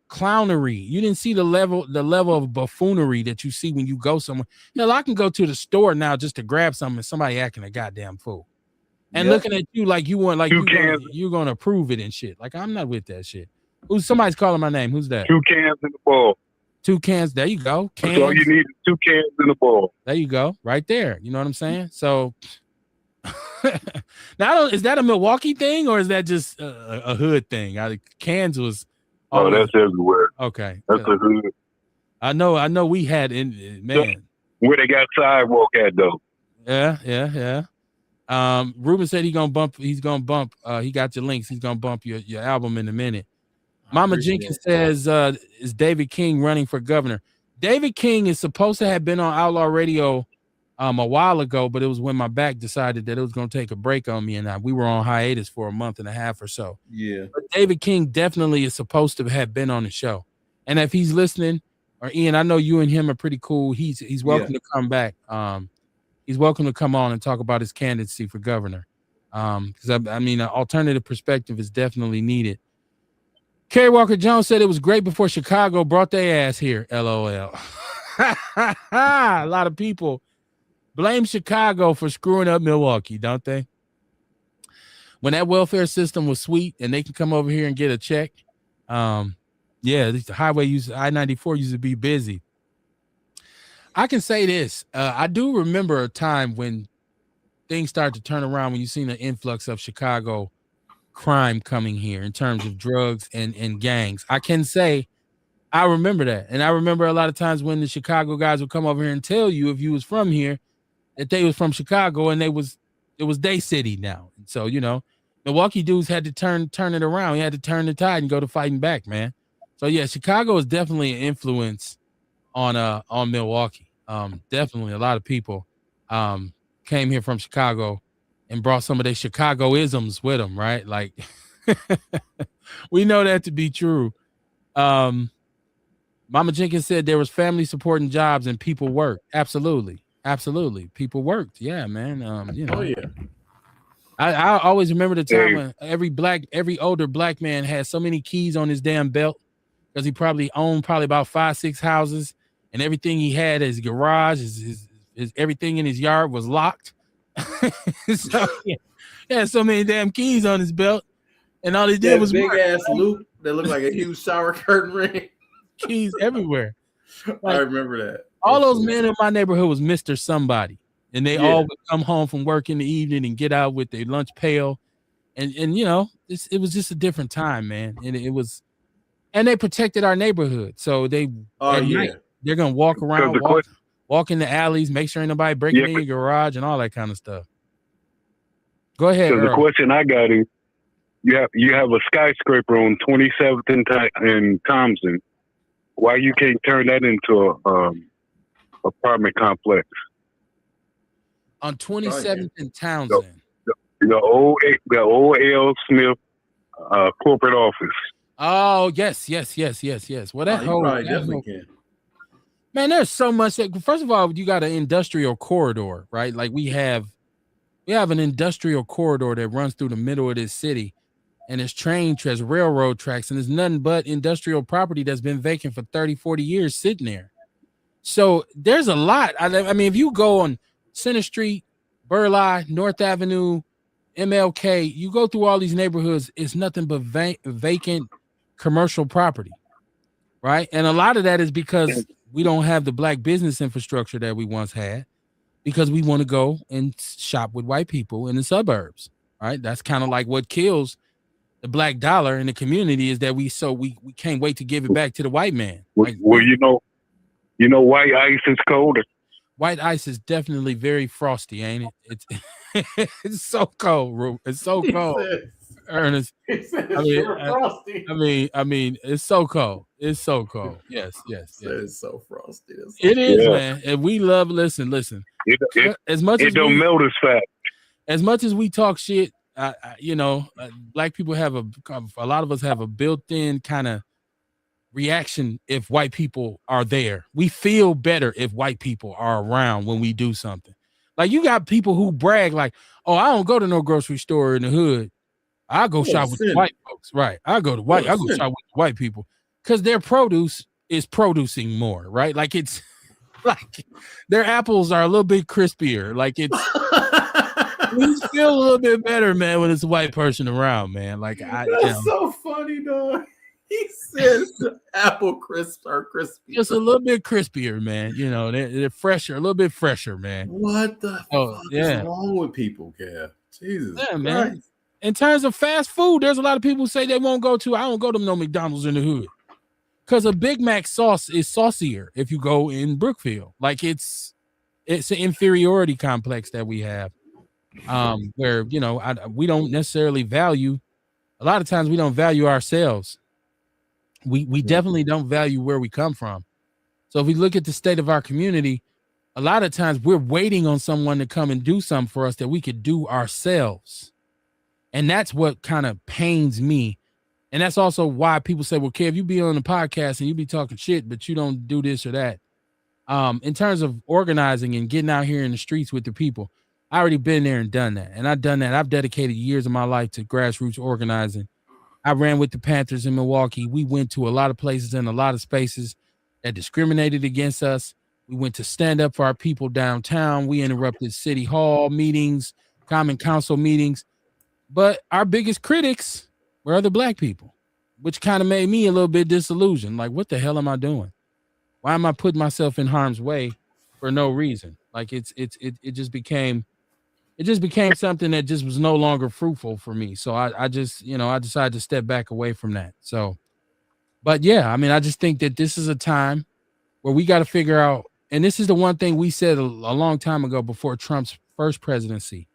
S1: clownery. You didn't see the level of buffoonery that you see when you go somewhere. Hell, I can go to the store now just to grab something and somebody acting a goddamn fool. And looking at you like you want, like you're gonna approve it and shit. Like I'm not with that shit. Somebody's calling my name. Who's that?
S6: 2 cans in the ball.
S1: 2 cans. There you go. Cans.
S6: That's all you need is 2 cans in the ball.
S1: There you go. Right there. You know what I'm saying? So now, is that a Milwaukee thing or is that just a hood thing? Cans was.
S6: Oh, that's everywhere.
S1: Okay,
S6: that's a hood.
S1: I know. We had man.
S6: Where they got sidewalk at though.
S1: Yeah. Ruben said he's gonna bump. He got your links. He's gonna bump your album in a minute. Mama Jenkins says, "Is David King running for governor?" David King is supposed to have been on Outlaw Radio a while ago, but it was when my back decided that it was going to take a break on me, and we were on hiatus for a month and a half or so.
S3: Yeah.
S1: But David King definitely is supposed to have been on the show. And if he's listening, or Ian, I know you and him are pretty cool. He's welcome to come back. He's welcome to come on and talk about his candidacy for governor. Because I mean, an alternative perspective is definitely needed. Kerry Walker Jones said it was great before Chicago brought their ass here. LOL. A lot of people blame Chicago for screwing up Milwaukee, don't they? When that welfare system was sweet and they can come over here and get a check. The highway I-94 used to be busy. I can say this. I do remember a time when things started to turn around when you seen an influx of Chicago crime coming here in terms of drugs and gangs. I can say I remember that. And I remember a lot of times when the Chicago guys would come over here and tell you if you was from here that they was from Chicago and it was their city now. So, you know, Milwaukee dudes had to turn it around. He had to turn the tide and go to fighting back, man. So yeah, Chicago is definitely an influence on Milwaukee. Definitely a lot of people came here from Chicago and brought some of their Chicagoisms with them, right? Like we know that to be true. Mama Jenkins said there was family supporting jobs and people worked. Absolutely. People worked. Yeah, man. You know.
S3: Oh yeah.
S1: I always remember the time when every older black man had so many keys on his damn belt because he probably owned about 5-6 houses and everything he had, his garage, his everything in his yard was locked. So yeah, so many damn keys on his belt, and all he did was
S3: big ass loop that looked like a huge shower curtain ring.
S1: Keys everywhere.
S3: I remember that.
S1: All those men in my neighborhood was Mr. Somebody, and they all would come home from work in the evening and get out with their lunch pail, and you know, it was just a different time, man. And it was, and they protected our neighborhood, so they night, they're gonna walk around, walk in the alleys, make sure ain't nobody breaking in your garage and all that kind of stuff. Go ahead.
S6: So the question I got is, you have a skyscraper on 27th and Thompson. Why you can't turn that into a apartment complex?
S1: On 27th and Townsend.
S6: The old L. Smith corporate office.
S1: Oh, yes. Well, that
S3: definitely can.
S1: Man, there's so much. First of all, you got an industrial corridor, right? Like we have an industrial corridor that runs through the middle of this city, and there's there's railroad tracks, and there's nothing but industrial property that's been vacant for 30, 40 years sitting there. So there's a lot. I mean, if you go on Center Street, Burleigh, North Avenue, MLK, you go through all these neighborhoods, it's nothing but vacant commercial property, right? And a lot of that is because we don't have the black business infrastructure that we once had, because we want to go and shop with white people in the suburbs. Right? That's kind of like what kills the black dollar in the community is that we can't wait to give it back to the white man. Like,
S6: Well, white ice is colder.
S1: White ice is definitely very frosty, ain't it? It's it's so cold, Ru. It's so cold, Ernest. I mean, it's so cold. It's so cold. Yes.
S3: It's so frosty.
S1: It is, man. And we love. Listen. As much as
S6: don't melt as fast.
S1: As much as we talk shit, black people have a lot of us have a built-in kind of reaction if white people are there. We feel better if white people are around when we do something. Like you got people who brag like, "Oh, I don't go to no grocery store in the hood. I go shop with the white folks." Right? I go shop with the white people because their produce is producing more. Right? Like it's like their apples are a little bit crispier. Like it's we feel a little bit better, man, when it's a white person around, man. Like
S3: that's so funny, dog. He says the apple crisps are crispy.
S1: Just a little bit crispier, man. They're fresher, a little bit fresher, man.
S3: What the fuck is wrong with people, Kev? Jesus Christ. Man.
S1: In terms of fast food, there's a lot of people who say they won't go to. I don't go to no McDonald's in the hood because a Big Mac sauce is saucier if you go in Brookfield. Like it's an inferiority complex that we have, where we don't necessarily value. A lot of times we don't value ourselves. We definitely don't value where we come from. So if we look at the state of our community, a lot of times we're waiting on someone to come and do something for us that we could do ourselves. And that's what kind of pains me. And that's also why people say, well, Kev, you be on the podcast and you be talking shit, but you don't do this or that. In terms of organizing and getting out here in the streets with the people, I already been there and done that. And I've done that. I've dedicated years of my life to grassroots organizing. I ran with the Panthers in Milwaukee. We went to a lot of places and a lot of spaces that discriminated against us. We went to stand up for our people downtown. We interrupted city hall meetings, common council meetings. But our biggest critics were other black people, which kind of made me a little bit disillusioned. Like, what the hell am I doing? Why am I putting myself in harm's way for no reason? Like it just became something that just was no longer fruitful for me. So I decided to step back away from that. So, but yeah, I mean, I just think that this is a time where we got to figure out, and this is the one thing we said a long time ago before Trump's first presidency.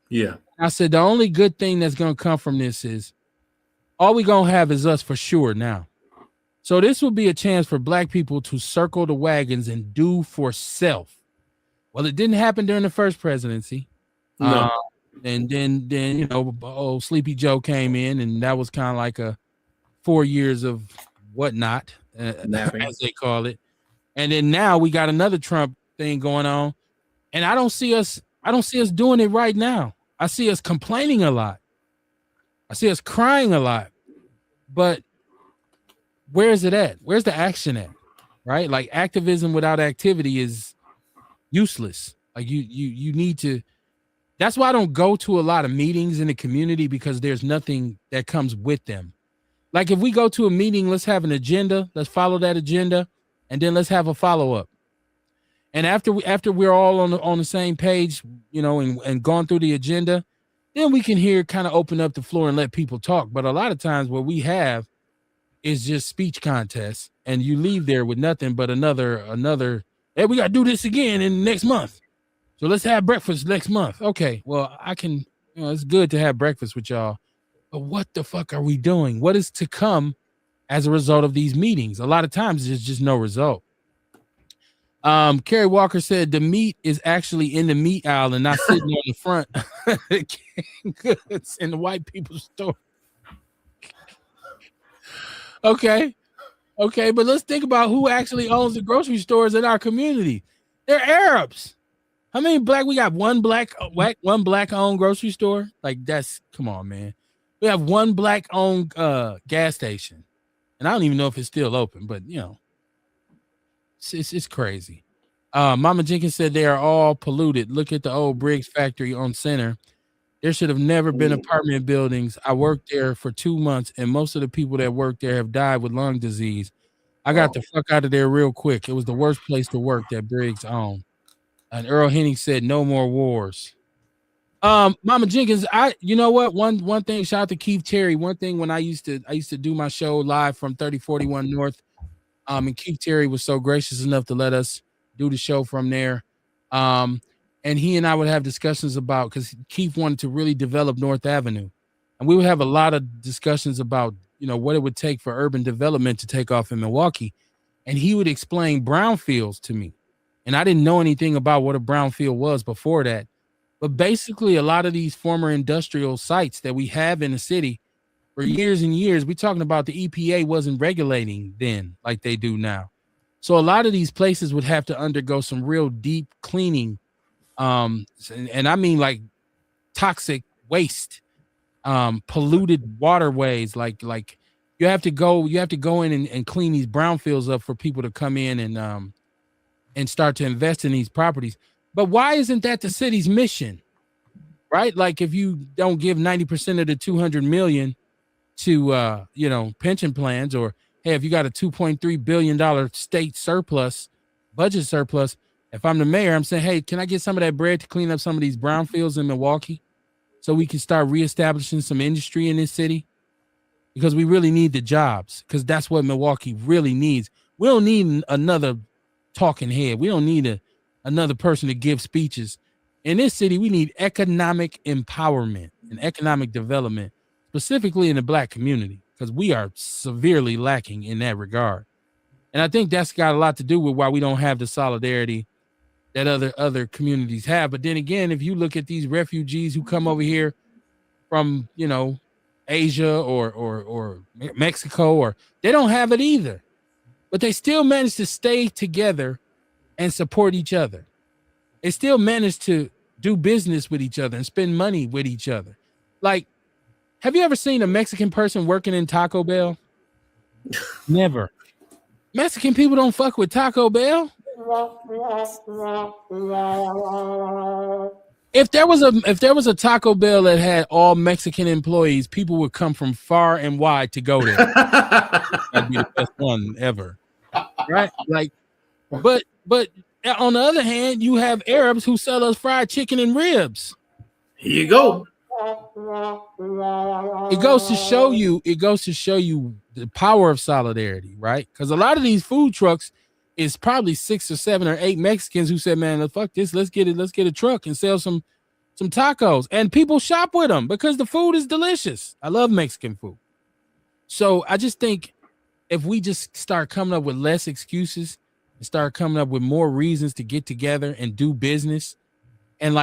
S3: Yeah.
S1: I said, the only good thing that's going to come from this is all we going to have is us for sure now. So this will be a chance for black people to circle the wagons and do for self. Well, it didn't happen during the first presidency.
S3: No.
S1: And then old Sleepy Joe came in, and that was kind of like a 4 years of whatnot, as they call it. And then now we got another Trump thing going on, and I don't see us doing it right now. I see us complaining a lot. I see us crying a lot. But where is it at? Where's the action at? Right? Like activism without activity is useless. Like you need to. That's why I don't go to a lot of meetings in the community, because there's nothing that comes with them. Like if we go to a meeting, let's have an agenda, let's follow that agenda, and then let's have a follow-up. And after we're all on the same page, and gone through the agenda, then we can kind of open up the floor and let people talk. But a lot of times what we have is just speech contests, and you leave there with nothing but another, hey, we got to do this again in next month. So let's have breakfast next month. Okay, well, I can, it's good to have breakfast with y'all, but what the fuck are we doing? What is to come as a result of these meetings? A lot of times there's just no result. Kerry Walker said the meat is actually in the meat aisle and not sitting on the front goods in the white people's store. Okay, but let's think about who actually owns the grocery stores in our community. They're Arabs. How many we got one black owned grocery store? Like come on, man. We have one black owned gas station, and I don't even know if it's still open, but it's crazy. Mama Jenkins said they are all polluted. Look at the old Briggs factory on Center. There should have never been apartment buildings. I worked there for 2 months, and most of the people that work there have died with lung disease. I got the fuck out of there real quick. It was the worst place to work that Briggs owned. And Earl Henning said, "No more wars." Mama Jenkins, you know what? One thing, shout out to Keith Terry. One thing when I used to do my show live from 3041 North. And Keith Terry was so gracious enough to let us do the show from there. And he and I would have discussions about, because Keith wanted to really develop North Avenue. And we would have a lot of discussions about, what it would take for urban development to take off in Milwaukee. And he would explain brownfields to me. And I didn't know anything about what a brownfield was before that. But basically, a lot of these former industrial sites that we have in the city for years and years, we're talking about the EPA wasn't regulating then like they do now. So a lot of these places would have to undergo some real deep cleaning. And I mean like toxic waste, polluted waterways, like you have to go in and clean these brownfields up for people to come in and start to invest in these properties. But why isn't that the city's mission? Right? Like if you don't give 90% of the 200 million to pension plans, or hey, if you got a $2.3 billion state surplus, budget surplus, if I'm the mayor, I'm saying, hey, can I get some of that bread to clean up some of these brownfields in Milwaukee so we can start reestablishing some industry in this city? Because we really need the jobs, because that's what Milwaukee really needs. We don't need another talking head. We don't need another person to give speeches. In this city, we need economic empowerment and economic development, specifically in the Black community, because we are severely lacking in that regard. And I think that's got a lot to do with why we don't have the solidarity that other communities have. But then again, if you look at these refugees who come over here from, Asia or Mexico, or they don't have it either, but they still manage to stay together and support each other. They still manage to do business with each other and spend money with each other. Like, have you ever seen a Mexican person working in Taco Bell? Never. Mexican people don't fuck with Taco Bell. If there was a Taco Bell that had all Mexican employees, people would come from far and wide to go there. That'd be the best one ever, right? Like, but on the other hand, you have Arabs who sell us fried chicken and ribs.
S2: Here you go.
S1: It goes to show you the power of solidarity, right? Because a lot of these food trucks is probably 6 or 7 or 8 Mexicans who said, man, fuck this, let's get a truck and sell some tacos, and people shop with them because the food is delicious. I love Mexican food. So I just think if we just start coming up with less excuses and start coming up with more reasons to get together and do business, and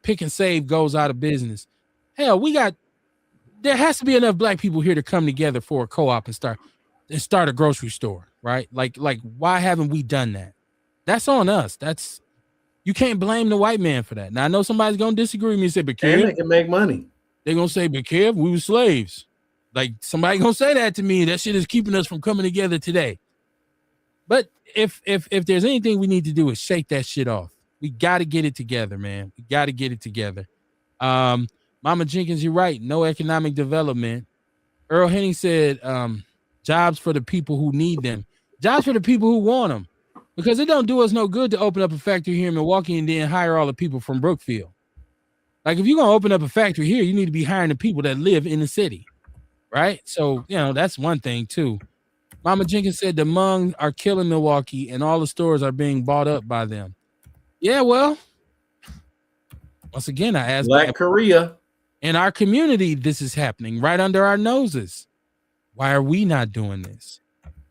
S1: Pick and Save goes out of business. Hell, there has to be enough Black people here to come together for a co-op and start a grocery store, right? Like why haven't we done that? That's on us. You can't blame the white man for that. Now I know somebody's gonna disagree with me and say, but
S2: and they can make money.
S1: They're gonna say, but Kev, we were slaves. Like somebody gonna say that to me. That shit is keeping us from coming together today. But if there's anything we need to do is shake that shit off. We got to get it together, man. We got to get it together. Mama Jenkins, you're right. No economic development. Earl Henning said, jobs for the people who need them. Jobs for the people who want them. Because it don't do us no good to open up a factory here in Milwaukee and then hire all the people from Brookfield. Like if you're going to open up a factory here, you need to be hiring the people that live in the city. Right? So, that's one thing too. Mama Jenkins said the Hmong are killing Milwaukee and all the stores are being bought up by them. Yeah, well, once again, I asked
S2: Black Korea.
S1: In our community, this is happening right under our noses. Why are we not doing this?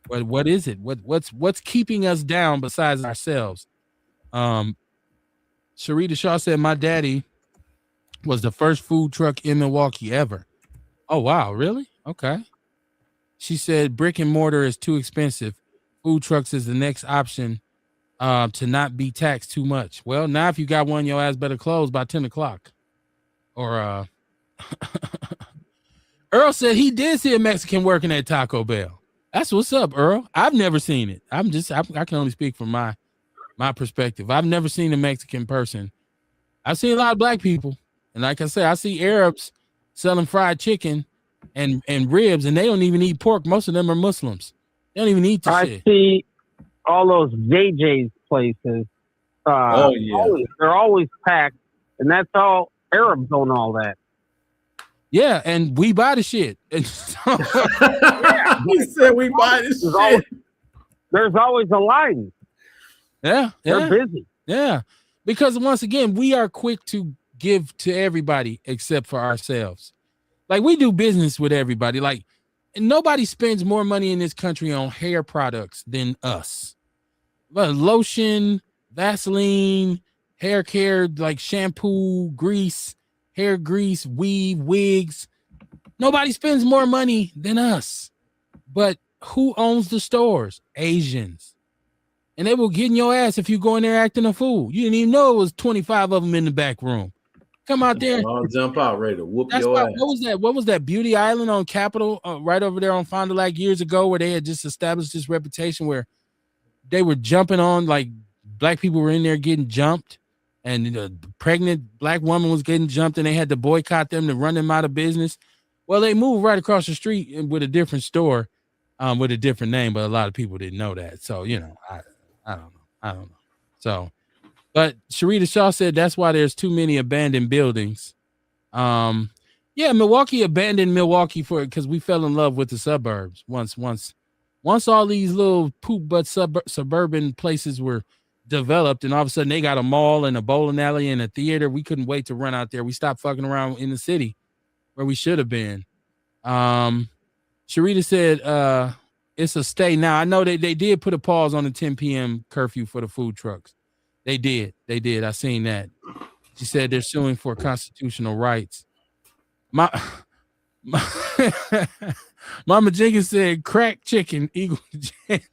S1: What is it? What's keeping us down besides ourselves? Sharita Shaw said my daddy was the first food truck in Milwaukee ever. Oh wow, really? Okay. She said brick and mortar is too expensive. Food trucks is the next option to not be taxed too much. Well, now if you got one, your ass better close by 10 o'clock. Or Earl said he did see a Mexican working at Taco Bell. That's what's up, Earl. I've never seen it. I can only speak from my perspective. I've never seen a Mexican person. I've seen a lot of Black people. And like I said, I see Arabs selling fried chicken and ribs, and they don't even eat pork. Most of them are Muslims. They don't even eat the shit.
S5: I see all those JJ's places
S3: Oh, yeah.
S5: They're always packed, and that's all. Arabs own all that.
S1: Yeah, and we buy the shit. And so,
S3: He said we buy this shit.
S5: There's always a line.
S1: yeah,
S5: They're busy.
S1: yeah. Because once again, we are quick to give to everybody except for ourselves. Like, we do business with everybody. Like, nobody spends more money in this country on hair products than us. But lotion, Vaseline, hair care, like shampoo, grease, hair grease, weave, wigs. Nobody spends more money than us. But who owns the stores? Asians. And they will get in your ass if you go in there acting a fool. You didn't even know it was 25 of them in the back room. Come out there.
S3: I'll jump out ready to whoop
S1: That's
S3: your
S1: why,
S3: ass.
S1: what was that Beauty Island on Capitol, right over there on Fond du Lac years ago, where they had just established this reputation where they were jumping on, like, black people were in there getting jumped, and the pregnant black woman was getting jumped, and they had to boycott them to run them out of business. Well, they moved right across the street with a different store, with a different name, but a lot of people didn't know that. So, you know, I don't know. So, but Sharita Shaw said that's why there's too many abandoned buildings. Yeah, Milwaukee abandoned Milwaukee because we fell in love with the suburbs. Once all these little poop butt suburban places were developed, and all of a sudden they got a mall and a bowling alley and a theater, we couldn't wait to run out there. We stopped fucking around in the city where we should have been. Sharita said it's a stay. Now, I know they did put a pause on the 10 p.m. curfew for the food trucks. They did. I seen that. She said they're suing for constitutional rights. Mama Jenkins said crack chicken equal.
S3: That's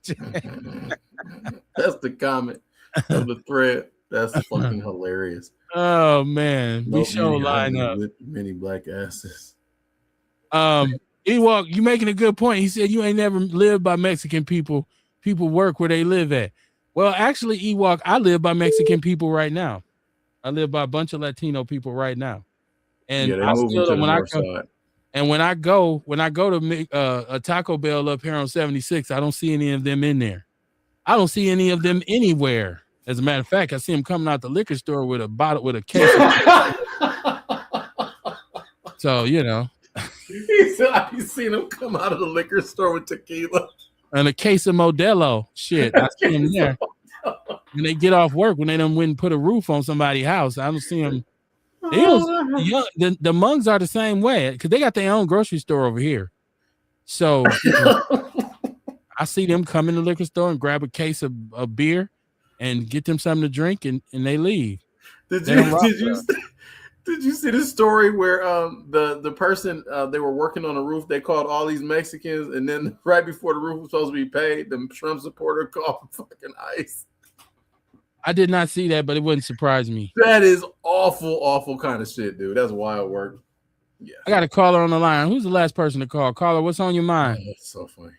S3: the comment of the thread. That's fucking hilarious.
S1: Oh man, we
S3: Nope,
S1: show line up
S3: with many black asses.
S1: Ewok, you making a good point. He said you ain't never lived by Mexican people. People work where they live at. Well, actually, Ewok, I live by Mexican people right now. I live by a bunch of Latino people right now. And
S3: yeah, they moving to the north side.
S1: And when I go to a Taco Bell up here on 76, I don't see any of them in there. I don't see any of them anywhere. As a matter of fact, I see them coming out the liquor store with a case. So, you know.
S3: He said, I've seen them come out of the liquor store with tequila.
S1: And a case of Modelo. Shit, I see them there. When they get off work, when they done went and put a roof on somebody's house, I don't see them. The Hmongs are the same way because they got their own grocery store over here. So I see them come in the liquor store and grab a case of beer and get them something to drink, and they leave.
S3: Did you see the story where the person they were working on the roof, they called all these Mexicans, and then right before the roof was supposed to be paid, the Trump supporter called fucking ICE.
S1: I did not see that, but it wouldn't surprise me.
S3: That is awful kind of shit, dude. That's wild work. Yeah.
S1: I got a caller on the line. Who's the last person to call? Caller, what's on your mind?
S3: Oh, that's so funny.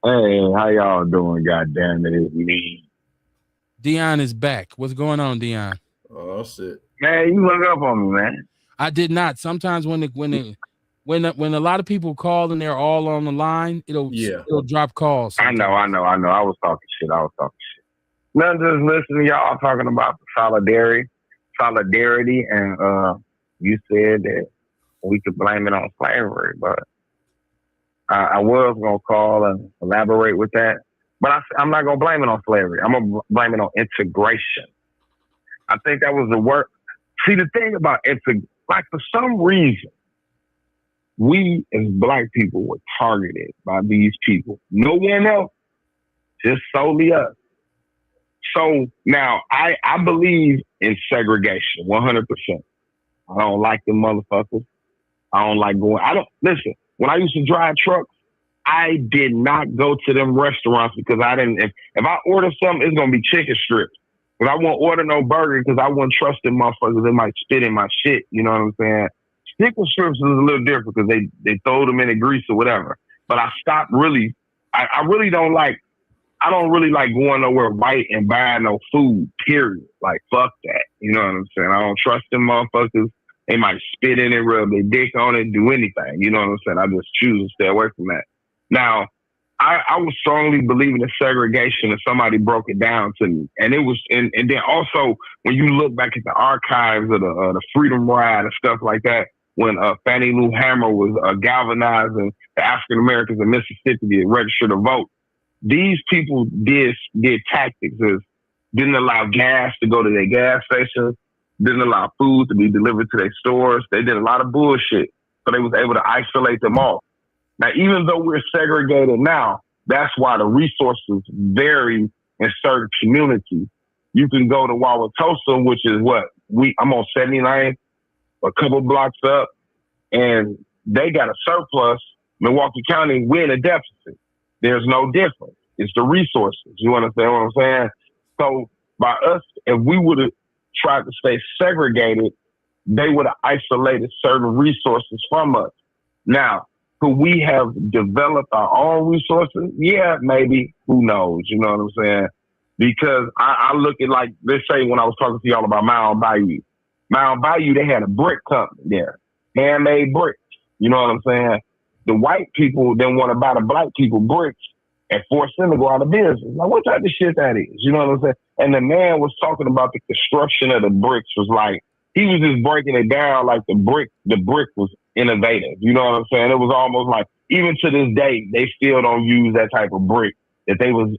S4: Hey, how y'all doing? God damn it, it's me.
S1: Dion is back. What's going on, Dion?
S3: Oh shit.
S4: Man, you hung up on me, man.
S1: I did not. Sometimes when a lot of people call and they're all on the line, it'll drop calls.
S4: Sometimes. I know. I was talking shit. Nothing, just listening to y'all talking about the solidarity, and you said that we could blame it on slavery, but I was gonna call and elaborate with that, but I'm not gonna blame it on slavery. I'm gonna blame it on integration. I think that was the word. See, the thing about like for some reason, we as black people were targeted by these people. No one else, just solely us. So now I believe in segregation 100%. I don't like them motherfuckers. I don't like going. Listen, when I used to drive trucks, I did not go to them restaurants because I didn't. If I order something, it's going to be chicken strips. If I won't order no burger because I wouldn't trust them motherfuckers, they might spit in my shit. You know what I'm saying? Chicken strips is a little different because they throw them in the grease or whatever. But I stopped really. I really don't like. I don't really like going nowhere white and buying no food, period. Like, fuck that. You know what I'm saying? I don't trust them motherfuckers. They might spit in it, rub their dick on it, do anything. You know what I'm saying? I just choose to stay away from that. Now, I was strongly believing in segregation, and somebody broke it down to me. And it was, and then also when you look back at the archives of the Freedom Ride and stuff like that, when Fannie Lou Hamer was galvanizing the African Americans in Mississippi to get registered to vote, these people did tactics. Didn't allow gas to go to their gas stations, didn't allow food to be delivered to their stores. They did a lot of bullshit, so they was able to isolate them all. Now, even though we're segregated now, that's why the resources vary in certain communities. You can go to Wauwatosa, which is I'm on 79th, a couple blocks up, and they got a surplus. Milwaukee County, we're in a deficit. There's no difference. It's the resources. You understand what I'm saying? So by us, if we would have tried to stay segregated, they would have isolated certain resources from us. Now, could we have developed our own resources? Yeah, maybe. Who knows? You know what I'm saying? Because I look at, like, let's say when I was talking to y'all about Mound Bayou. Mound Bayou, they had a brick company there. Handmade bricks. You know what I'm saying? The white people didn't want to buy the black people bricks and force them to go out of business. Like, what type of shit that is? You know what I'm saying? And the man was talking about the construction of the bricks was like, he was just breaking it down like the brick was innovative. You know what I'm saying? It was almost like, even to this day, they still don't use that type of brick that they was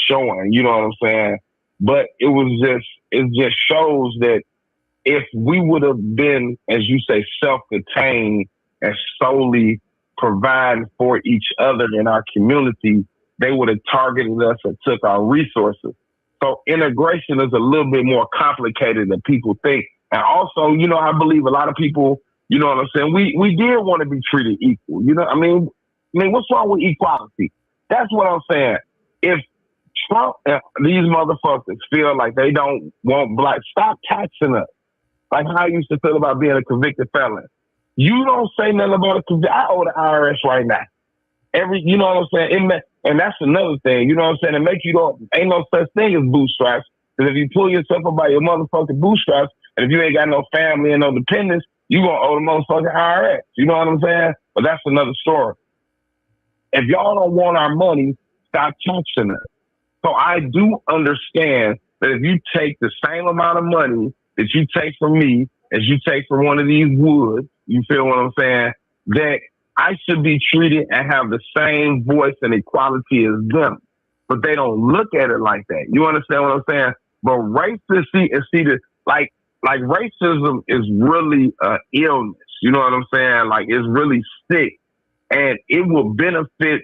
S4: showing. You know what I'm saying? But it just shows that if we would have been, as you say, self-contained and solely providing for each other in our community, they would have targeted us and took our resources. So integration is a little bit more complicated than people think. And also, you know, I believe a lot of people, you know what I'm saying, we did want to be treated equal. You know, I mean, what's wrong with equality? That's what I'm saying. If Trump and these motherfuckers feel like they don't want black, stop taxing us. Like how I used to feel about being a convicted felon. You don't say nothing about a convicted. I owe the IRS right now. You know what I'm saying? And that's another thing. You know what I'm saying? It makes ain't no such thing as bootstraps. Because if you pull yourself up by your motherfucking bootstraps, and if you ain't got no family and no dependents, you gonna owe the motherfucking IRS. You know what I'm saying? But that's another story. If y'all don't want our money, stop taxing us. So I do understand that if you take the same amount of money that you take from me as you take from one of these woods, you feel what I'm saying? That I should be treated and have the same voice and equality as them. But they don't look at it like that. You understand what I'm saying? But like racism is really an illness. You know what I'm saying? Like, it's really sick. And it will benefit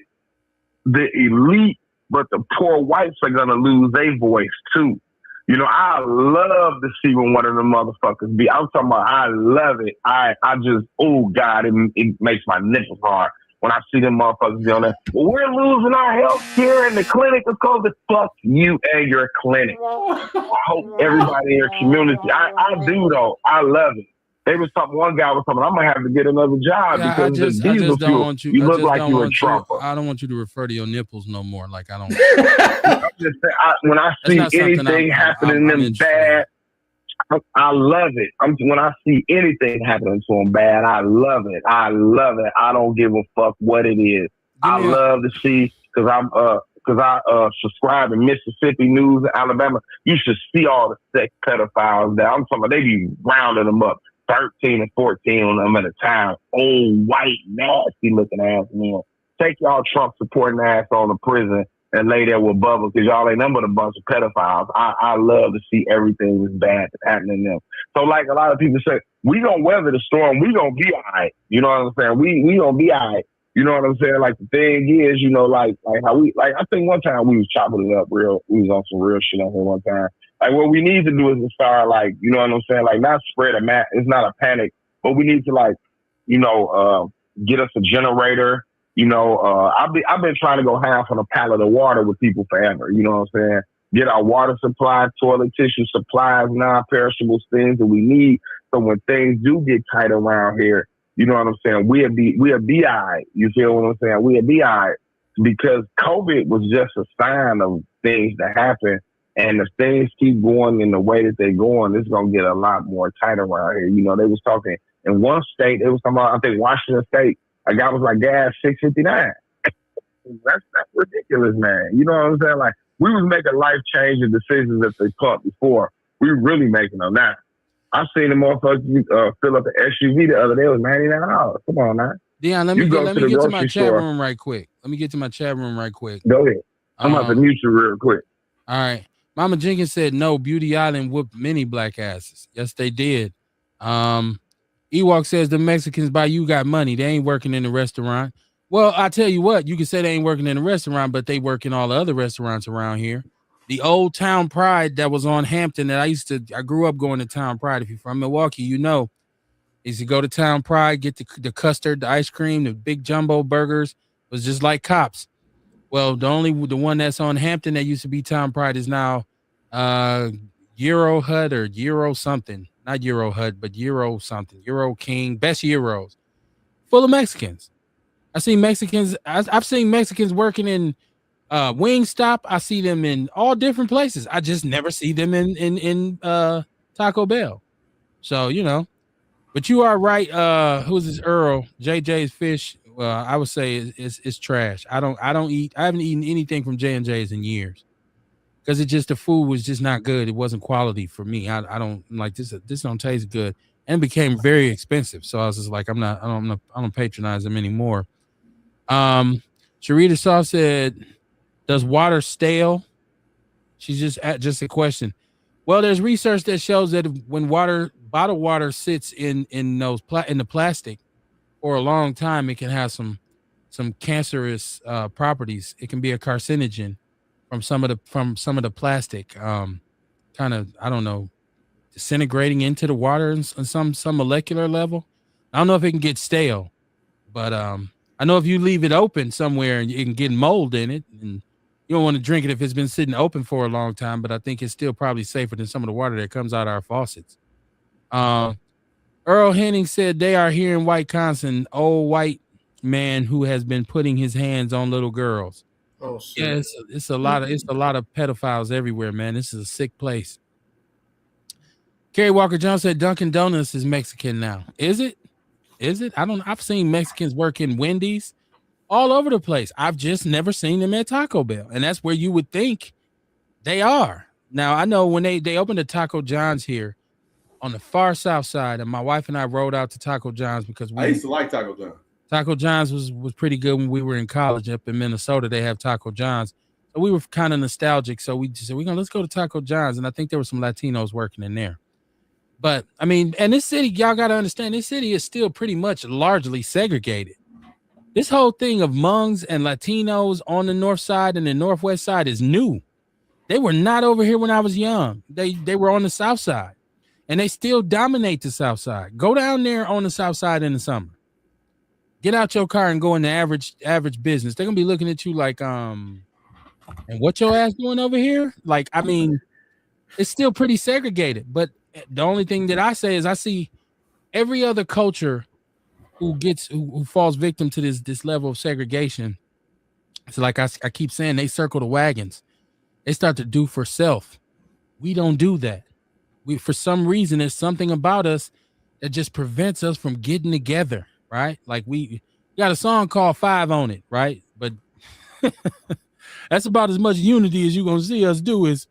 S4: the elite, but the poor whites are going to lose their voice too. You know, I love to see when one of them motherfuckers be, I'm talking about, I love it. I just, oh God, it makes my nipples hard when I see them motherfuckers be on there. Well, we're losing our health care in the clinic because of fuck you and your clinic. I hope everybody in your community, I do though. I love it. They was talking, one guy was talking, I'm going to have to get another job because of the diesel fuel. You look like you a Trump.
S1: I don't want you to refer to your nipples no more. Like, I don't.
S4: When I see anything happening to them bad, I love it. When I see anything happening to them bad, I love it. I love it. I don't give a fuck what it is. I love to see, because I subscribe to Mississippi News in Alabama. You should see all the sex pedophiles there. I'm talking about, they be rounding them up. 13 and 14 on them at a time. Old, white, nasty looking ass men. Take y'all Trump supporting ass on the prison and lay there with Bubba, because y'all ain't nothing but a bunch of pedophiles. I love to see everything that's bad that's happening to them. So like a lot of people say, we gonna weather the storm. We gonna be all right. You know what I'm saying? We gonna be all right. You know what I'm saying? Like, the thing is, you know, like how I think one time we was chopping it up real. We was on some real shit on here one time. Like, what we need to do is to start, like, you know what I'm saying? Like, not spread a mat. It's not a panic, but we need to, like, you know, get us a generator. You know, I've been trying to go half on a pallet of water with people forever. You know what I'm saying? Get our water supply, toilet tissue supplies, non-perishable things that we need. So when things do get tight around here, you know what I'm saying? We'll be all right. You feel what I'm saying? We'll be all right. Because COVID was just a sign of things that happen. And if things keep going in the way that they're going, it's going to get a lot more tight around here. You know, they was talking in one state, they was talking about, I think, Washington State, a guy was like, gas $6.59. That's ridiculous, man. You know what I'm saying? Like, we was making life-changing decisions that they taught before. We really making them now. I seen the motherfuckers fill up an SUV the other day. It was $99. Come on, man.
S1: Dion, let me get to my chat room right quick.
S4: Go ahead. I'm about to mute you real quick.
S1: All right. Mama Jenkins said, no, Beauty Island whooped many black asses. Yes, they did. Ewok says the Mexicans by you got money. They ain't working in the restaurant. Well, I tell you what, you can say they ain't working in the restaurant, but they work in all the other restaurants around here. The old Town Pride that was on Hampton that I grew up going to Town Pride. If you're from Milwaukee, you know. Is you go to Town Pride, get the custard, the ice cream, the big jumbo burgers. It was just like Cops. Well, the one that's on Hampton that used to be Town Pride is now Euro Hut or Euro something. Not Euro Hut, but Euro something. Euro King, best Euros. Full of Mexicans. I've seen Mexicans working in Wingstop. I see them in all different places. I just never see them in Taco Bell. So, you know. But you are right. Who's this Earl? JJ's Fish. I would say it's trash. I haven't eaten anything from J&J's in years because the food was just not good. It wasn't quality for me. I don't like this. This don't taste good, and it became very expensive. So I was just like, I don't patronize them anymore. Sharita Saw said, "Does water stale?" She's just a question. Well, there's research that shows that when bottled water sits in the plastic for a long time, it can have some cancerous properties. It can be a carcinogen from some of the plastic, kind of, I don't know, disintegrating into the water on some molecular level. I don't know if it can get stale, but I know if you leave it open somewhere and it can get mold in it, and you don't want to drink it if it's been sitting open for a long time, but I think it's still probably safer than some of the water that comes out of our faucets. Earl Henning said they are here in Wisconsin, old white man who has been putting his hands on little girls.
S2: Oh, shit.
S1: Yeah, it's a lot of pedophiles everywhere, man. This is a sick place. Kerry Walker Jones said Dunkin' Donuts is Mexican now. Is it? I've seen Mexicans work in Wendy's all over the place. I've just never seen them at Taco Bell. And that's where you would think they are. Now, I know when they opened a Taco John's here on the far south side, and my wife and I rode out to Taco John's because
S3: I used to like Taco John's.
S1: Taco John's was pretty good when we were in college up in Minnesota. They have Taco John's. So we were kind of nostalgic. So we just said, let's go to Taco John's. And I think there were some Latinos working in there. But, I mean, and this city, y'all got to understand, this city is still pretty much largely segregated. This whole thing of Hmong's and Latinos on the north side and the northwest side is new. They were not over here when I was young. They were on the south side. And they still dominate the south side. Go down there on the south side in the summer. Get out your car and go in the average business. They're going to be looking at you like, and what your ass doing over here? Like, I mean, it's still pretty segregated. But the only thing that I say is I see every other culture who falls victim to this level of segregation. It's like I keep saying, they circle the wagons. They start to do for self. We don't do that. For some reason, there's something about us that just prevents us from getting together, right? Like we got a song called 5 on it, right? But that's about as much unity as you're gonna see us do is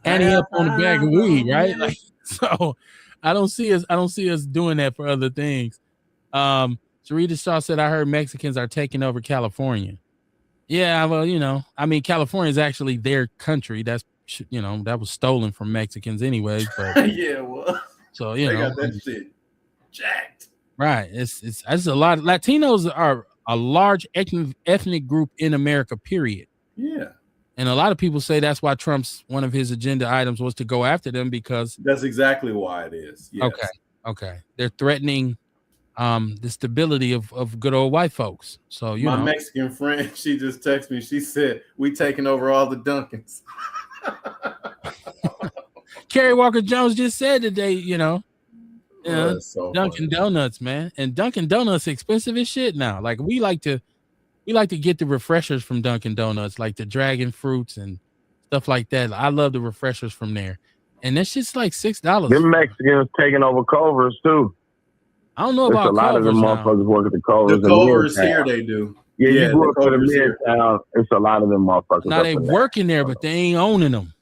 S1: Annie up on the bag of weed, right? Like, so I don't see us doing that for other things. Sarita Shaw said, I heard Mexicans are taking over California. Yeah, well, I mean, California is actually their country. That's, that was stolen from Mexicans anyways. But
S2: yeah, well,
S3: so they got that shit jacked.
S1: Right. It's a lot. Latinos are a large ethnic group in America, period.
S3: Yeah.
S1: And a lot of people say that's why one of his agenda items was to go after them because
S3: that's exactly why it is. Yes.
S1: Okay. They're threatening the stability of good old white folks. So
S3: my Mexican friend, she just texted me. She said, "We taking over all the Dunkins."
S1: Kerry Walker Jones just said that they,
S3: so
S1: Dunkin' Donuts, man, and Dunkin' Donuts expensive as shit now. Like we like to get the refreshers from Dunkin' Donuts, like the dragon fruits and stuff like that. I love the refreshers from there, and that's just like $6.
S4: Them Mexicans taking over Culver's too.
S1: I don't know about
S4: a lot
S1: Culver's
S4: of them motherfuckers work at the Culver's.
S3: The Culver's here, they do.
S4: Yeah,
S3: Yeah,
S4: you go
S3: the
S4: up to the
S3: Culver's here.
S4: Midtown. It's a lot of them motherfuckers.
S1: Now
S4: up
S1: they
S4: in there.
S1: working there, but they ain't owning them.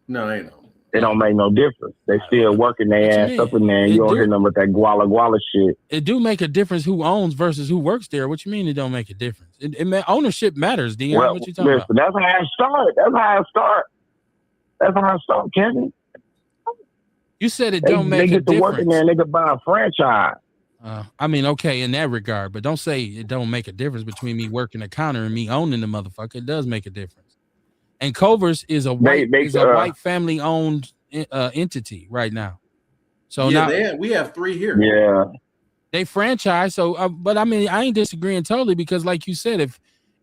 S3: No, they know.
S4: It don't make no difference. They still working
S1: What
S4: their
S1: you
S4: ass
S1: mean?
S4: up in there, and
S1: It
S4: you don't
S1: do.
S4: hear nothing but that guala shit.
S1: It do make a difference who owns versus who works there. What you mean it don't make a difference? Ownership matters, Dion.
S4: Well,
S1: What you talking about?
S4: That's how I start, Kevin.
S1: You said it don't make
S4: they
S1: a
S4: get to work in there
S1: difference.
S4: and they can buy a franchise.
S1: I mean, okay, in that regard, but don't say it don't make a difference between me working the counter and me owning the motherfucker. It does make a difference. And Culver's is a white family owned entity right now. So now
S3: we have 3 here.
S4: Yeah,
S1: they franchise. So, but I mean, I ain't disagreeing totally because, like you said,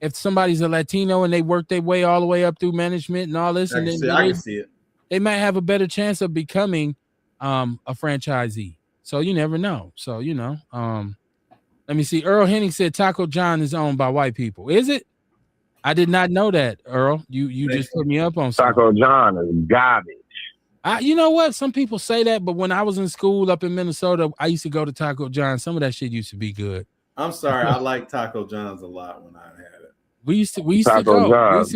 S1: if somebody's a Latino and they work their way all the way up through management and all this,
S3: I can see it.
S1: They might have a better chance of becoming a franchisee. So you never know. So let me see. Earl Henning said Taco John is owned by white people. Is it? I did not know that, Earl. You just put me up on something.
S4: Taco John is garbage.
S1: You know what? Some people say that, but when I was in school up in Minnesota, I used to go to Taco John. Some of that shit used to be good.
S3: I'm sorry, I like Taco John's a lot when I had it.
S1: We used to go. We used to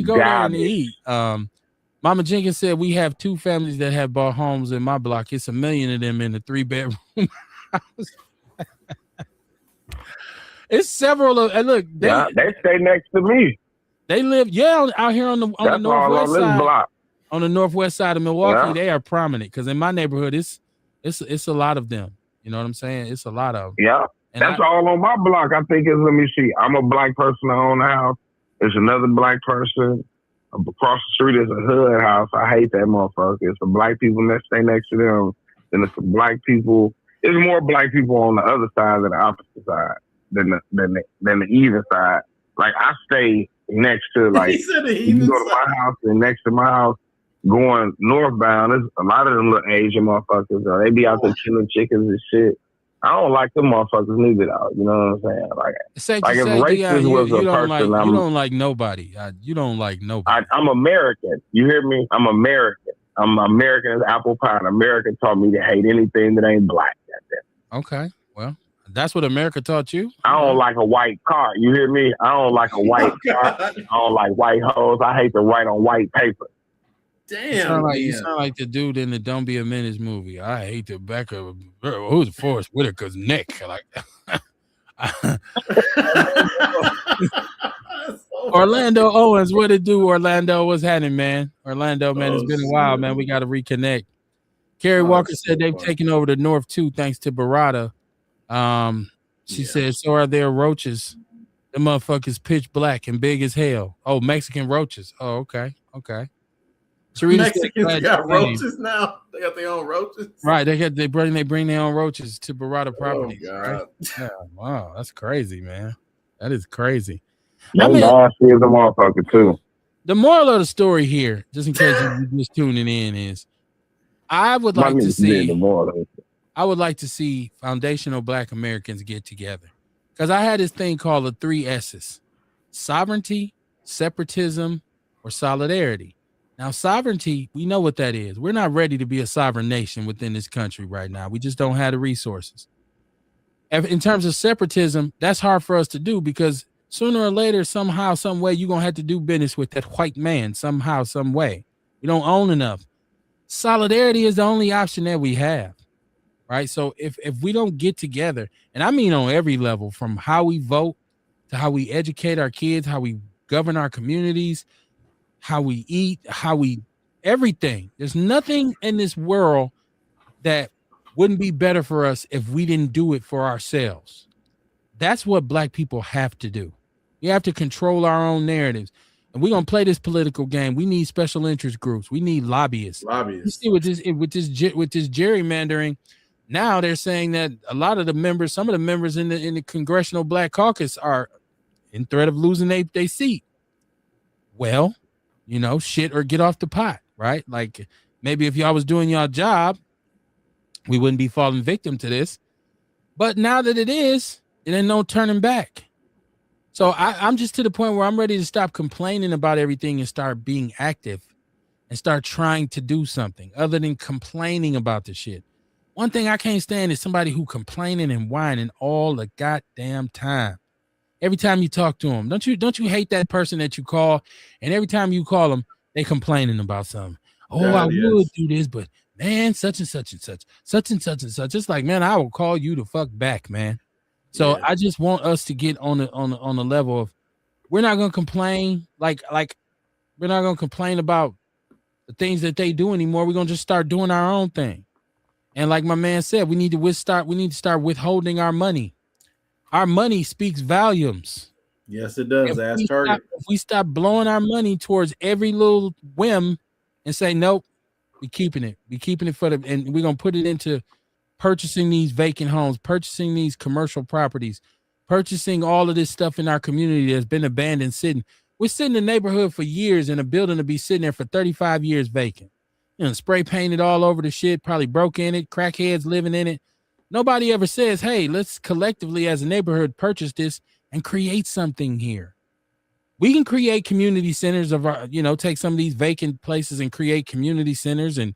S1: go there and eat. Mama Jenkins said we have 2 families that have bought homes in my block. It's 1 million of them in the 3-bedroom house. It's several of. And look,
S4: they stay next to me.
S1: They live, out here on the northwest side. Block. On the northwest side of Milwaukee, they are prominent because in my neighborhood, it's a lot of them. You know what I'm saying? It's a lot of them.
S4: Yeah, and that's all on my block. I think let me see. I'm a black person that own the house. There's another black person. Across the street is a hood house. I hate that motherfucker. It's the black people that stay next to them. Then it's the black people. There's more black people on the other side than the opposite side than the even side. Like I stay next to you go to my house and next to my house going northbound. There's a lot of them little Asian motherfuckers. They be out there killing chickens and shit. I don't like them motherfuckers neither, though. You know what I'm saying? Like if racist was a person,
S1: you don't like nobody. You don't like nobody.
S4: I'm American. You hear me? I'm American. I'm American as apple pie. And America taught me to hate anything that ain't black.
S1: Okay, well, that's what America taught you.
S4: I don't like a white car. You hear me? I don't like a white car. I don't like white hoes. I hate to write on white paper.
S3: Damn,
S1: you sound like the dude in the Don't Be a Menace movie. I hate the back of who's Forrest Whitaker's neck. Like Orlando Owens, what it do? Orlando, what's happening, man? Orlando, man, it's been a while, man. We got to reconnect. Carrie Walker said they've taken over the North too, thanks to Barada. She said, so are there roaches. The motherfuckers pitch black and big as hell. Oh, Mexican roaches. Oh, okay.
S3: Mexicans got roaches now. They got their own roaches.
S1: Right. They bring their own roaches to Barada properties.
S3: Oh, God.
S1: Right? Yeah, wow, that's crazy, man. That is crazy.
S4: That's nasty as a motherfucker too.
S1: The moral of the story here, just in case you're just tuning in, is I would like to see foundational Black Americans get together. Because I had this thing called the 3 S's: sovereignty, separatism, or solidarity. Now, sovereignty, we know what that is. We're not ready to be a sovereign nation within this country right now. We just don't have the resources. In terms of separatism, that's hard for us to do because sooner or later, somehow, some way, you're going to have to do business with that white man somehow, some way. We don't own enough. Solidarity is the only option that we have, right? So if we don't get together, and I mean on every level, from how we vote to how we educate our kids, how we govern our communities, how we eat, everything. There's nothing in this world that wouldn't be better for us if we didn't do it for ourselves. That's what Black people have to do. We have to control our own narratives. And we're going to play this political game. We need special interest groups. We need lobbyists. You see with this gerrymandering, now they're saying that a lot of the members, some of the members in the Congressional Black Caucus are in threat of losing their seat. Well, shit or get off the pot, right? Like maybe if y'all was doing y'all job, we wouldn't be falling victim to this. But now that it is, it ain't no turning back. So I'm just to the point where I'm ready to stop complaining about everything and start being active and start trying to do something other than complaining about the shit. One thing I can't stand is somebody who complaining and whining all the goddamn time. every time you talk to them. Don't you hate that person that you call, and every time you call them, they complaining about something. Oh, I
S3: God,
S1: would
S3: yes.
S1: do this, but man, such and such and such, such and such and such. It's like, man, I will call you the fuck back, man. So
S3: Yeah.
S1: I just want us to get on the level of we're not gonna complain like we're not gonna complain about the things that they do anymore. We're gonna just start doing our own thing. And like my man said, we need to start withholding our money. Our money speaks volumes.
S3: Yes, it does. Ask Target.
S1: If we stop blowing our money towards every little whim and say, nope, we keeping it. We keeping it and we're gonna put it into purchasing these vacant homes, purchasing these commercial properties, purchasing all of this stuff in our community that's been abandoned sitting. We're sitting in the neighborhood for years and a building to be sitting there for 35 years vacant. Spray painted all over the shit, probably broke in it, crackheads living in it. Nobody ever says, hey, let's collectively as a neighborhood purchase this and create something here. We can create community centers of our, take some of these vacant places and create community centers. And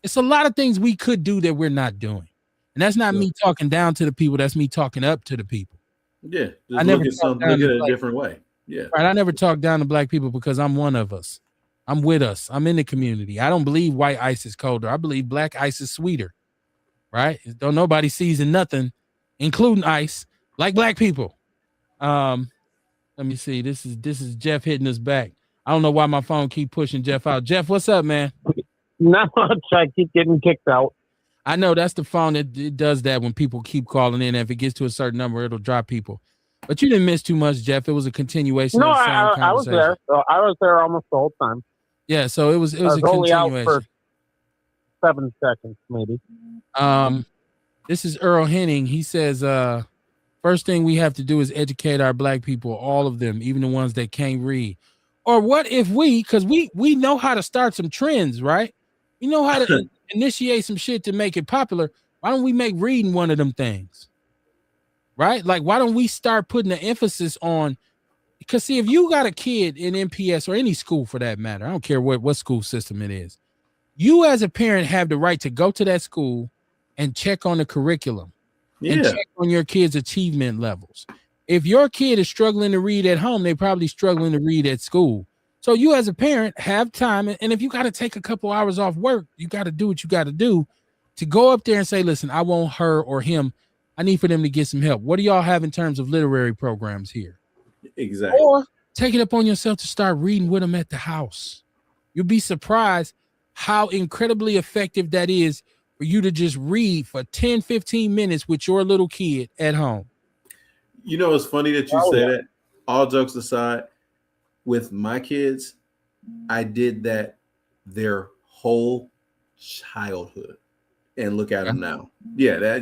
S1: it's a lot of things we could do that we're not doing. And that's not me talking down to the people. That's me talking up to the people.
S3: Yeah. Just look at it a different way. Yeah.
S1: Right. I never talk down to black people because I'm one of us. I'm with us. I'm in the community. I don't believe white ice is colder. I believe black ice is sweeter. Right? Don't nobody season nothing, including ice, like black people. Let me see. This is Jeff hitting us back. I don't know why my phone keep pushing Jeff out. Jeff, what's up, man?
S5: Not much. I keep getting kicked out.
S1: I know that's the phone that it does that when people keep calling in. If it gets to a certain number, it'll drop people. But you didn't miss too much, Jeff. It was a continuation.
S5: No,
S1: of the same conversation.
S5: I was there. So I was there almost the whole time.
S1: Yeah, so it was a
S5: only
S1: continuation.
S5: out for 7 seconds, maybe.
S1: This is Earl Henning. He says, first thing we have to do is educate our black people, all of them, even the ones that can't read. Or what if because we know how to start some trends, right? We know how to initiate some shit to make it popular. Why don't we make reading one of them things? Right? Like, why don't we start putting the emphasis on, because see, if you got a kid in MPS or any school for that matter, I don't care what school system it is, you as a parent have the right to go to that school and check on the curriculum and check on your kids' achievement levels. If your kid is struggling to read at home, they're probably struggling to read at school. So you as a parent have time. And if you got to take a couple hours off work, you got to do what you got to do to go up there and say, listen, I want her or him. I need for them to get some help. What do y'all have in terms of literary programs here?
S3: Exactly.
S1: Or take it upon yourself to start reading with them at the house. You'll be surprised how incredibly effective that is for you to just read for 10, 15 minutes with your little kid at home.
S3: You know, it's funny that you say that. All jokes aside, with my kids, I did that their whole childhood, and look at them now. Yeah,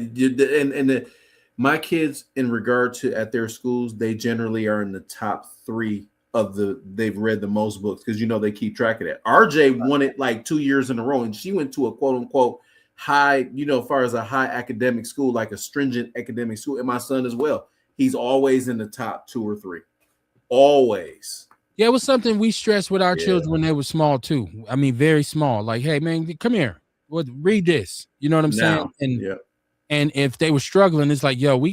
S3: my kids, in regard to at their schools, they generally are in the top 3 of they've read the most books, because they keep track of that. RJ won it like 2 years in a row, and she went to a quote unquote high, as far as a high academic school, like a stringent academic school, and my son as well. He's always in the top 2 or 3. Always.
S1: Yeah, it was something we stressed with our children when they were small too. I mean, very small. Like, hey, man, come here. Read this. You know what I'm saying? And if they were struggling, it's like, yo,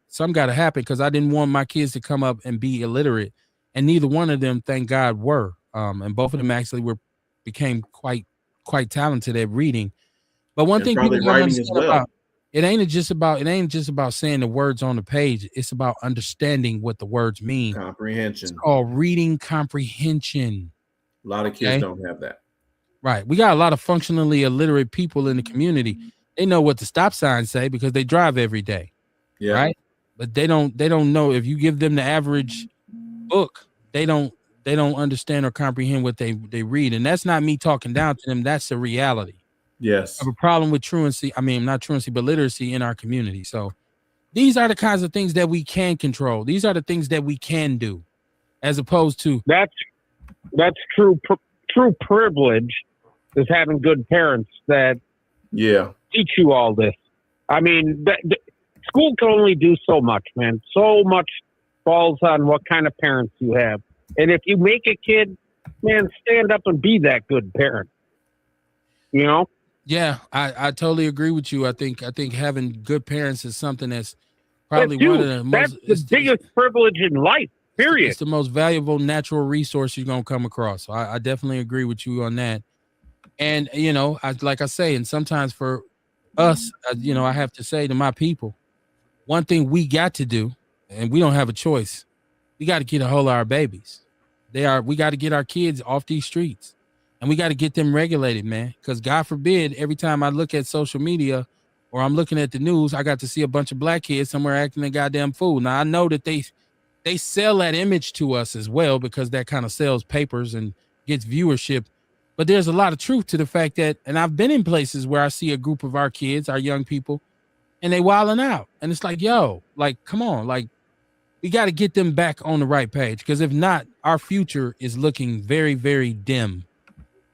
S1: something got to happen, because I didn't want my kids to come up and be illiterate. And neither one of them, thank God, were. And both of them actually became quite talented at reading. But one thing people don't understand about it ain't just about saying the words on the page. It's about understanding what the words mean.
S3: Comprehension.
S1: It's called reading comprehension.
S3: A lot of kids don't have that.
S1: Right. We got a lot of functionally illiterate people in the community. They know what the stop signs say because they drive every day. Yeah. Right. But they don't know, if you give them the average book, they don't understand or comprehend what they read. And that's not me talking down to them. That's the reality.
S3: Yes.
S1: I have a problem with truancy. I mean, not truancy, but literacy in our community. So these are the kinds of things that we can control. These are the things that we can do, as opposed to
S5: that's true privilege, is having good parents that teach you all this. I mean, school can only do so much, man. So much falls on what kind of parents you have. And if you make a kid, man, stand up and be that good parent. Yeah,
S1: I totally agree with you. I think having good parents is something that's probably one of the most.
S5: That's the biggest privilege in life. Period.
S1: It's the most valuable natural resource you're gonna come across. So I definitely agree with you on that. And like I say, and sometimes for us, I have to say to my people, one thing we got to do, and we don't have a choice. We got to get a hold of our babies. We got to get our kids off these streets, and we got to get them regulated, man. Because God forbid, every time I look at social media or I'm looking at the news, I got to see a bunch of black kids somewhere acting a goddamn fool. Now I know that they sell that image to us as well, because that kind of sells papers and gets viewership. But there's a lot of truth to the fact that, and I've been in places where I see a group of our kids, our young people, and they wilding out. And it's like, yo, like, come on, like, we got to get them back on the right page. Because if not, our future is looking very, very dim.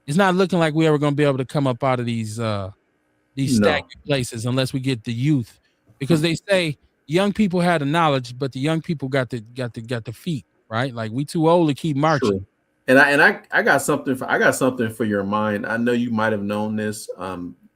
S1: It's not looking like we ever going to be able to come up out of these stagnant places unless we get the youth. Because they say young people had the knowledge, but the young people got the feet, right? Like, we too old to keep marching.
S3: True. And I got something for your mind. I know you might have known this.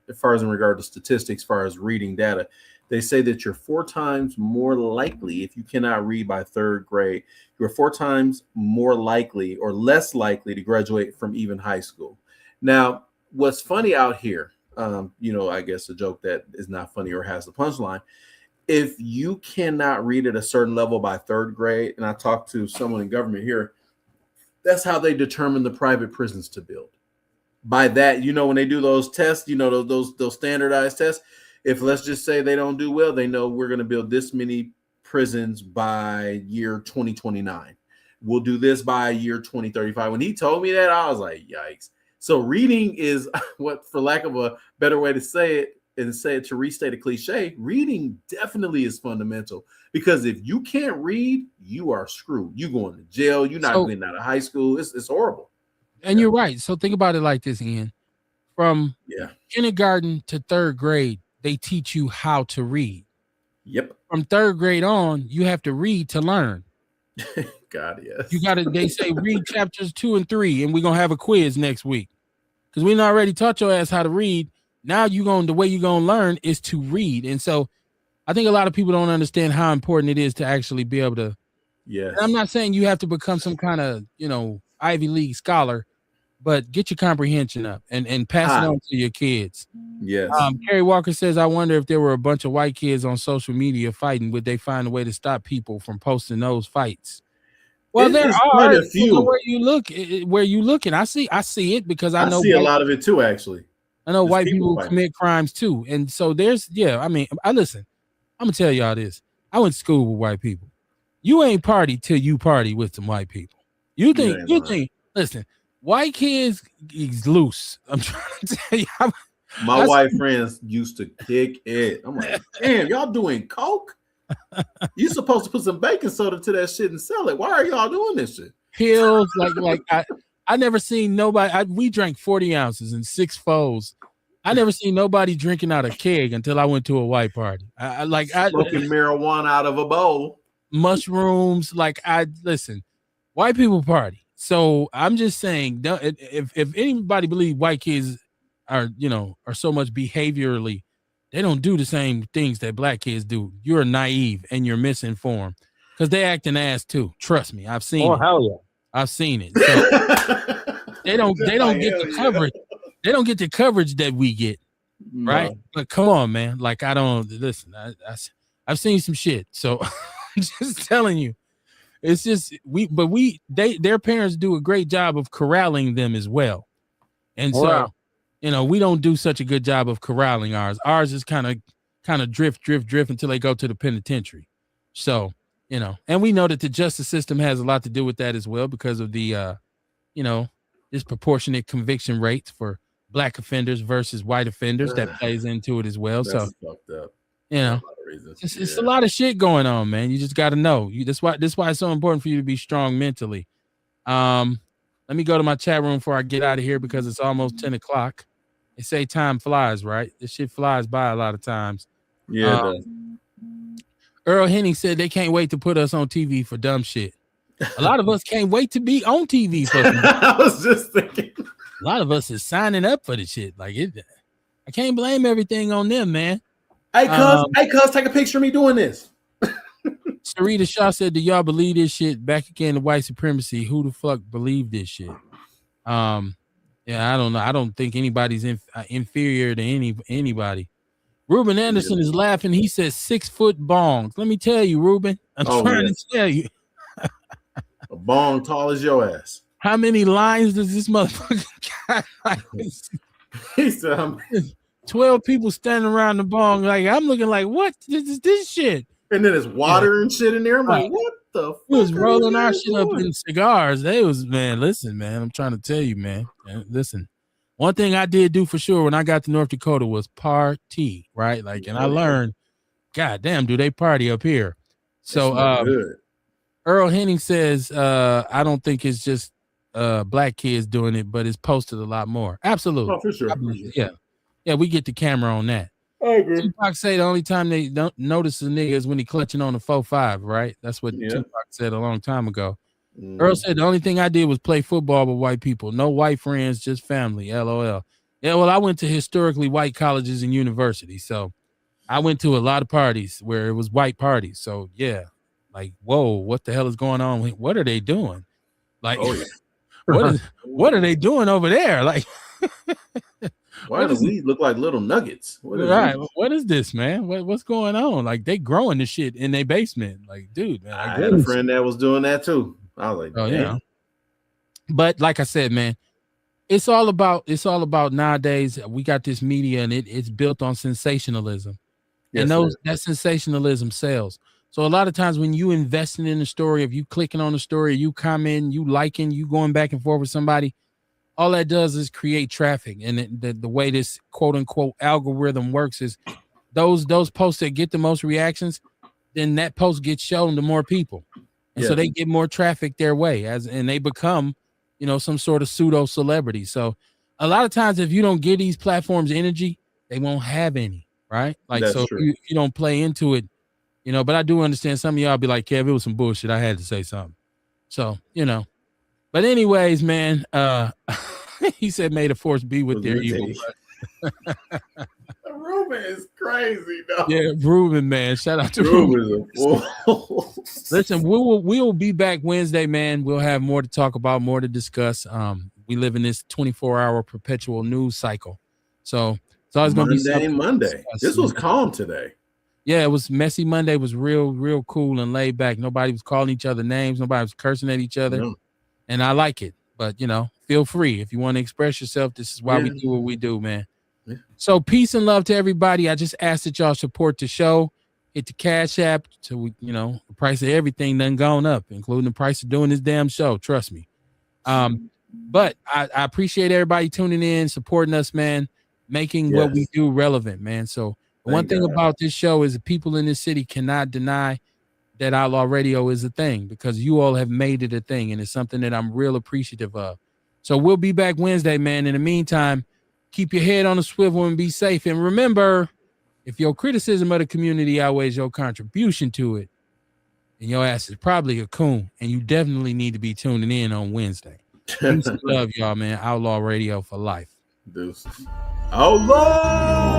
S3: As far as in regard to statistics, as far as reading data, they say that you're 4 times more likely, if you cannot read by 3rd grade, you're 4 times more likely or less likely to graduate from even high school. Now, what's funny out here, I guess a joke that is not funny or has the punchline. If you cannot read at a certain level by 3rd grade, and I talked to someone in government here, that's how they determine the private prisons to build. By that, when they do those tests, those standardized tests, if let's just say they don't do well, they know we're going to build this many prisons by year 2029. We'll do this by year 2035. When he told me that, I was like, yikes. So reading is what, for lack of a better way to say it, and say it to restate a cliche, reading definitely is fundamental, because if you can't read, you are screwed. You going to jail. You're not getting out of high school. It's horrible.
S1: And you're right. So think about it like this, Ian. From kindergarten to 3rd grade, they teach you how to read.
S3: Yep.
S1: From 3rd grade on, you have to read to learn.
S3: God, yes.
S1: You got to, they say read chapters 2 and 3, and we're going to have a quiz next week. Because we already taught your ass how to read. Now the way you're going to learn is to read. And so I think a lot of people don't understand how important it is to actually be able to.
S3: Yes.
S1: And I'm not saying you have to become some kind of, Ivy League scholar, but get your comprehension up and pass it on to your kids.
S3: Yes.
S1: Kerry Walker says, I wonder if there were a bunch of white kids on social media fighting, would they find a way to stop people from posting those fights? Well, there are quite a few. Where you looking, I see it, because I know
S3: see a lot of it too, actually.
S1: I know white people commit crimes too. And so I listen, I'm gonna tell y'all this. I went to school with white people. You ain't party till you party with some white people. You think, listen, white kids is loose. I'm trying to tell you.
S3: My white friends used to kick it. I'm like, damn, y'all doing coke? You supposed to put some baking soda to that shit and sell it. Why are y'all doing this shit?
S1: Pills, I never seen nobody. We drank 40 ounces and 6 foes. I never seen nobody drinking out of keg until I went to a white party.
S3: Smoking marijuana out of a bowl,
S1: mushrooms. Listen, white people party. So I'm just saying, if anybody believe white kids are so much behaviorally, they don't do the same things that black kids do, you're naive and you're misinformed, because they act an ass too. Trust me, I've seen it.
S5: Hell yeah.
S1: I've seen it. So they don't get the coverage. They don't get the coverage that we get, right? No. But come on, man. I don't listen. I've seen some shit. So I'm just telling you, it's just their parents do a great job of corralling them as well. And so, we don't do such a good job of corralling ours. Ours is kind of drift until they go to the penitentiary. So, and we know that the justice system has a lot to do with that as well, because of the, disproportionate conviction rates for black offenders versus white offenders. That plays into it as well. That's
S3: fucked up.
S1: It's a lot of shit going on, man. You just got to know. That's why it's so important for you to be strong mentally. Let me go to my chat room before I get out of here, because it's almost 10 o'clock. They say time flies, right? This shit flies by a lot of times.
S3: Yeah, it does.
S1: Earl Henning said they can't wait to put us on TV for dumb shit. A lot of us can't wait to be on TV for some
S3: I was just thinking.
S1: A lot of us is signing up for the shit. I can't blame everything on them, man.
S3: Hey, cuz, take a picture of me doing this.
S1: Sarita Shaw said, "Do y'all believe this shit? Back again to white supremacy. Who the fuck believe this shit?" Yeah, I don't know. I don't think anybody's inferior to anybody. Ruben Anderson is laughing. He says 6 foot bongs. Let me tell you, Ruben. I'm trying to tell you.
S3: A bong tall as your ass.
S1: How many lines does this motherfucker got? Like,
S3: He said,
S1: 12 people standing around the bong. Like, I'm looking like, what is this shit?
S3: And then there's water and shit in there. I'm like, what the fuck?
S1: We was rolling our shit up in cigars. They was, man, listen, man. I'm trying to tell you, man. Listen. One thing I did do for sure when I got to North Dakota was party, right? Like, and I learned, God damn, do they party up here? So Earl Henning says, I don't think it's just black kids doing it, but it's posted a lot more. Absolutely.
S3: Oh, for sure.
S1: Yeah. Yeah, we get the camera on that.
S3: I agree.
S1: Tupac say the only time they don't notice a nigga is when he clutching on the 4-5, right? That's what Tupac said a long time ago. Earl said the only thing I did was play football with white people. No white friends, just family. LOL. Yeah, well, I went to historically white colleges and universities, so I went to a lot of parties where it was white parties. So yeah, like, whoa, what the hell is going on? What are they doing? Like, what are they doing over there? Like,
S3: why does we look like little nuggets?
S1: What is this, man? What's going on? Like, they growing the shit in their basement. Like, dude, man,
S3: I had a friend that was doing that too. I was like,
S1: oh yeah. But like I said, man, it's all about nowadays. We got this media and it's built on sensationalism. Yes, and that sensationalism sells. So a lot of times when you investing in the story, if you clicking on the story, you commenting, you liking, you going back and forth with somebody, all that does is create traffic. And the way this quote unquote algorithm works is those posts that get the most reactions, then that post gets shown to more people. And so they get more traffic their way and they become, some sort of pseudo celebrity. So a lot of times if you don't give these platforms energy, they won't have any, right? Like, that's so if you don't play into it, but I do understand some of y'all be like, Kev, it was some bullshit. I had to say something. So, but anyways, man, he said, may the force be with their evil.
S3: Ruben is crazy, though.
S1: Yeah, Ruben, man. Shout out to Ruben. Listen, we'll be back Wednesday, man. We'll have more to talk about, more to discuss. We live in this 24-hour perpetual news cycle. So it's always going to be
S3: Monday. This was calm today.
S1: Yeah, it was messy. Monday was real cool and laid back. Nobody was calling each other names. Nobody was cursing at each other. No. And I like it. But, feel free. If you want to express yourself, this is why we do what we do, man. Yeah. So peace and love to everybody. I just ask that y'all support the show. Hit the Cash App. So the price of everything done gone up, including the price of doing this damn show. Trust me. But I appreciate everybody tuning in, supporting us, man, making what we do relevant, man. So one thing about this show is the people in this city cannot deny that Outlaw Radio is a thing because you all have made it a thing, and it's something that I'm real appreciative of. So we'll be back Wednesday, man. In the meantime, keep your head on a swivel and be safe. And remember, if your criticism of the community outweighs your contribution to it, then your ass is probably a coon, and you definitely need to be tuning in on Wednesday. Peace and love, y'all, man. Outlaw Radio for life.
S3: Deuces. Outlaw!